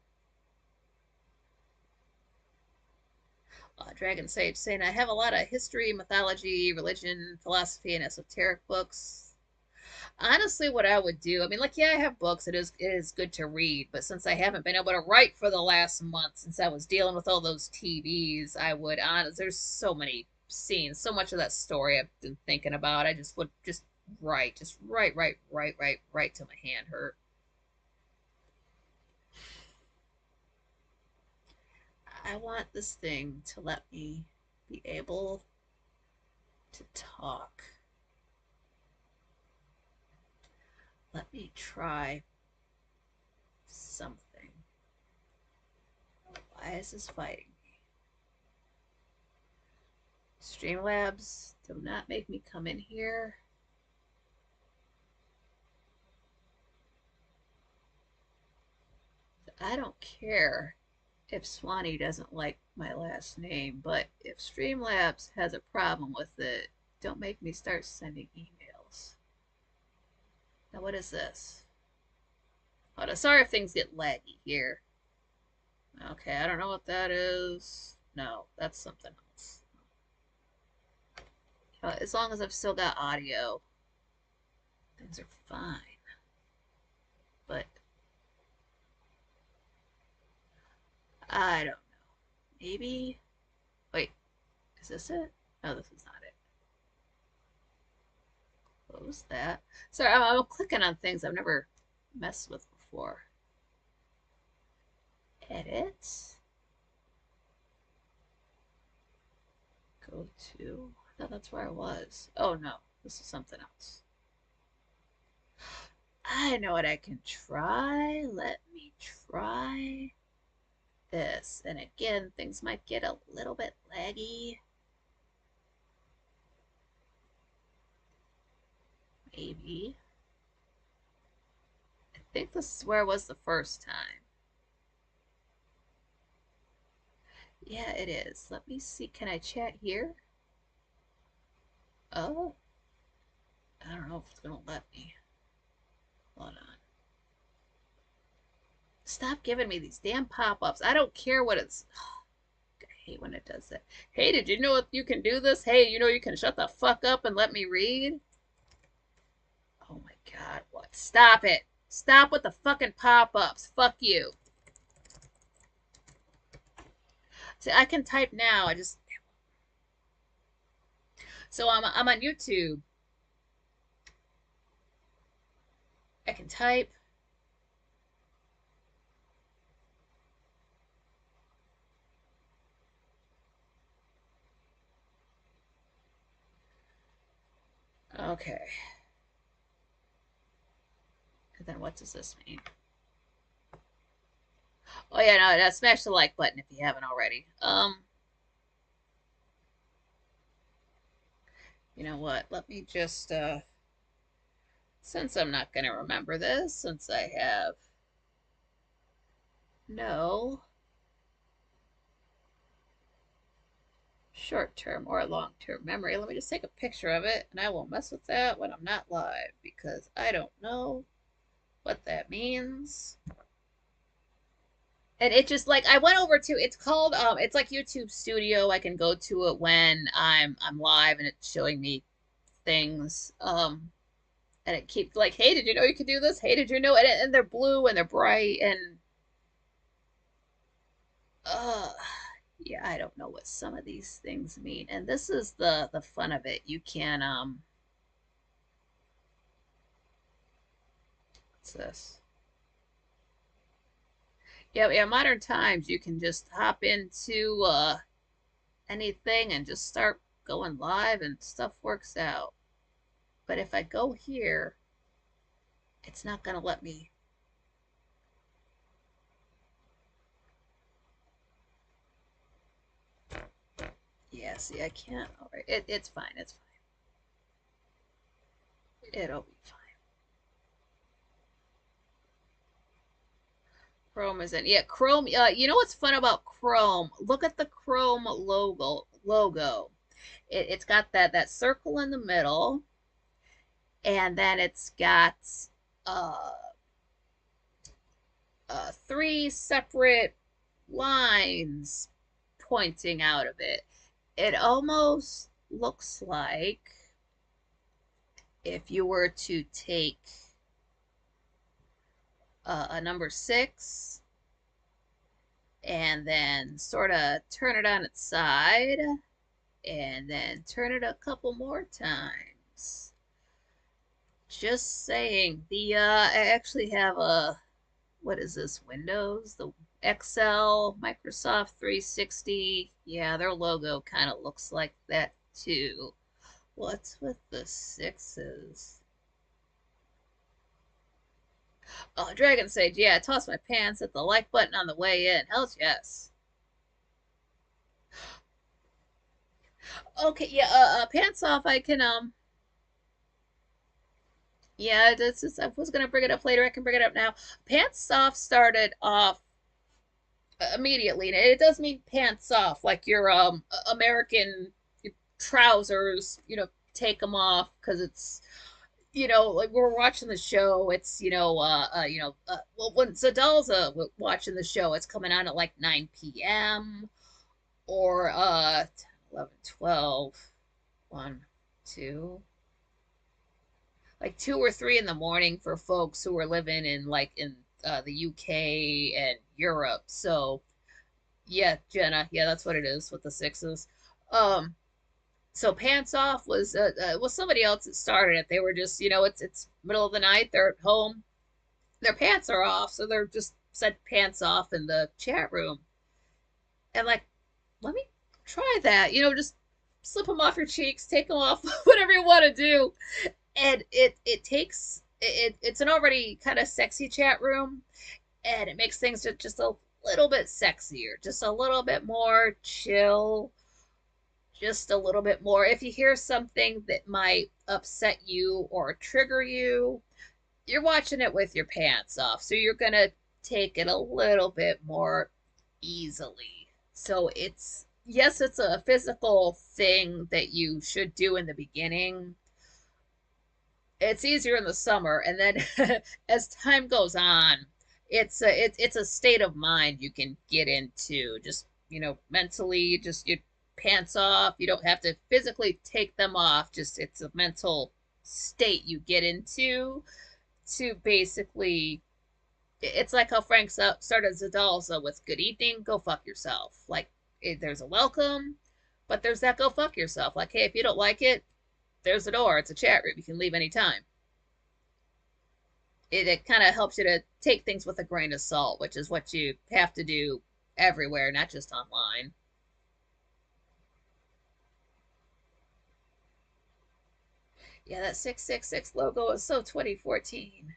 Dragon Sage saying, I have a lot of history, mythology, religion, philosophy, and esoteric books. Honestly, what I would do, I mean, like, yeah, I have books. It is good to read, but since I haven't been able to write for the last month, since I was dealing with all those TVs, I would there's so many scenes, so much of that story I've been thinking about. I just would just write till my hand hurt. I want this thing to let me be able to talk. Let me try something. Why is this fighting me? Streamlabs, do not make me come in here. I don't care if Swanee doesn't like my last name, but if Streamlabs has a problem with it, don't make me start sending emails. Now, what is this? Hold on. Sorry if things get laggy here. Okay, I don't know what that is. No, that's something else. As long as I've still got audio, things are fine. But I don't know. Maybe. Wait, is this it? No, this is not it. Close that. Sorry, I'm clicking on things I've never messed with before. Edit. Go to. I thought that's where I was. Oh no, this is something else. I know what I can try. Let me try this. And again, things might get a little bit laggy. Maybe. I think this is where I was the first time. Yeah, it is. Let me see. Can I chat here? Oh. I don't know if it's going to let me. Hold on. Stop giving me these damn pop-ups. I don't care what it's... I hate when it does that. Hey, did you know you can do this? Hey, you know you can shut the fuck up and let me read? Oh my god, what? Stop it. Stop with the fucking pop-ups. Fuck you. See, I can type now. I just... So I'm on YouTube. I can type. Okay. And then what does this mean? Oh yeah, no, smash the like button if you haven't already. You know what? Let me just since I'm not gonna remember this, since I have no short-term or long-term memory, let me just take a picture of it, and I won't mess with that when I'm not live because I don't know what that means. And it just like I went over to it's called it's like YouTube Studio. I can go to it when I'm live and it's showing me things. And it keeps like, hey, did you know you could do this? Hey, did you know? And they're blue and they're bright and uh yeah, I don't know what some of these things mean. And this is the fun of it. You can what's this? Yeah, modern times you can just hop into anything and just start going live and stuff works out. But if I go here, it's not gonna let me. Yeah, see, I can't. All right, it's fine. It's fine. It'll be fine. Chrome isn't. Yeah, Chrome. You know what's fun about Chrome? Look at the Chrome logo. It's got that circle in the middle, and then it's got uh, three separate lines pointing out of it. It almost looks like if you were to take a number 6 and then sort of turn it on its side and then turn it a couple more times. Just saying. I actually have a, what is this, Windows? The Excel, Microsoft 360. Yeah, their logo kind of looks like that too. What's with the 6s? Oh, Dragon Sage, yeah, I tossed my pants at the like button on the way in. Hells yes. Okay, yeah, pants off, I can, yeah, this is, I was gonna bring it up later, I can bring it up now. Pants off started off immediately, and it does mean pants off, like your, American trousers, take them off, because it's, like we're watching the show, it's well, when Zadal's watching the show, it's coming on at like 9 p.m. or 10, 11, 12, 1, 2, like 2 or 3 in the morning for folks who are living in the UK and Europe. So yeah, Jenna, yeah, that's what it is with the sixes. Um, so Pants Off was somebody else that started it. They were just, it's middle of the night, they're at home, their pants are off, so they're just said pants off in the chat room. And like, let me try that. Just slip them off your cheeks, take them off, whatever you want to do. And it's an already kind of sexy chat room, and it makes things just a little bit sexier, just a little bit more chill, just a little bit more. If you hear something that might upset you or trigger you, you're watching it with your pants off, so you're gonna take it a little bit more easily. So yes, it's a physical thing that you should do in the beginning. It's easier in the summer, and then as time goes on, it's a state of mind you can get into. Just mentally, just your pants off. You don't have to physically take them off. Just it's a mental state you get into to basically. It's like how Frank started Zadalza with "Good evening, go fuck yourself." Like there's a welcome, but there's that "go fuck yourself." Like, hey, if you don't like it, there's the door. It's a chat room. You can leave anytime. It kind of helps you to take things with a grain of salt, which is what you have to do everywhere, not just online. Yeah, that 666 logo is so 2014.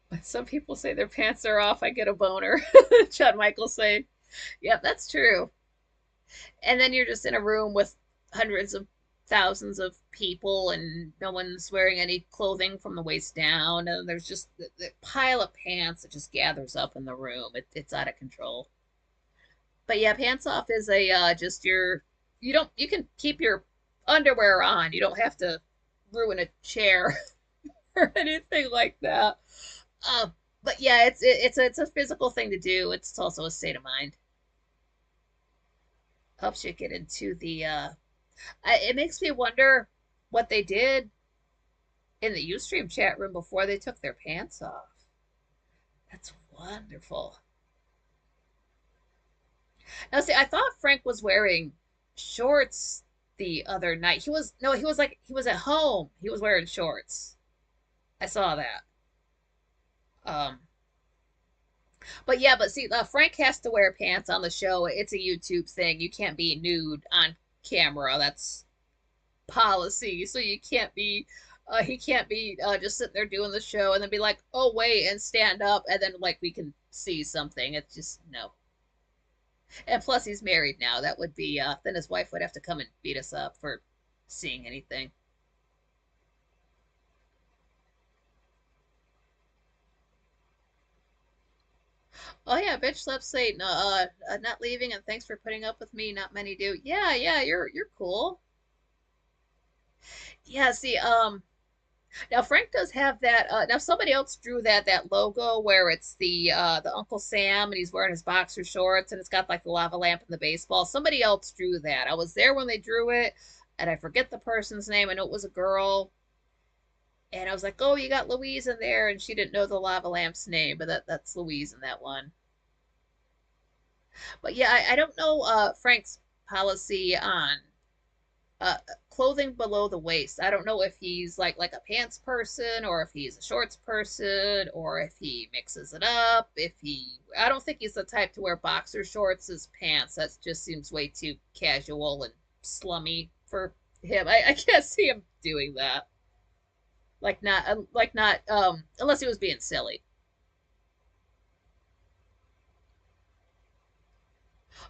When some people say their pants are off, I get a boner. Chad Michael saying, yep, that's true. And then you're just in a room with hundreds of thousands of people, and no one's wearing any clothing from the waist down, and there's just the pile of pants that just gathers up in the room. It's out of control. But yeah, pants off is a just your you can keep your underwear on. You don't have to ruin a chair or anything like that. uh, but yeah, it's a physical thing to do. It's also a state of mind. Helps you get into the it makes me wonder what they did in the Ustream chat room before they took their pants off. That's wonderful. Now, see, I thought Frank was wearing shorts the other night. He was at home. He was wearing shorts. I saw that. Um, but yeah, but see, Frank has to wear pants on the show. It's a YouTube thing. You can't be nude on camera. That's policy. So you can't be he can't be just sitting there doing the show and then be like, oh wait, and stand up and then like we can see something. It's just no. And plus he's married now. That would be then his wife would have to come and beat us up for seeing anything. Oh yeah, bitch slept Satan. Not leaving, and thanks for putting up with me. Not many do. Yeah, yeah, you're cool. Yeah, see, now Frank does have that. Now somebody else drew that logo where it's the Uncle Sam and he's wearing his boxer shorts and it's got like the lava lamp and the baseball. Somebody else drew that. I was there when they drew it, and I forget the person's name. I know it was a girl, and I was like, "Oh, you got Louise in there," and she didn't know the lava lamp's name, but that's Louise in that one. But yeah, I don't know Frank's policy on uh, clothing below the waist. I don't know if he's like a pants person or if he's a shorts person or if he mixes it up. If he, I don't think he's the type to wear boxer shorts as pants. That just seems way too casual and slummy for him. I can't see him doing that. Like not unless he was being silly.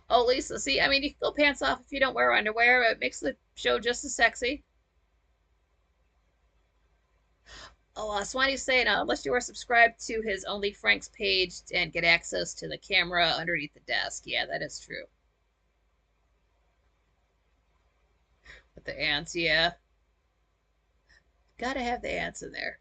Oh, Lisa, see, I mean, you can go pants off if you don't wear underwear. It makes the show just as sexy. Oh, Swanee's saying, unless you are subscribed to his Only Franks page and get access to the camera underneath the desk. Yeah, that is true. With the ants, yeah. Gotta have the ants in there.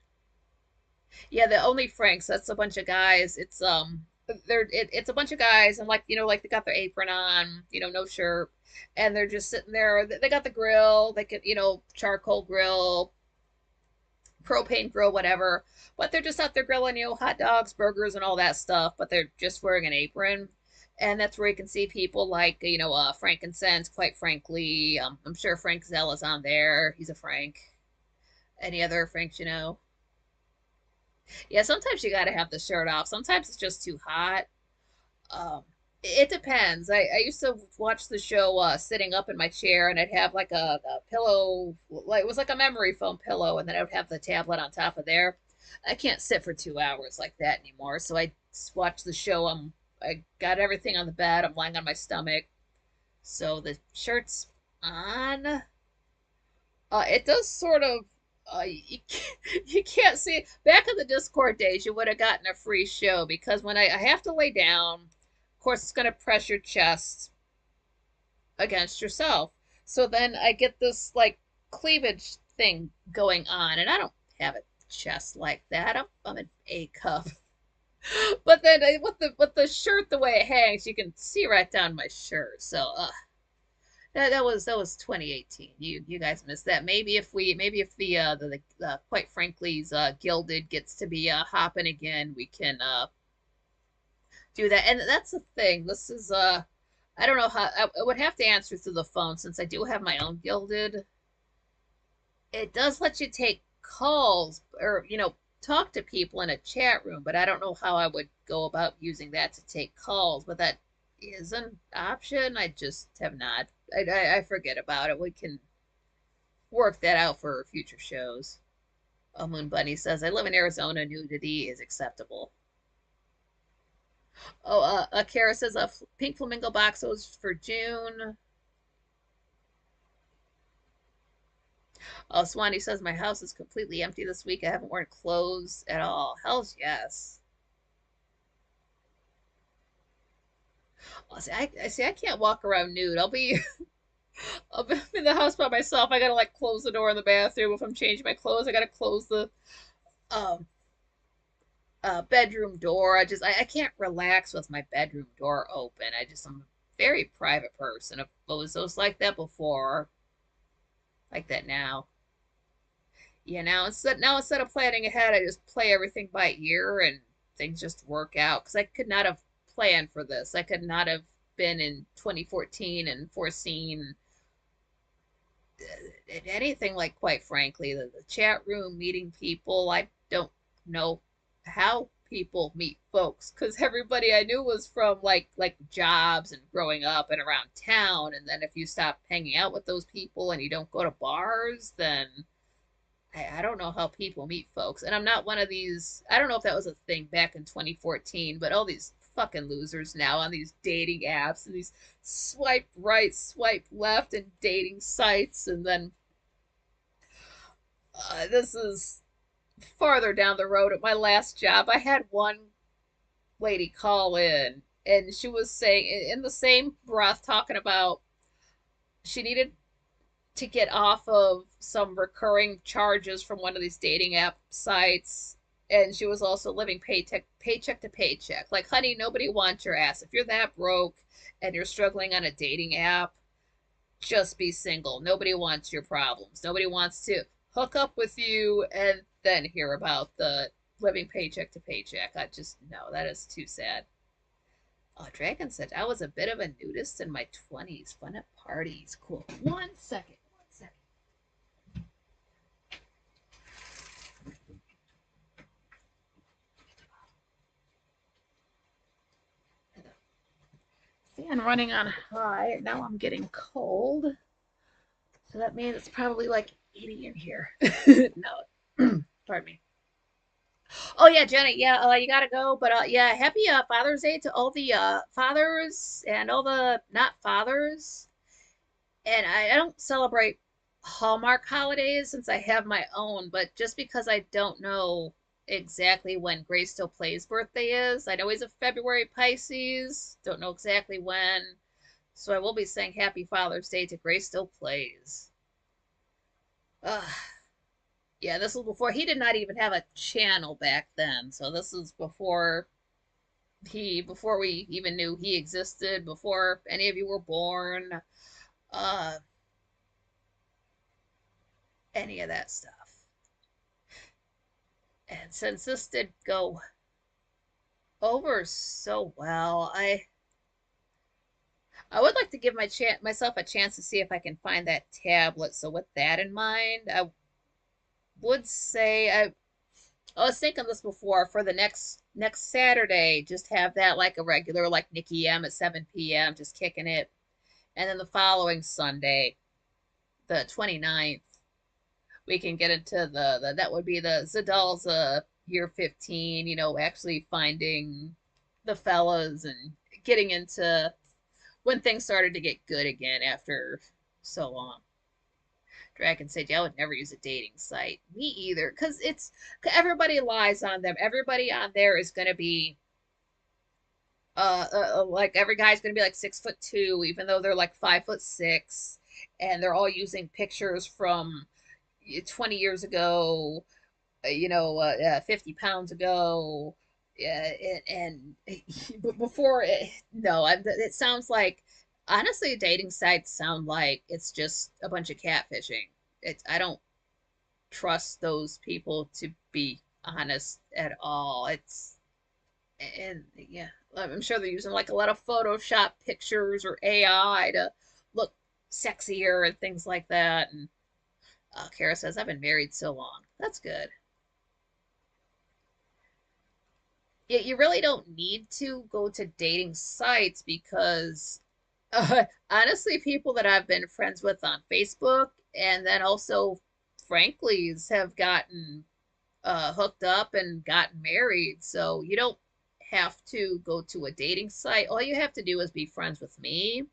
Yeah, the only Franks. That's a bunch of guys. It's a bunch of guys, and like like they got their apron on, no shirt, and they're just sitting there. They got the grill. They could charcoal grill, propane grill, whatever. But they're just out there grilling, hot dogs, burgers, and all that stuff. But they're just wearing an apron, and that's where you can see people like Frankincense. Quite frankly, I'm sure Frank Zella's on there. He's a Frank. Any other Franks you know? Yeah, sometimes you gotta have the shirt off. Sometimes it's just too hot. Um, it depends. I used to watch the show sitting up in my chair, and I'd have like a pillow, like it was like a memory foam pillow, and then I would have the tablet on top of there. I can't sit for 2 hours like that anymore, so I watch the show. I got everything on the bed. I'm lying on my stomach, so the shirt's on. It does sort of. You can't see. Back in the Discord days, you would have gotten a free show because when I have to lay down, of course, it's going to press your chest against yourself. So then I get this like cleavage thing going on, and I don't have a chest like that. I'm an A cup. But then with the shirt the way it hangs, you can see right down my shirt. So that was 2018. You guys missed that. Maybe if the quite frankly's gilded gets to be hopping again, we can do that. And that's the thing. This is I don't know how I would have to answer through the phone since I do have my own gilded. It does let you take calls or talk to people in a chat room, but I don't know how I would go about using that to take calls. But that is an option. I just have not. I forget about it. We can work that out for future shows. Oh, Moon Bunny says, I live in Arizona. Nudity is acceptable. Oh, Kara says, pink flamingo box was for June. Oh, Swanee says, my house is completely empty this week. I haven't worn clothes at all. Hell's yes. Oh, see, I can't walk around nude. I'll be in the house by myself. I gotta like close the door in the bathroom. If I'm changing my clothes, I gotta close the um bedroom door. I can't relax with my bedroom door open. I'm a very private person. I've always was like that before, like that now. Yeah, now instead of planning ahead, I just play everything by ear and things just work out. Because I could not have planned for this. I could not have been in 2014 and foreseen anything like, quite frankly, the chat room meeting people. I don't know how people meet folks because everybody I knew was from like jobs and growing up and around town. And then if you stop hanging out with those people and you don't go to bars, then I don't know how people meet folks. And I'm not one of these. I don't know if that was a thing back in 2014, but all these fucking losers now on these dating apps and these swipe right, swipe left and dating sites. And then this is farther down the road. At my last job, I had one lady call in and she was saying in the same breath talking about she needed to get off of some recurring charges from one of these dating app sites. And she was also living paycheck to paycheck. Like, honey, nobody wants your ass. If you're that broke and you're struggling on a dating app, just be single. Nobody wants your problems. Nobody wants to hook up with you and then hear about the living paycheck to paycheck. I just, no, that is too sad. Oh, Dragon said, I was a bit of a nudist in my 20s. Fun at parties. Cool. One second. Fan running on high. Now I'm getting cold. So that means it's probably like 80 in here. No. Pardon me. Oh yeah, Jenny. Yeah, you gotta go. But yeah, happy Father's Day to all the fathers and all the not fathers. And I don't celebrate Hallmark holidays since I have my own, but just because I don't know exactly when Grace Still Plays birthday is, I know he's a February Pisces, don't know exactly when. So I will be saying Happy Father's Day to Grace Still Plays. Uh, yeah, this was before he did not even have a channel back then. So this is before we even knew he existed, before any of you were born, uh, any of that stuff. And since this did go over so well, I would like to give myself a chance to see if I can find that tablet. So with that in mind, I would say I was thinking this before for the next Saturday, just have that like a regular like Nikki M at 7 p.m. just kicking it. And then the following Sunday, the 29th, we can get into the that would be the Zadalza year 15, actually finding the fellas and getting into when things started to get good again after so long. Dragon said, "Yeah, I would never use a dating site. Me either, because everybody lies on them. Everybody on there is going to be like every guy's going to be like 6'2", even though they're like 5'6", and they're all using pictures from 20 years ago, 50 pounds ago, and before no, it sounds like honestly, dating sites sound like it's just a bunch of catfishing. I don't trust those people to be honest at all. And yeah, I'm sure they're using like a lot of Photoshop pictures or AI to look sexier and things like that. And Kara says, I've been married so long. That's good. You really don't need to go to dating sites because honestly, people that I've been friends with on Facebook and then also frankly's have gotten hooked up and gotten married. So you don't have to go to a dating site. All you have to do is be friends with me,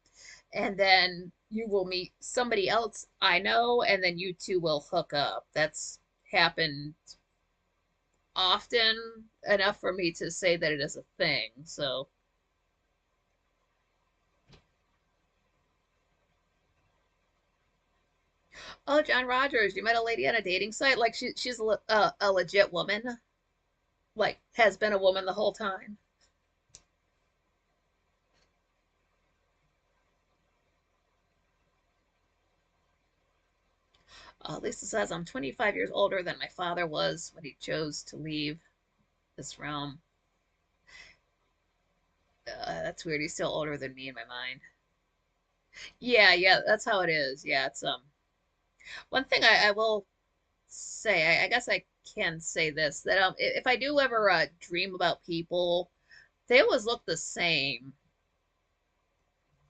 and then you will meet somebody else I know, and then you two will hook up. That's happened often enough for me to say that it is a thing. So, oh, John Rogers, you met a lady on a dating site? Like she's a legit woman? Like has been a woman the whole time? Lisa says, I'm 25 years older than my father was when he chose to leave this realm. That's weird. He's still older than me in my mind. Yeah, yeah, that's how it is. Yeah, it's one thing I will say, I guess I can say this that if I do ever dream about people, they always look the same.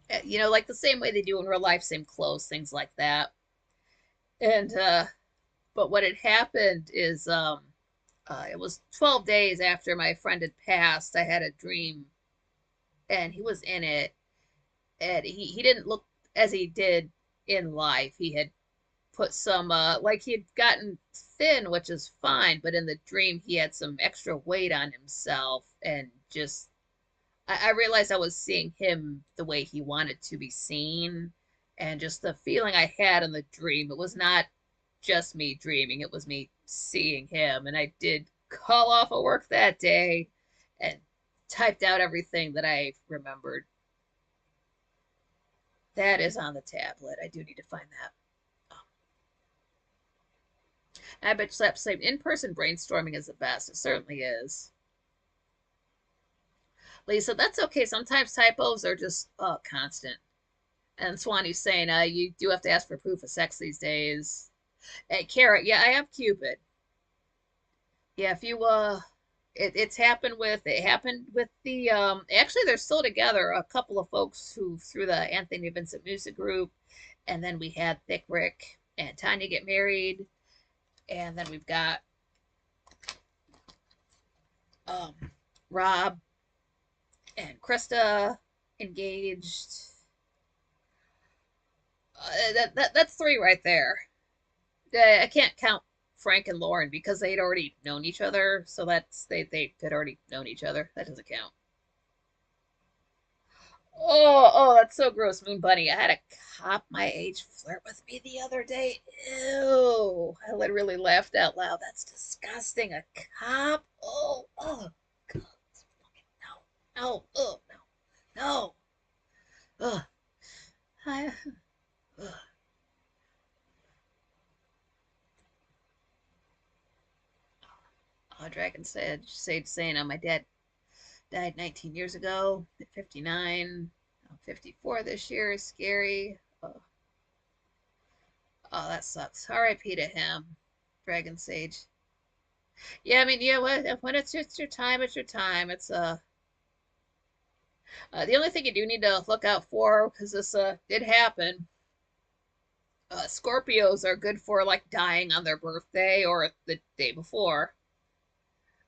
Like the same way they do in real life, same clothes, things like that. And but what had happened is it was 12 days after my friend had passed, I had a dream and he was in it, and he didn't look as he did in life. He had put some like he had gotten thin, which is fine, but in the dream he had some extra weight on himself, and just I realized I was seeing him the way he wanted to be seen, and just the feeling I had in the dream, it was not just me dreaming, it was me seeing him. And I did call off of work that day and typed out everything that I remembered. That is on the tablet. I do need to find that. I bet Slap saying in-person brainstorming is the best. It certainly is. Lisa, that's okay. Sometimes typos are just constant. And Swanee's saying, you do have to ask for proof of sex these days. Hey, Kara, yeah, I have Cupid. Yeah, if you it happened with the actually they're still together. A couple of folks who through the Anthony Vincent Music Group, and then we had Thick Rick and Tanya get married, and then we've got um Rob and Krista engaged. That's three right there. I can't count Frank and Lauren because they'd already known each other, so they had already known each other. That doesn't count. Oh, that's so gross, Moon Bunny. I had a cop my age flirt with me the other day. Ew. I literally laughed out loud. That's disgusting. A cop? Oh, God. No, no, oh, no, no. Ugh. I, ugh. Oh, Dragon saying, my dad died 19 years ago at 59. I'm 54 this year. Scary. Oh, that sucks. R.I.P. to him, Dragon Sage. Yeah, I mean, yeah, when it's just your time, it's your time. It's the only thing you do need to look out for, because this did happen. Scorpios are good for like dying on their birthday or the day before.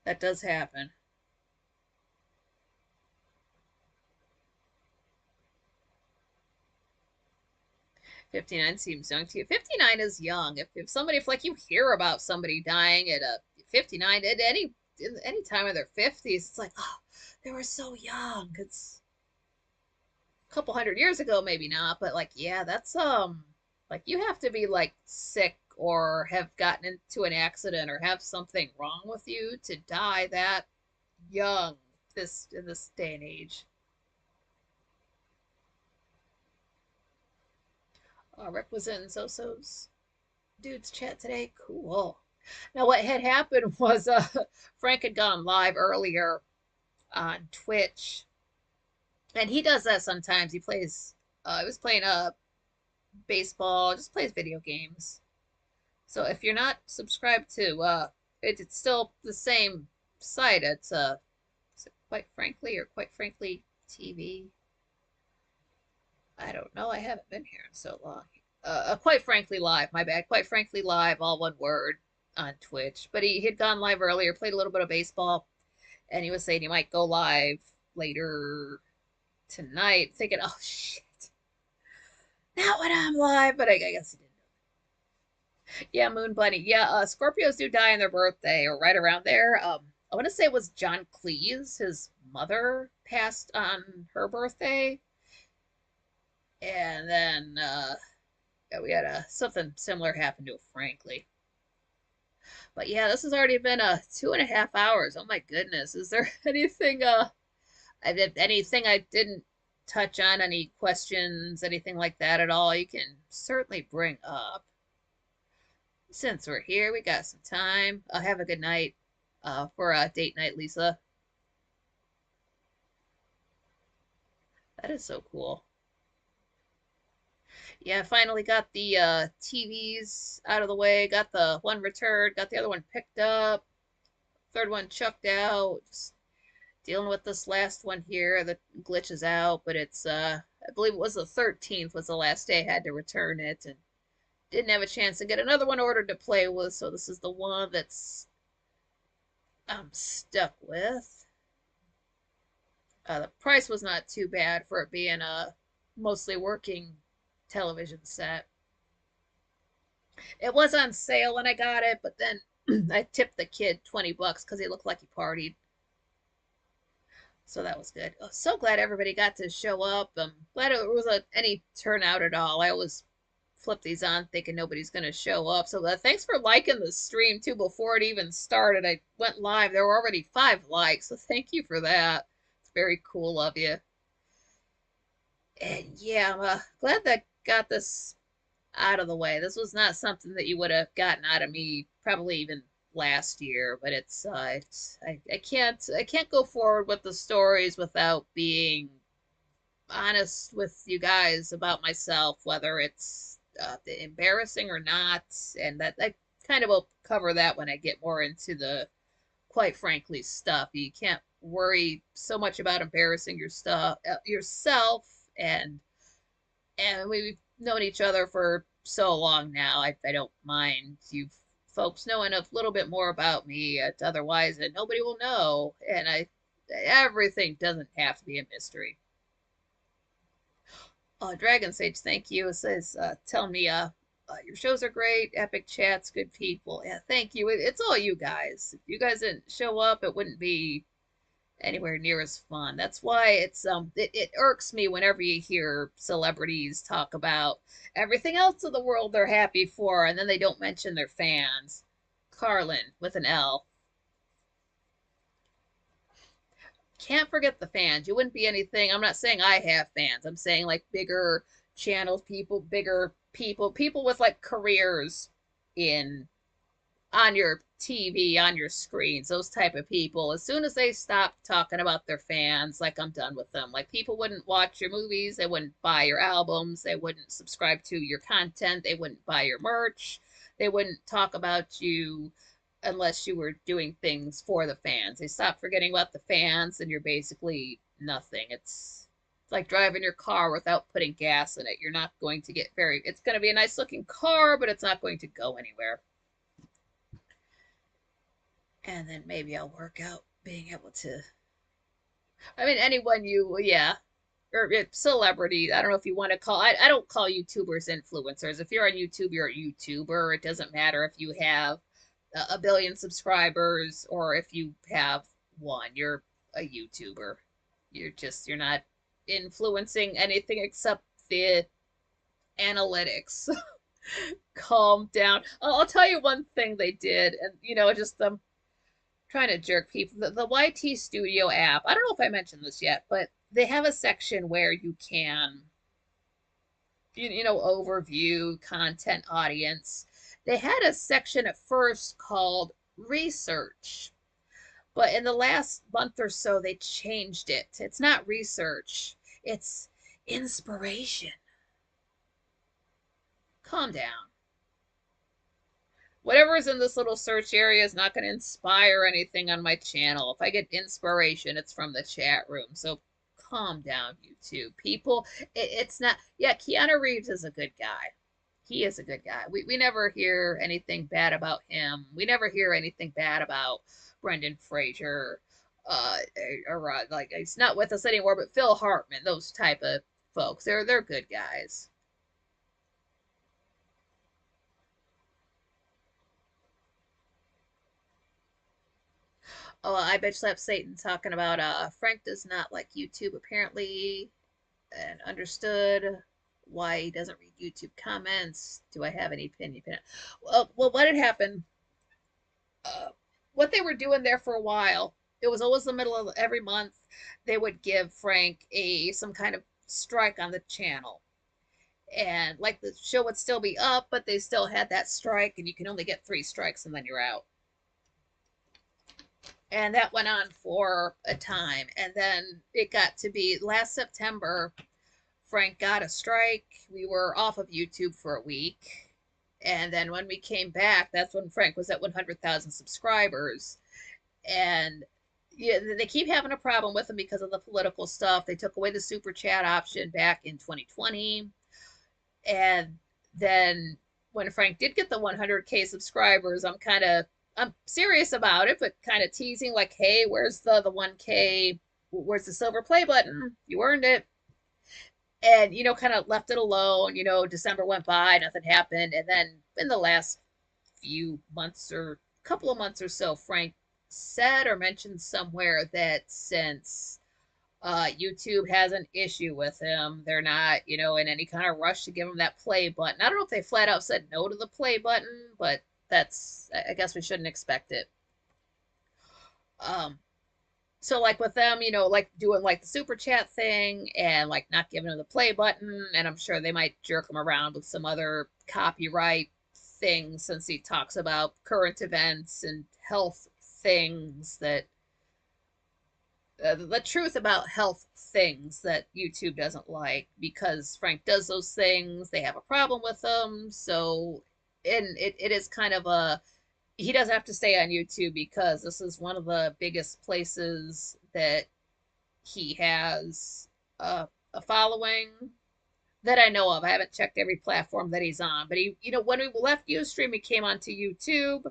That does happen. 59 seems young to you. 59 is young. If somebody, if like you hear about somebody dying at 59 at any time of their 50s, it's like, oh, they were so young. It's a couple hundred years ago, maybe not, but like, yeah, that's like you have to be like sick or have gotten into an accident or have something wrong with you to die that young this in this day and age. Rick was in So's dude's chat today. Cool. Now, what had happened was Frank had gone live earlier on Twitch, and he does that sometimes. He was playing baseball, just plays video games. So if you're not subscribed to, it's still the same site. It's quite frankly or quite frankly TV. I don't know. I haven't been here in so long. Quite frankly live. My bad. Quite frankly live, all one word on Twitch. But he had gone live earlier, played a little bit of baseball, and he was saying he might go live later tonight. Thinking, oh shit, not when I'm live. But I guess he didn't know. Yeah, Moon Bunny. Yeah, Scorpios do die on their birthday or right around there. I want to say it was John Cleese. His mother passed on her birthday, and then yeah, we had something similar happen to Frankly. But yeah, this has already been 2.5 hours. Oh my goodness. Is there anything anything I didn't touch on, any questions, anything like that at all, you can certainly bring up. Since we're here, we got some time. Have a good night for a date night, Lisa. That is so cool. Yeah, I finally got the TVs out of the way, got the one returned, got the other one picked up, third one chucked out. Just dealing with this last one here that glitches out, but it's I believe it was the 13th was the last day I had to return it and didn't have a chance to get another one ordered to play with, so this is the one that's I'm stuck with. The price was not too bad for it being a mostly working television set. It was on sale when I got it, but then I tipped the kid 20 bucks because he looked like he partied. So that was good. Oh, so glad everybody got to show up. Glad it was any turnout at all. I always flip these on thinking nobody's going to show up. So thanks for liking the stream too before it even started. I went live. There were already 5 likes. So thank you for that. It's very cool of you. And yeah, I'm glad that got this out of the way. This was not something that you would have gotten out of me probably even last year, but I can't go forward with the stories without being honest with you guys about myself, whether it's embarrassing or not, and that I kind of will cover that when I get more into the quite frankly stuff. You can't worry so much about embarrassing yourself, and we've known each other for so long now. I don't mind you folks knowing a little bit more about me. Otherwise, nobody will know, and everything doesn't have to be a mystery. Dragon Sage, thank you. It says, tell me, your shows are great, epic chats, good people. Yeah, thank you. It's all you guys. If you guys didn't show up, it wouldn't be anywhere near as fun. That's why it irks me whenever you hear celebrities talk about everything else in the world they're happy for, and then they don't mention their fans. Carlin with an L. Can't forget the fans. You wouldn't be anything. I'm not saying I have fans. I'm saying like bigger channels, people, bigger people with like careers in on your TV, on your screens, those type of people. As soon as they stop talking about their fans, like I'm done with them. Like people wouldn't watch your movies, they wouldn't buy your albums, they wouldn't subscribe to your content, they wouldn't buy your merch, they wouldn't talk about you unless you were doing things for the fans. They stop forgetting about the fans and you're basically nothing. It's like driving your car without putting gas in it. You're not going to get very, it's going to be a nice looking car, but it's not going to go anywhere. And then maybe I'll work out being able to. I mean, anyone you, yeah, or celebrity. I don't know if you want to call. I don't call YouTubers influencers. If you're on YouTube, you're a YouTuber. It doesn't matter if you have a billion subscribers or if you have one. You're a YouTuber. You're not influencing anything except the analytics. Calm down. I'll tell you one thing they did, and just trying to jerk people. The YT Studio app, I don't know if I mentioned this yet, but they have a section where you can, overview content audience. They had a section at first called research, but in the last month or so, they changed it. It's not research, it's inspiration. Calm down. Whatever is in this little search area is not going to inspire anything on my channel. If I get inspiration, it's from the chat room. So calm down, YouTube. People, it's not, yeah, Keanu Reeves is a good guy. He is a good guy. We never hear anything bad about him. We never hear anything bad about Brendan Fraser. Or like, he's not with us anymore, but Phil Hartman, those type of folks. They're good guys. Oh, I bitch slap Satan talking about Frank does not like YouTube apparently and understood why he doesn't read YouTube comments. Do I have any opinion? Well, what had happened? Uh, what they were doing there for a while, it was always the middle of every month. They would give Frank a some kind of strike on the channel, and like the show would still be up, but they still had that strike, and you can only get 3 strikes and then you're out. And that went on for a time. And then it got to be last September, Frank got a strike. We were off of YouTube for a week. And then when we came back, that's when Frank was at 100,000 subscribers. And yeah, they keep having a problem with him because of the political stuff. They took away the super chat option back in 2020. And then when Frank did get the 100K subscribers, I'm serious about it, but kind of teasing like, hey, where's the 1K? Where's the silver play button? You earned it. And, kind of left it alone. December went by, nothing happened. And then in the last few months or couple of months or so, Frank said or mentioned somewhere that since YouTube has an issue with him, they're not, in any kind of rush to give him that play button. I don't know if they flat out said no to the play button, but I guess we shouldn't expect it. So like with them, like doing like the super chat thing and like not giving him the play button, and I'm sure they might jerk him around with some other copyright things since he talks about current events and health things that the truth about health things that YouTube doesn't like because Frank does those things. They have a problem with them. So, and it is kind of he doesn't have to stay on YouTube because this is one of the biggest places that he has a following that I know of. I haven't checked every platform that he's on, but he, when we left Ustream, he came onto YouTube.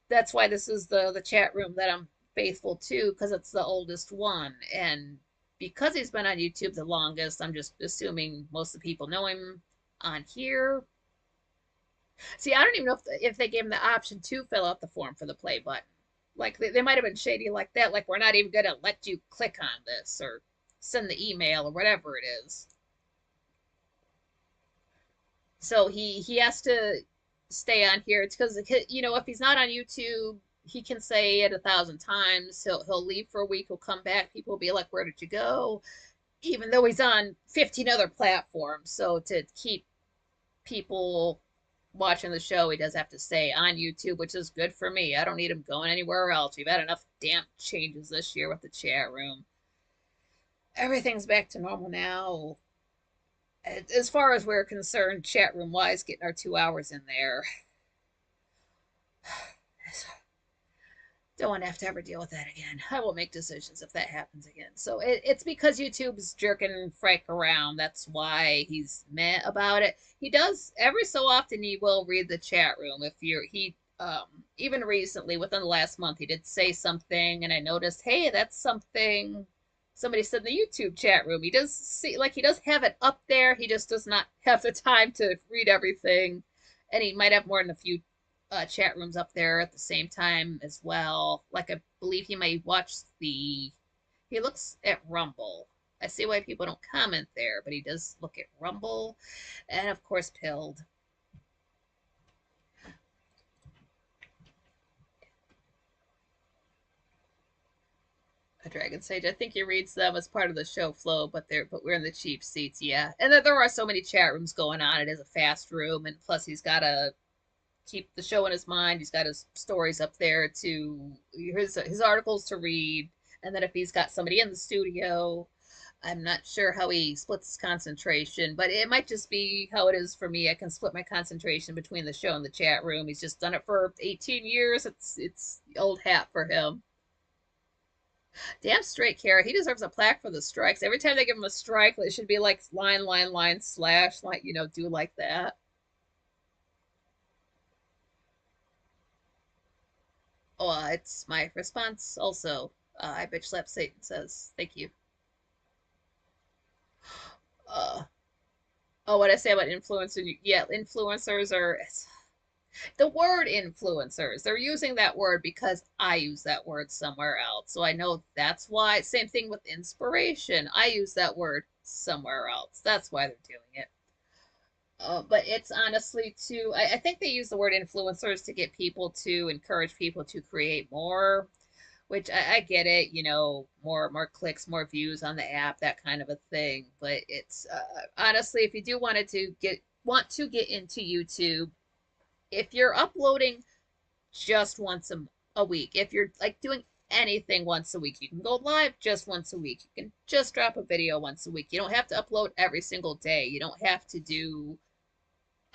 That's why this is the chat room that I'm faithful to because it's the oldest one. And because he's been on YouTube the longest, I'm just assuming most of the people know him on here. See, I don't even know if they gave him the option to fill out the form for the play button. Like they might have been shady like that, like we're not even gonna let you click on this or send the email or whatever it is. So he has to stay on here. It's because, you know, if he's not on YouTube, he can say it 1,000 times. He'll leave for a week. He'll come back. People will be like, "Where did you go?" Even though he's on 15 other platforms. So to keep people watching the show, he does have to stay on YouTube, which is good for me. I don't need him going anywhere else. We've had enough damn changes this year with the chat room. Everything's back to normal now. As far as we're concerned, chat room wise, getting our 2 hours in there. Don't want to have to ever deal with that again. I will make decisions if that happens again. So it's because YouTube's jerking Frank around. That's why he's mad about it. He does every so often. He will read the chat room. If you're even recently within the last month, he did say something, and I noticed, hey, that's something somebody said in the YouTube chat room. He does see, like, he does have it up there. He just does not have the time to read everything, and he might have more than a few chat rooms up there at the same time as well. Like, I believe he might watch the. He looks at Rumble. I see why people don't comment there, but he does look at Rumble, and of course, Pilled. A Dragon Sage. I think he reads them as part of the show flow, but we're in the cheap seats, yeah. And there are so many chat rooms going on. It is a fast room, and plus he's got to keep the show in his mind. He's got his stories up there to his articles to read, and then if he's got somebody in the studio, I'm not sure how he splits his concentration, but it might just be how it is for me. I can split my concentration between the show and the chat room. He's just done it for 18 years. It's old hat for him. Damn straight, Kara. He deserves a plaque for the strikes. Every time they give him a strike, it should be like line, slash, like, you know, do like that. Oh, it's my response also. I bitch slap Satan says, thank you. Uh, oh, what I say about influencers? Yeah, influencers are the word influencers. They're using that word because I use that word somewhere else. So I know that's why. Same thing with inspiration. I use that word somewhere else. That's why they're doing it. But it's honestly to, I think they use the word influencers to get people to encourage people to create more, which I get it, you know, more clicks, more views on the app, that kind of a thing. But it's honestly, if you do want to get into YouTube, if you're uploading just once a week, if you're like doing anything once a week, you can go live just once a week. You can just drop a video once a week. You don't have to upload every single day. You don't have to do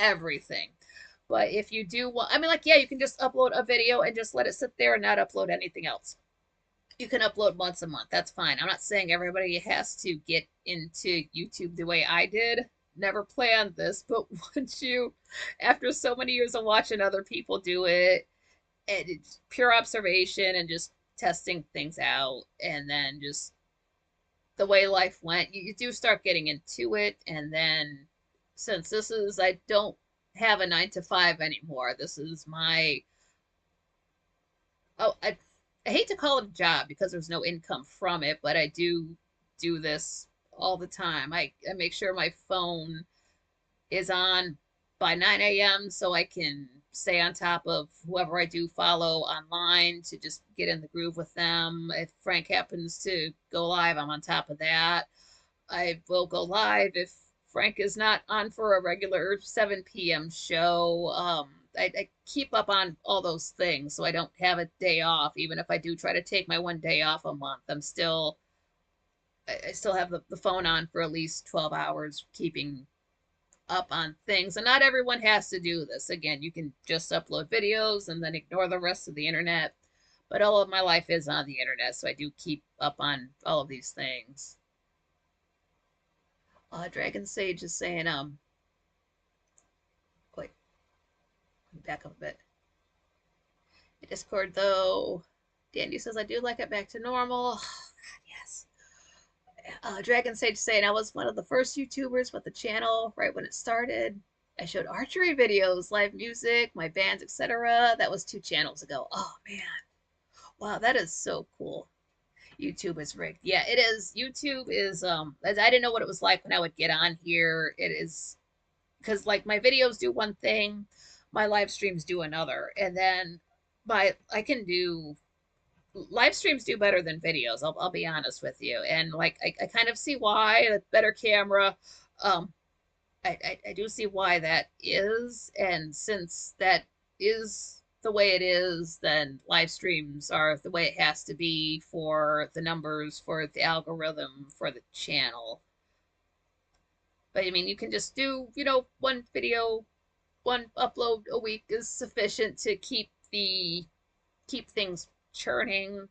everything. But if you do want, I mean, like, yeah, you can just upload a video and just let it sit there and not upload anything else. You can upload once a month. That's fine. I'm not saying everybody has to get into YouTube the way I did. Never planned this, but once you, after so many years of watching other people do it, and it's pure observation and just testing things out, and then just the way life went, you do start getting into it. And then since I don't have a 9 to 5 anymore. This is my, oh, I hate to call it a job because there's no income from it, but I do this all the time. I make sure my phone is on by 9 a.m. so I can stay on top of whoever I do follow online to just get in the groove with them. If Frank happens to go live, I'm on top of that. I will go live if Frank is not on for a regular 7 p.m. show. I keep up on all those things so I don't have a day off. Even if I do try to take my 1 day off a month, I still have the phone on for at least 12 hours, keeping up on things. And not everyone has to do this. Again, you can just upload videos and then ignore the rest of the internet. But all of my life is on the internet, so I do keep up on all of these things. Dragon Sage is saying, wait, back up a bit. In Discord, though, Dandy says, I do like it back to normal. God, yes. Dragon Sage saying, I was one of the first YouTubers with the channel right when it started. I showed archery videos, live music, my bands, etc. That was 2 channels ago. Oh, man. Wow, that is so cool. YouTube is rigged. Yeah, it is. YouTube is I didn't know what it was like when I would get on here. It is because like my videos do one thing, my live streams do another. And then by I can do live streams do better than videos. I'll be honest with you. And like I kind of see why a better camera. Um I do see why that is, and since that is the way it is, then live streams are the way it has to be for the numbers, for the algorithm, for the channel. But I mean, you can just do, one video, one upload a week is sufficient to keep things churning.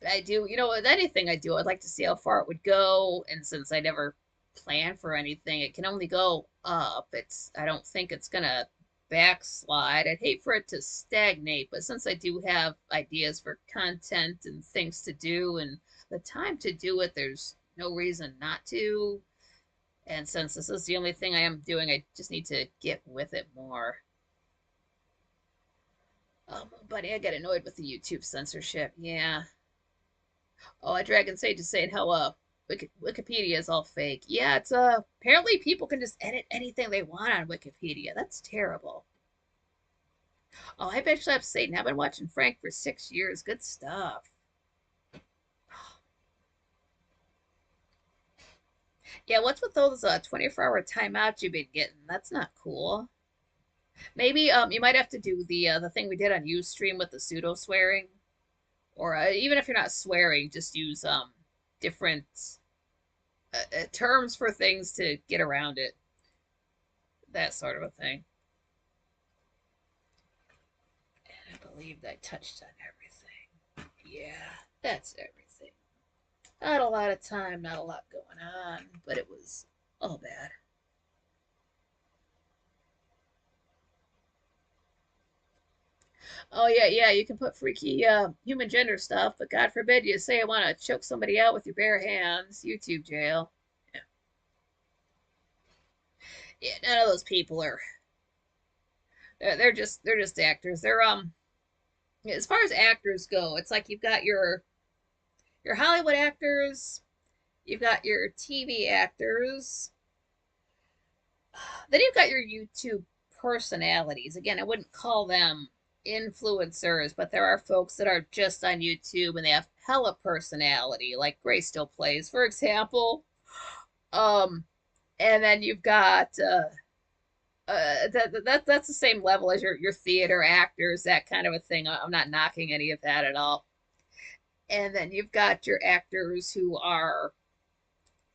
I do, with anything I do, I'd like to see how far it would go. And since I never plan for anything, it can only go up. I don't think it's gonna backslide. I'd hate for it to stagnate, but since I do have ideas for content and things to do and the time to do it, there's no reason not to. And since this is the only thing I am doing, I just need to get with it more. Buddy, I get annoyed with the YouTube censorship. Yeah. Oh, a Dragon Sage is saying how Wikipedia is all fake. Yeah, it's apparently people can just edit anything they want on Wikipedia. That's terrible. Oh, I bet you have Satan. I've been watching Frank for 6 years. Good stuff. Yeah, what's with those 24-hour timeouts you've been getting? That's not cool. Maybe you might have to do the thing we did on Ustream with the pseudo swearing, or even if you're not swearing, just use different terms for things to get around it. That sort of a thing. And I believe I touched on everything. Yeah, that's everything. Not a lot of time, not a lot going on, but it was all bad. Oh yeah, yeah, you can put freaky human gender stuff, but God forbid you say I want to choke somebody out with your bare hands. YouTube jail. Yeah, yeah, none of those people are. They're just actors. They're as far as actors go, it's like you've got your Hollywood actors, you've got your TV actors, then you've got your YouTube personalities. Again, I wouldn't call them influencers, but there are folks that are just on YouTube and they have hella personality, like Grace Still Plays, for example. Um, and then you've got that's the same level as your theater actors, that kind of a thing. I'm not knocking any of that at all. And then you've got your actors who are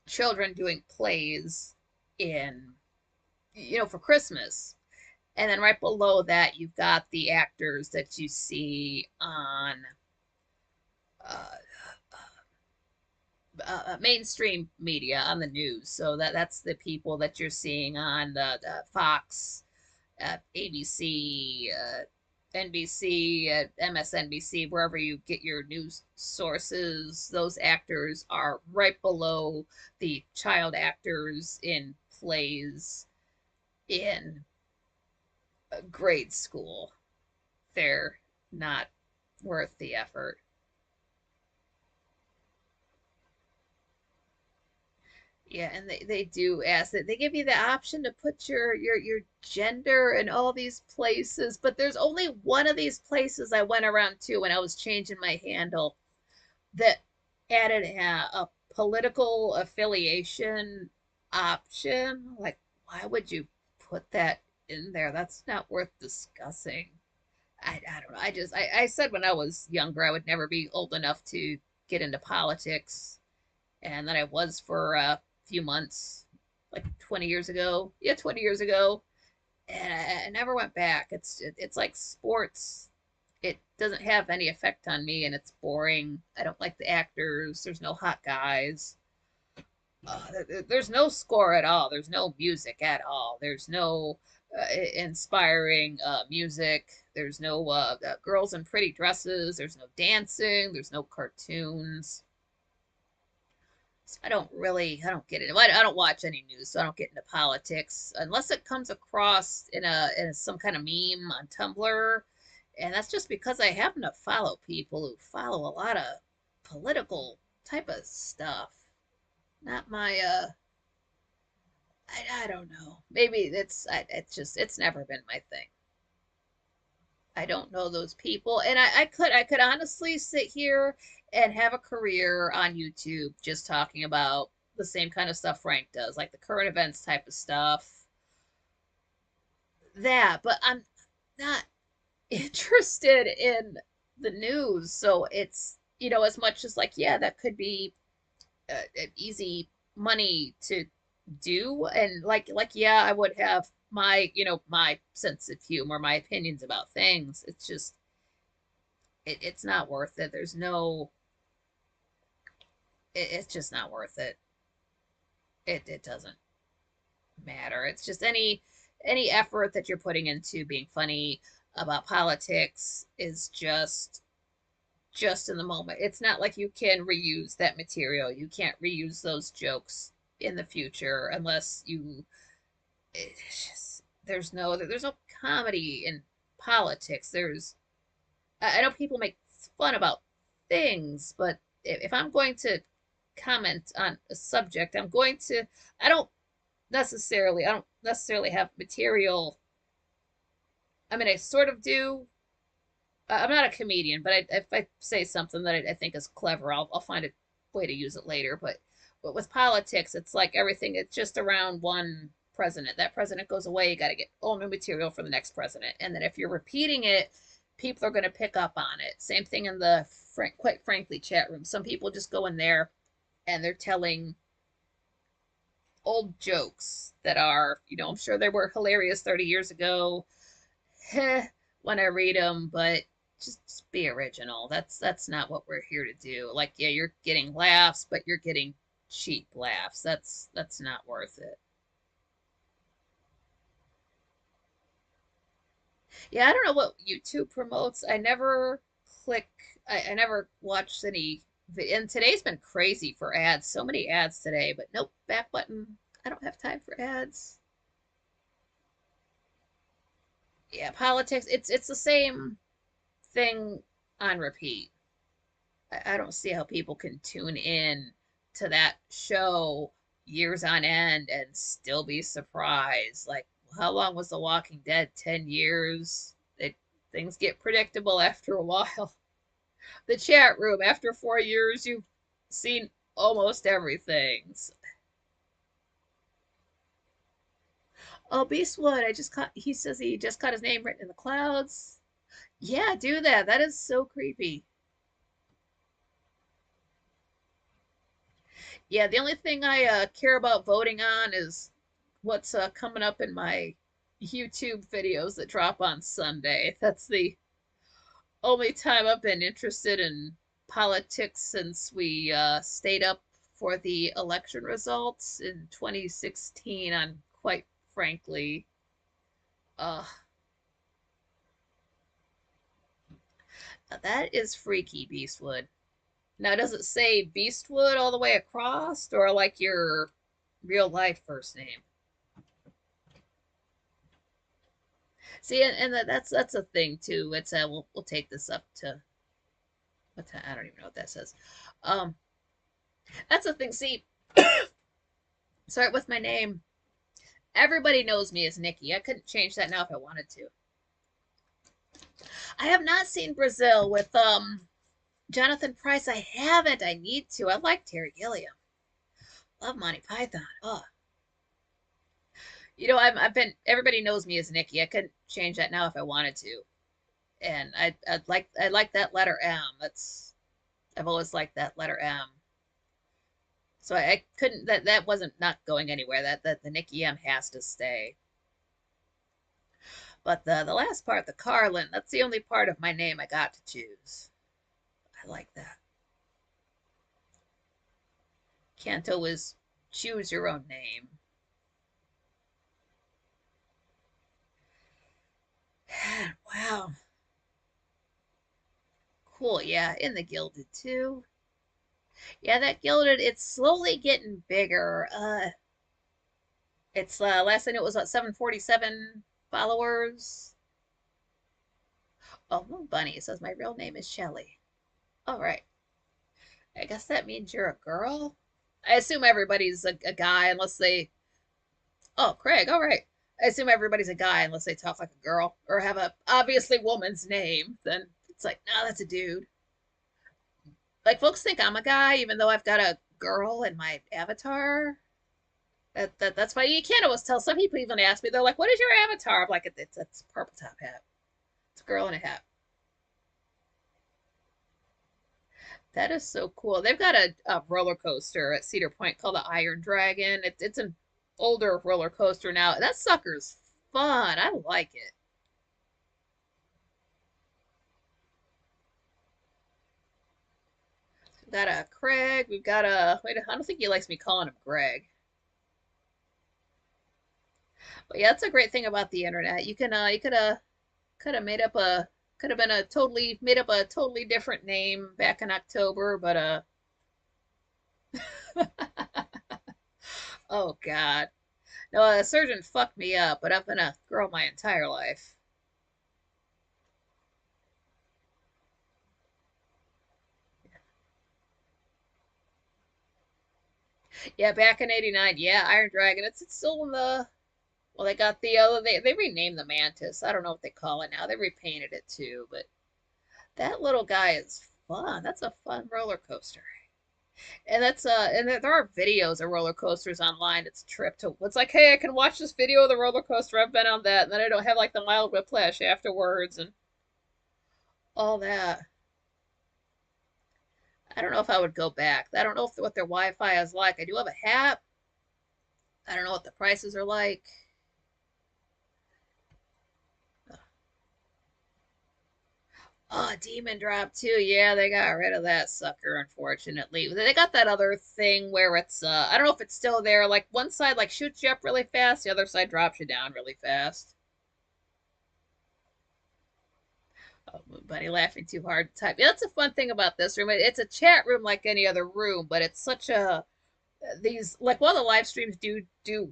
children doing plays in, for Christmas. And then right below that, you've got the actors that you see on uh, mainstream media, on the news. So that's the people that you're seeing on the Fox, ABC, NBC, MSNBC, wherever you get your news sources. Those actors are right below the child actors in plays in grade school. They're not worth the effort. Yeah, and they do ask that they give you the option to put your gender in all these places, but there's only one of these places I went around to when I was changing my handle that added a political affiliation option. Like, why would you put that in there? That's not worth discussing. I don't know. I said when I was younger I would never be old enough to get into politics, and then I was for a few months, like 20 years ago. Yeah, 20 years ago, and I never went back. It's like sports. It doesn't have any effect on me, and it's boring. I don't like the actors. There's no hot guys. There's no score at all. There's no music at all. There's no inspiring music. There's no girls in pretty dresses. There's no dancing. There's no cartoons. So I don't get it. I don't watch any news, so I don't get into politics unless it comes across in some kind of meme on Tumblr, And that's just because I happen to follow people who follow a lot of political type of stuff. Not my I don't know. Maybe it's just it's never been my thing. I don't know those people, and I could honestly sit here and have a career on YouTube just talking about the same kind of stuff Frank does, like the current events type of stuff. That, but I'm not interested in the news, so it's as much as like yeah, that could be easy money to do, and like yeah, I would have my my sense of humor, my opinions about things. It's just it's not worth it. There's no it's just not worth it. It doesn't matter. It's just any effort that you're putting into being funny about politics is just in the moment. It's not like you can reuse that material. You can't reuse those jokes in the future unless you it's just there's no comedy in politics. I know people make fun about things, but if I'm going to comment on a subject, I don't I don't necessarily have material. I mean, I sort of do. I'm not a comedian, but if I say something that I think is clever, I'll find a way to use it later. But with politics, it's like everything. It's just around one president. That president goes away, you got to get all new material for the next president, and then if you're repeating it, people are going to pick up on it. Same thing in the quite frankly chat room. Some people just go in there and they're telling old jokes that are, I'm sure they were hilarious 30 years ago. When I read them, but just be original. That's not what we're here to do. Like, yeah, you're getting laughs, but you're getting cheap laughs. That's not worth it. Yeah, I don't know what YouTube promotes. I never click. I never watched any. And today's been crazy for ads. So many ads today, but nope, back button. I don't have time for ads. Yeah, politics. It's the same thing on repeat. I don't see how people can tune in to that show years on end and still be surprised. Like, how long was The Walking Dead? 10 years? Things get predictable after a while. The chat room, after 4 years, you've seen almost everything. Oh, Beastwood, he says he just got his name written in the clouds. Yeah, do that. That is so creepy. Yeah, the only thing I care about voting on is what's coming up in my YouTube videos that drop on Sunday. That's the only time I've been interested in politics since we stayed up for the election results in 2016. On quite frankly, uh, that is freaky, Beastwood. Now, does it say Beastwood all the way across, or like your real life first name? See, and that's a thing too. It's we'll take this up to I don't even know what that says. Um, that's a thing. See, start with my name. Everybody knows me as Nikki. I couldn't change that now if I wanted to. I have not seen Brazil with Jonathan Price. I haven't. I need to. I like Terry Gilliam. Love Monty Python. Oh, I've been. Everybody knows me as Nikki. I couldn't change that now if I wanted to. And I like that letter M. I've always liked that letter M. So I couldn't. That wasn't not going anywhere. That the Nikki M has to stay. But the last part, the Carlin, that's the only part of my name I got to choose. I like that. Canto is choose your own name. Wow. Cool. Yeah, in the Gilded too. Yeah, that Gilded, it's slowly getting bigger. It's last I knew it was what 747 followers. Oh, Moon Bunny. It says my real name is Shelly. All right. I guess that means you're a girl. I assume everybody's a guy unless they. Oh, Craig. All right. I assume everybody's a guy unless they talk like a girl or have a obviously woman's name. Then it's like, no, that's a dude. Like folks think I'm a guy even though I've got a girl in my avatar. That's why you can't always tell. Some people even ask me, they're like, "What is your avatar?" I'm like, "It's a purple top hat. It's a girl in a hat." That is so cool. They've got a roller coaster at Cedar Point called the Iron Dragon. It's an older roller coaster now. That sucker's fun. I like it. We've got a Craig. We've got a wait. I don't think he likes me calling him Greg. But yeah, that's a great thing about the internet. You could have made up a could have been a totally made up a totally different name back in October, but oh God. No, a surgeon fucked me up, but I've been a girl my entire life. Yeah, back in '89. Yeah, Iron Dragon. It's still in the. Well, they got the other. They renamed the Mantis. I don't know what they call it now. They repainted it too, but that little guy is fun. That's a fun roller coaster. And there are videos of roller coasters online. It's a trip to. It's like, hey, I can watch this video of the roller coaster. I've been on that, and then I don't have like the mild whiplash afterwards and all that. I don't know if I would go back. I don't know what their Wi-Fi is like. I do have a hat. I don't know what the prices are like. Oh, Demon Drop too. Yeah, they got rid of that sucker, unfortunately. They got that other thing where it's I don't know if it's still there. Like one side like shoots you up really fast, the other side drops you down really fast. Oh, buddy, laughing too hard to type. Yeah, that's a fun thing about this room. It's a chat room like any other room, but it's such a these like while the live streams do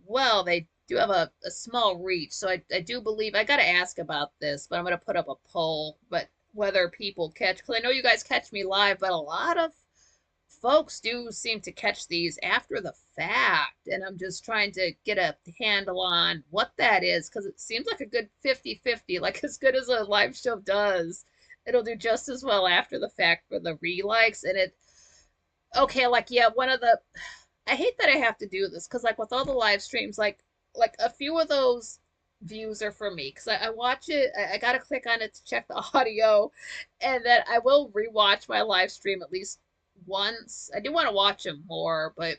well, they do have a small reach. So I do believe I gotta ask about this, but I'm gonna put up a poll, but whether people catch because I know you guys catch me live, but a lot of folks do seem to catch these after the fact, and I'm just trying to get a handle on what that is because it seems like a good 50-50, like as good as a live show does, it'll do just as well after the fact for the relikes and it okay, like yeah, one of the I hate that I have to do this because like with all the live streams, like a few of those views are for me because I watch it. I gotta click on it to check the audio, and then I will rewatch my live stream at least once. I do want to watch them more, but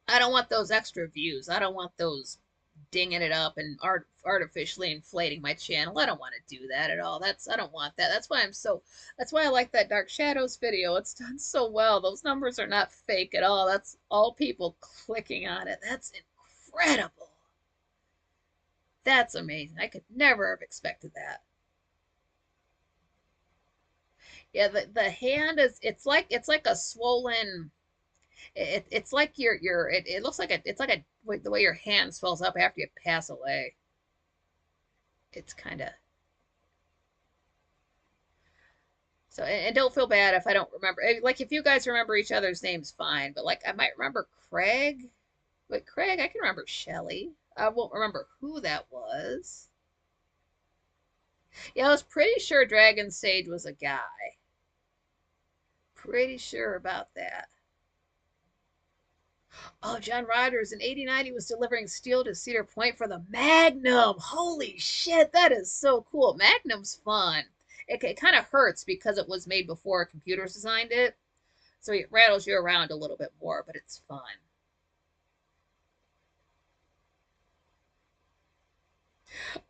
I don't want those extra views. I don't want those dinging it up and artificially inflating my channel. I don't want to do that at all. I don't want that. That's why I like that Dark Shadows video. It's done so well. Those numbers are not fake at all. That's all people clicking on it. That's incredible. That's amazing. I could never have expected that. Yeah, the hand is it's like a swollen it's like it looks like it's like the way your hand swells up after you pass away. It's kind of so, and don't feel bad if I don't remember. Like, if you guys remember each other's names, fine. But, like, I might remember Craig. But Craig, I can remember Shelly. I won't remember who that was. Yeah, I was pretty sure Dragon Sage was a guy. Pretty sure about that. Oh, John Rogers in '89, he was delivering steel to Cedar Point for the Magnum. Holy shit, that is so cool. Magnum's fun. It kind of hurts because it was made before computers designed it. So it rattles you around a little bit more, but it's fun.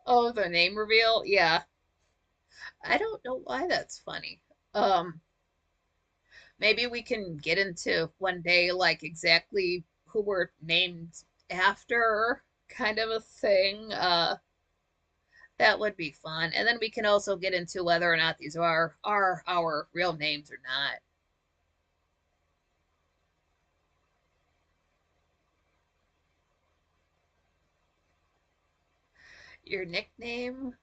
Oh, the name reveal? Yeah. I don't know why that's funny. Um, maybe we can get into one day like exactly who we're named after kind of a thing. That would be fun. And then we can also get into whether or not these are our real names or not. Your nickname?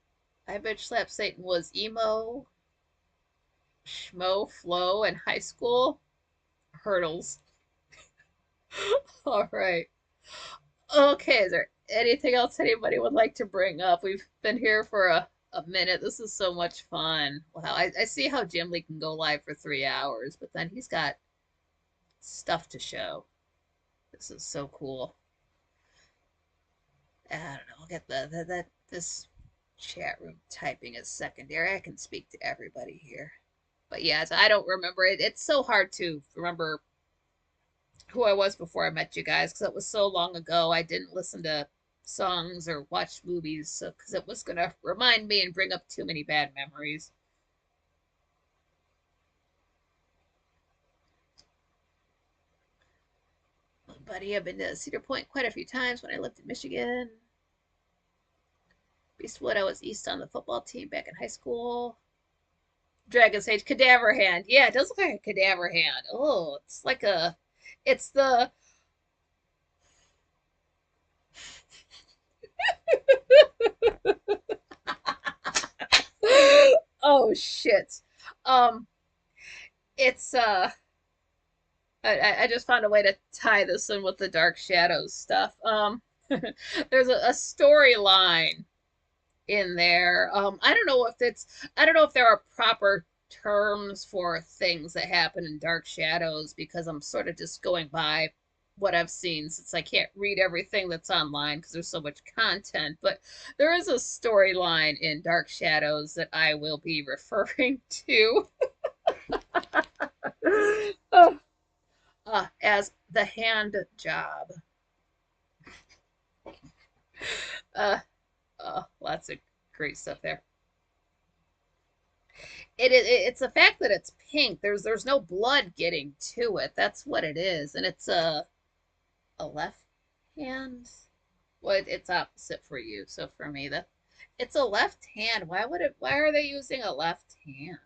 I bitch slap Satan was emo, schmo, flow in high school. Hurdles. All right. Okay, is there anything else anybody would like to bring up? We've been here for a minute. This is so much fun. Wow, I see how Jim Lee can go live for 3 hours, but then he's got stuff to show. This is so cool. I don't know. I'll get that this chat room typing is secondary. I can speak to everybody here. But yes, I don't remember it. It's so hard to remember who I was before I met you guys because it was so long ago. I didn't listen to songs or watch movies so because it was gonna remind me and bring up too many bad memories. Buddy, I've been to Cedar Point quite a few times when I lived in Michigan. Beastwood, I was east on the football team back in high school. Dragon's Age, Cadaver Hand. Yeah, it does look like a Cadaver Hand. Oh, it's like a, it's the, oh shit. Um, it's I just found a way to tie this in with the Dark Shadows stuff. There's a storyline in there. I don't know if there are proper terms for things that happen in Dark Shadows because I'm sort of just going by what I've seen since I can't read everything that's online because there's so much content. But there is a storyline in Dark Shadows that I will be referring to as the hand job. Uh, Lots of great stuff there. It's the fact that it's pink. There's no blood getting to it. That's what it is, and it's a left hand. Well, it's opposite for you. So for me, that it's a left hand. Why would it? Why are they using a left hand?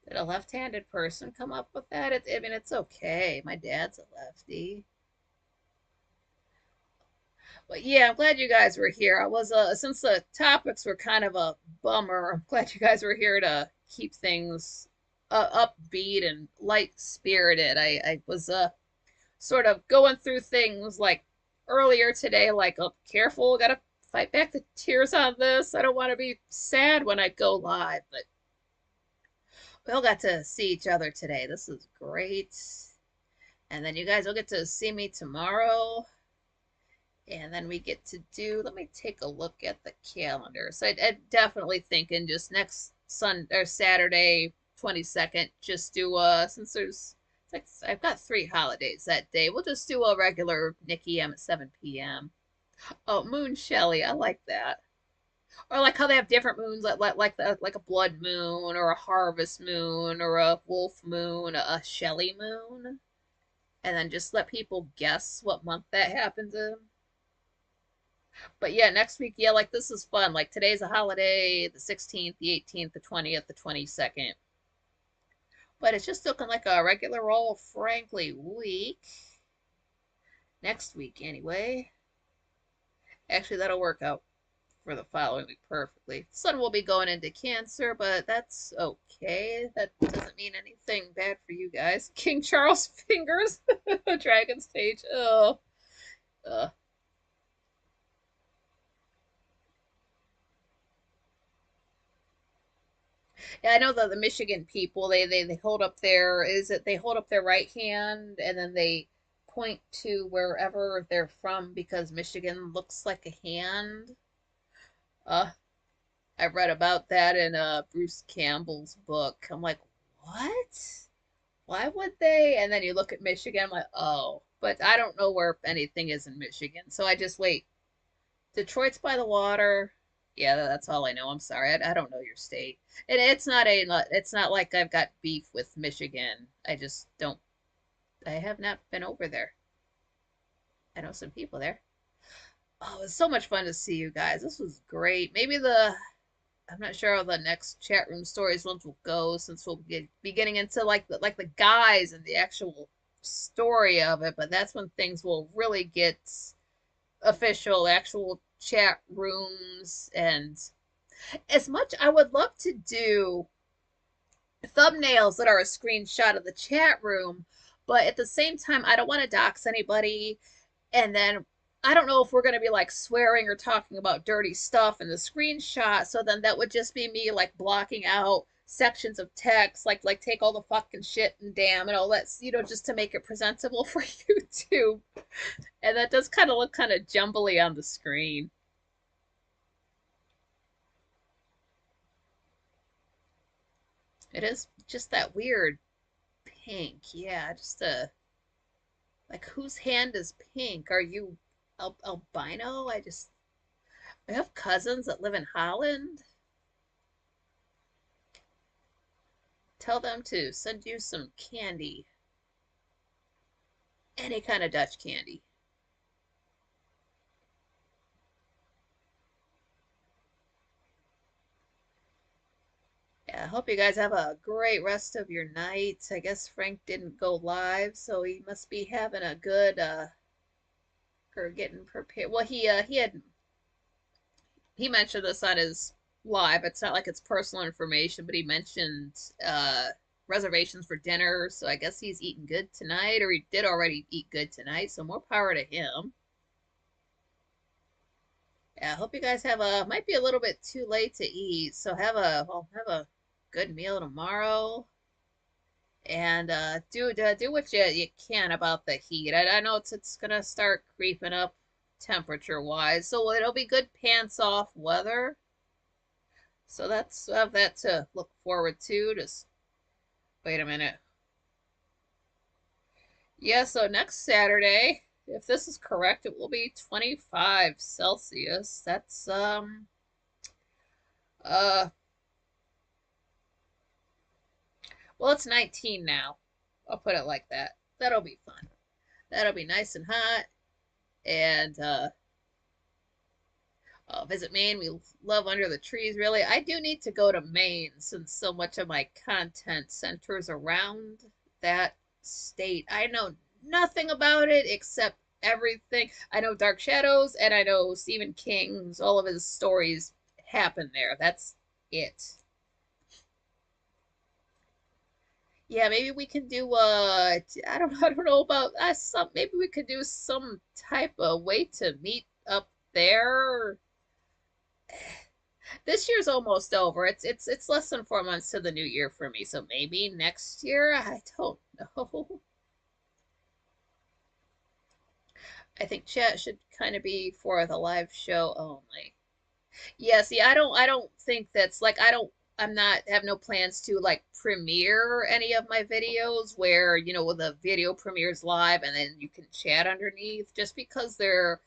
Did a left-handed person come up with that? I mean, it's okay. My dad's a lefty. But yeah, I'm glad you guys were here. I was since the topics were kind of a bummer, I'm glad you guys were here to keep things upbeat and light spirited. I was sort of going through things like earlier today, like, oh, careful, gotta fight back the tears on this. I don't want to be sad when I go live, but we all got to see each other today. This is great. And then you guys will get to see me tomorrow. And then we get to do, let me take a look at the calendar. So I'm definitely thinking just next Sunday or Saturday, 22nd, just do since there's like I've got 3 holidays that day. We'll just do a regular Nikki M at 7 p.m. Oh, Moon Shelley, I like that. Or like how they have different moons, like a blood moon or a harvest moon or a wolf moon, a Shelley moon, and then just let people guess what month that happens in. But yeah, next week, yeah, like this is fun. Like today's a holiday, the 16th, the 18th, the 20th, the 22nd. But it's just looking like a regular old Frankly week. Next week, anyway. Actually, that'll work out for the following week perfectly. Sun will be going into Cancer, but that's okay. That doesn't mean anything bad for you guys. King Charles fingers, Dragon Stage. Oh, uh, yeah, I know that the Michigan people they hold up their is it they hold up their right hand and then they point to wherever they're from because Michigan looks like a hand. Uh, I read about that in Bruce Campbell's book. I'm like, what? Why would they? And then you look at Michigan, I'm like, oh, but I don't know where anything is in Michigan, so I just wait. Detroit's by the water. Yeah, that's all I know. I'm sorry, I don't know your state. And it's not like I've got beef with Michigan. I just don't. I have not been over there. I know some people there. Oh, it was so much fun to see you guys. This was great. Maybe I'm not sure how the next chat room stories ones will go since we'll be getting into like the guys and the actual story of it, but that's when things will really get official, actual chat rooms and As much I would love to do thumbnails that are a screenshot of the chat room, but at the same time, I don't want to dox anybody. And then I don't know if we're going to be like swearing or talking about dirty stuff in the screenshot. So then that would just be me like blocking out sections of text, like take all the fucking shit and damn and all that, just to make it presentable for YouTube. And that does kind of look kind of jumbly on the screen. It is just that weird pink. Yeah, just a like whose hand is pink? Are you albino? I have cousins that live in Holland. Tell them to send you some candy. Any kind of Dutch candy. Yeah, I hope you guys have a great rest of your night. I guess Frank didn't go live, so he must be having a good or getting prepared. Well, he mentioned this on his live. It's not like it's personal information, but he mentioned reservations for dinner. So I guess he's eating good tonight, or he did already eat good tonight. So more power to him. Yeah, I hope you guys have a might be a little bit too late to eat. So have a good meal tomorrow. And do what you can about the heat. I know it's gonna start creeping up temperature wise, so it'll be good pants off weather. So that's have that to look forward to. Just wait a minute. Yeah, so next Saturday, if this is correct, it will be 25 Celsius. That's uh well, it's 19 now. I'll put it like that. That'll be fun. That'll be nice and hot. And visit Maine. We love under the trees, really. I do need to go to Maine since so much of my content centers around that state. I know nothing about it except everything. I know Dark Shadows and I know Stephen King's, all of his stories happen there. That's it. Yeah, maybe we can do I don't know about some maybe we could do some type of way to meet up there. This year's almost over. It's less than 4 months to the new year for me, so maybe next year. I don't know. I think chat should kind of be for the live show only. Yeah, see, I don't think that's like I'm not have no plans to like premiere any of my videos where, the video premieres live and then you can chat underneath just because they're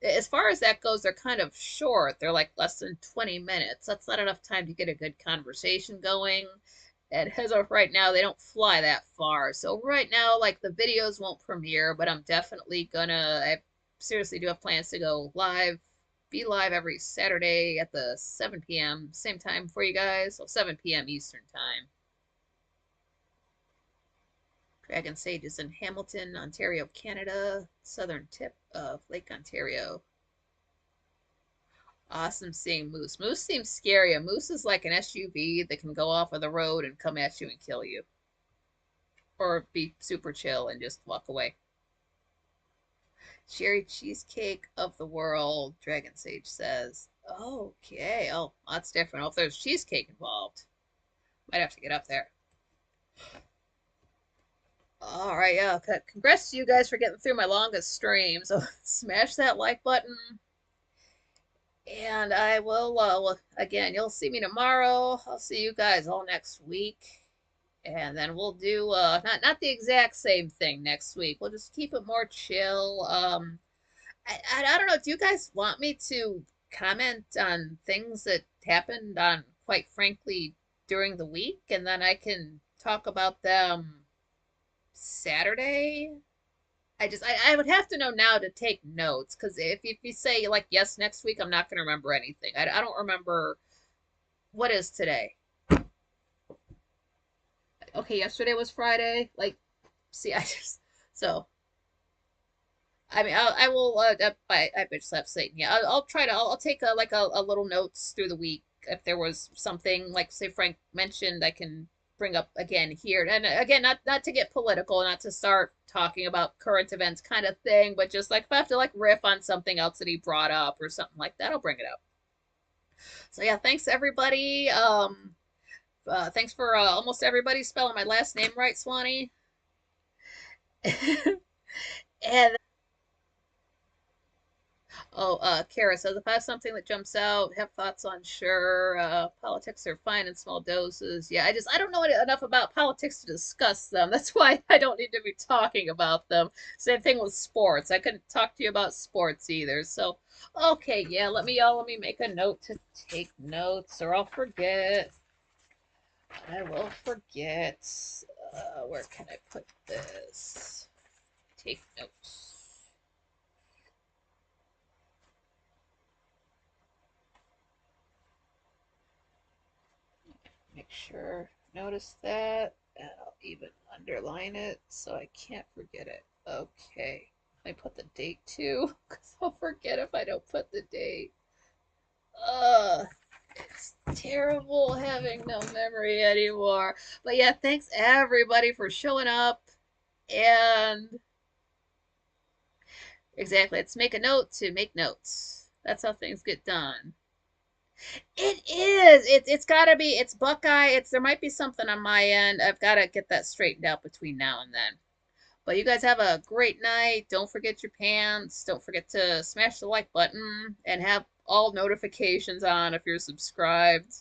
as far as that goes, they're kind of short. They're like less than 20 minutes. That's not enough time to get a good conversation going. And as of right now, they don't fly that far. So right now, like the videos won't premiere, but I'm definitely gonna, I seriously do have plans to go live, be live every Saturday at the 7 p.m. same time for you guys. So 7 p.m. Eastern time. Dragon Sage is in Hamilton, Ontario, Canada, southern tip of Lake Ontario. Awesome seeing moose. Moose seems scary. A moose is like an SUV that can go off of the road and come at you and kill you. Or be super chill and just walk away. Cherry cheesecake of the world, Dragon Sage says. Okay. Oh, that's different. Oh, if there's cheesecake involved, might have to get up there. All right, yeah. Congrats to you guys for getting through my longest stream. So smash that like button. And I will, again, you'll see me tomorrow. I'll see you guys all next week. And then we'll do, not the exact same thing next week. We'll just keep it more chill. I don't know. Do you guys want me to comment on things that happened on, quite frankly, during the week? And then I can talk about them Saturday? I would have to know now to take notes because if you say like yes next week, I'm not going to remember anything. I don't remember what is today. Okay, yesterday was Friday. Like, see, I just so I mean I will I just have Satan. Yeah, I'll try to I'll take a little notes through the week if there was something like say Frank mentioned, I can bring up again here. And again, not to get political, not to start talking about current events kind of thing, but just like if I have to like riff on something else that he brought up or something like that, I'll bring it up. So yeah, thanks everybody. Thanks for almost everybody spelling my last name right, Swanee. And oh, Kara says if I have something that jumps out, have thoughts on sure. Politics are fine in small doses. Yeah, I don't know enough about politics to discuss them. That's why I don't need to be talking about them. Same thing with sports. I couldn't talk to you about sports either. So, okay, yeah, let me make a note to take notes, or I'll forget. I will forget. Where can I put this? Take notes. Make sure, notice that. And I'll even underline it so I can't forget it. Okay. I put the date too, because I'll forget if I don't put the date. Ugh. It's terrible having no memory anymore. But yeah, thanks everybody for showing up. And exactly, let's make a note to make notes. That's how things get done. It is. It's gotta be. It's Buckeye. It's there might be something on my end. I've got to get that straightened out between now and then. But you guys have a great night. Don't forget your pants. Don't forget to smash the like button and have all notifications on if you're subscribed.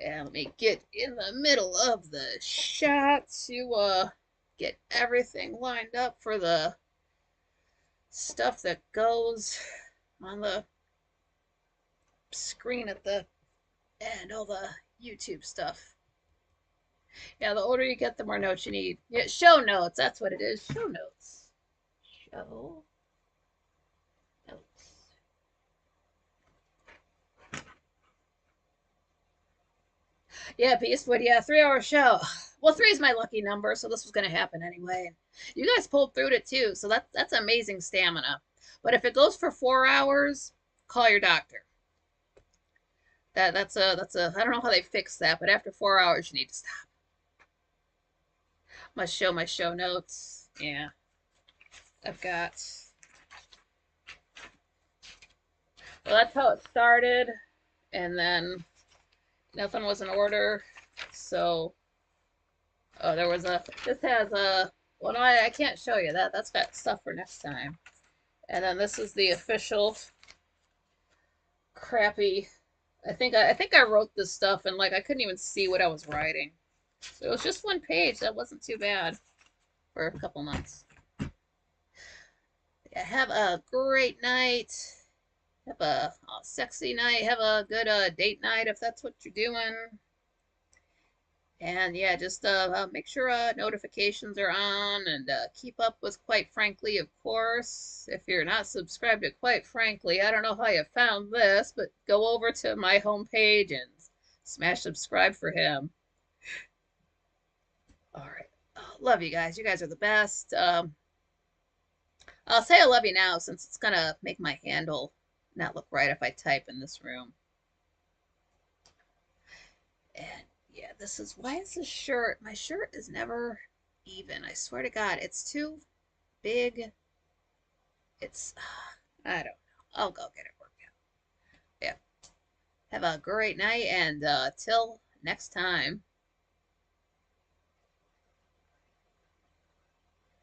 And let me get in the middle of the shot to get everything lined up for the stuff that goes on the screen at the end, all the YouTube stuff. Yeah, the older you get, the more notes you need. Yeah, show notes. That's what it is. Show notes. Show notes. Yeah, Beastwood. Yeah, 3 hour show. Well, three is my lucky number, so this was going to happen anyway. You guys pulled through it too, so that's amazing stamina. But if it goes for 4 hours, call your doctor. That's a I don't know how they fix that, but after 4 hours you need to stop. Must show my show notes. Yeah, I've got. Well, that's how it started, and then nothing was in order. So, oh, there was a. This has a. Well, no, I can't show you that. That's got stuff for next time. And then this is the official crappy. I think I wrote this stuff and like I couldn't even see what I was writing. So it was just one page. That wasn't too bad for a couple months. Yeah, have a great night. Have a sexy night. Have a good date night if that's what you're doing. And yeah, just make sure notifications are on and keep up with Quite Frankly, of course. If you're not subscribed to Quite Frankly, I don't know how you found this, but go over to my homepage and smash subscribe for him. All right. Oh, love you guys. You guys are the best. I'll say I love you now since it's going to make my handle not look right if I type in this room. And yeah, this is why is this shirt? My shirt is never even. I swear to God, it's too big. It's I don't know. I'll go get it worked out. Yeah. Have a great night and till next time.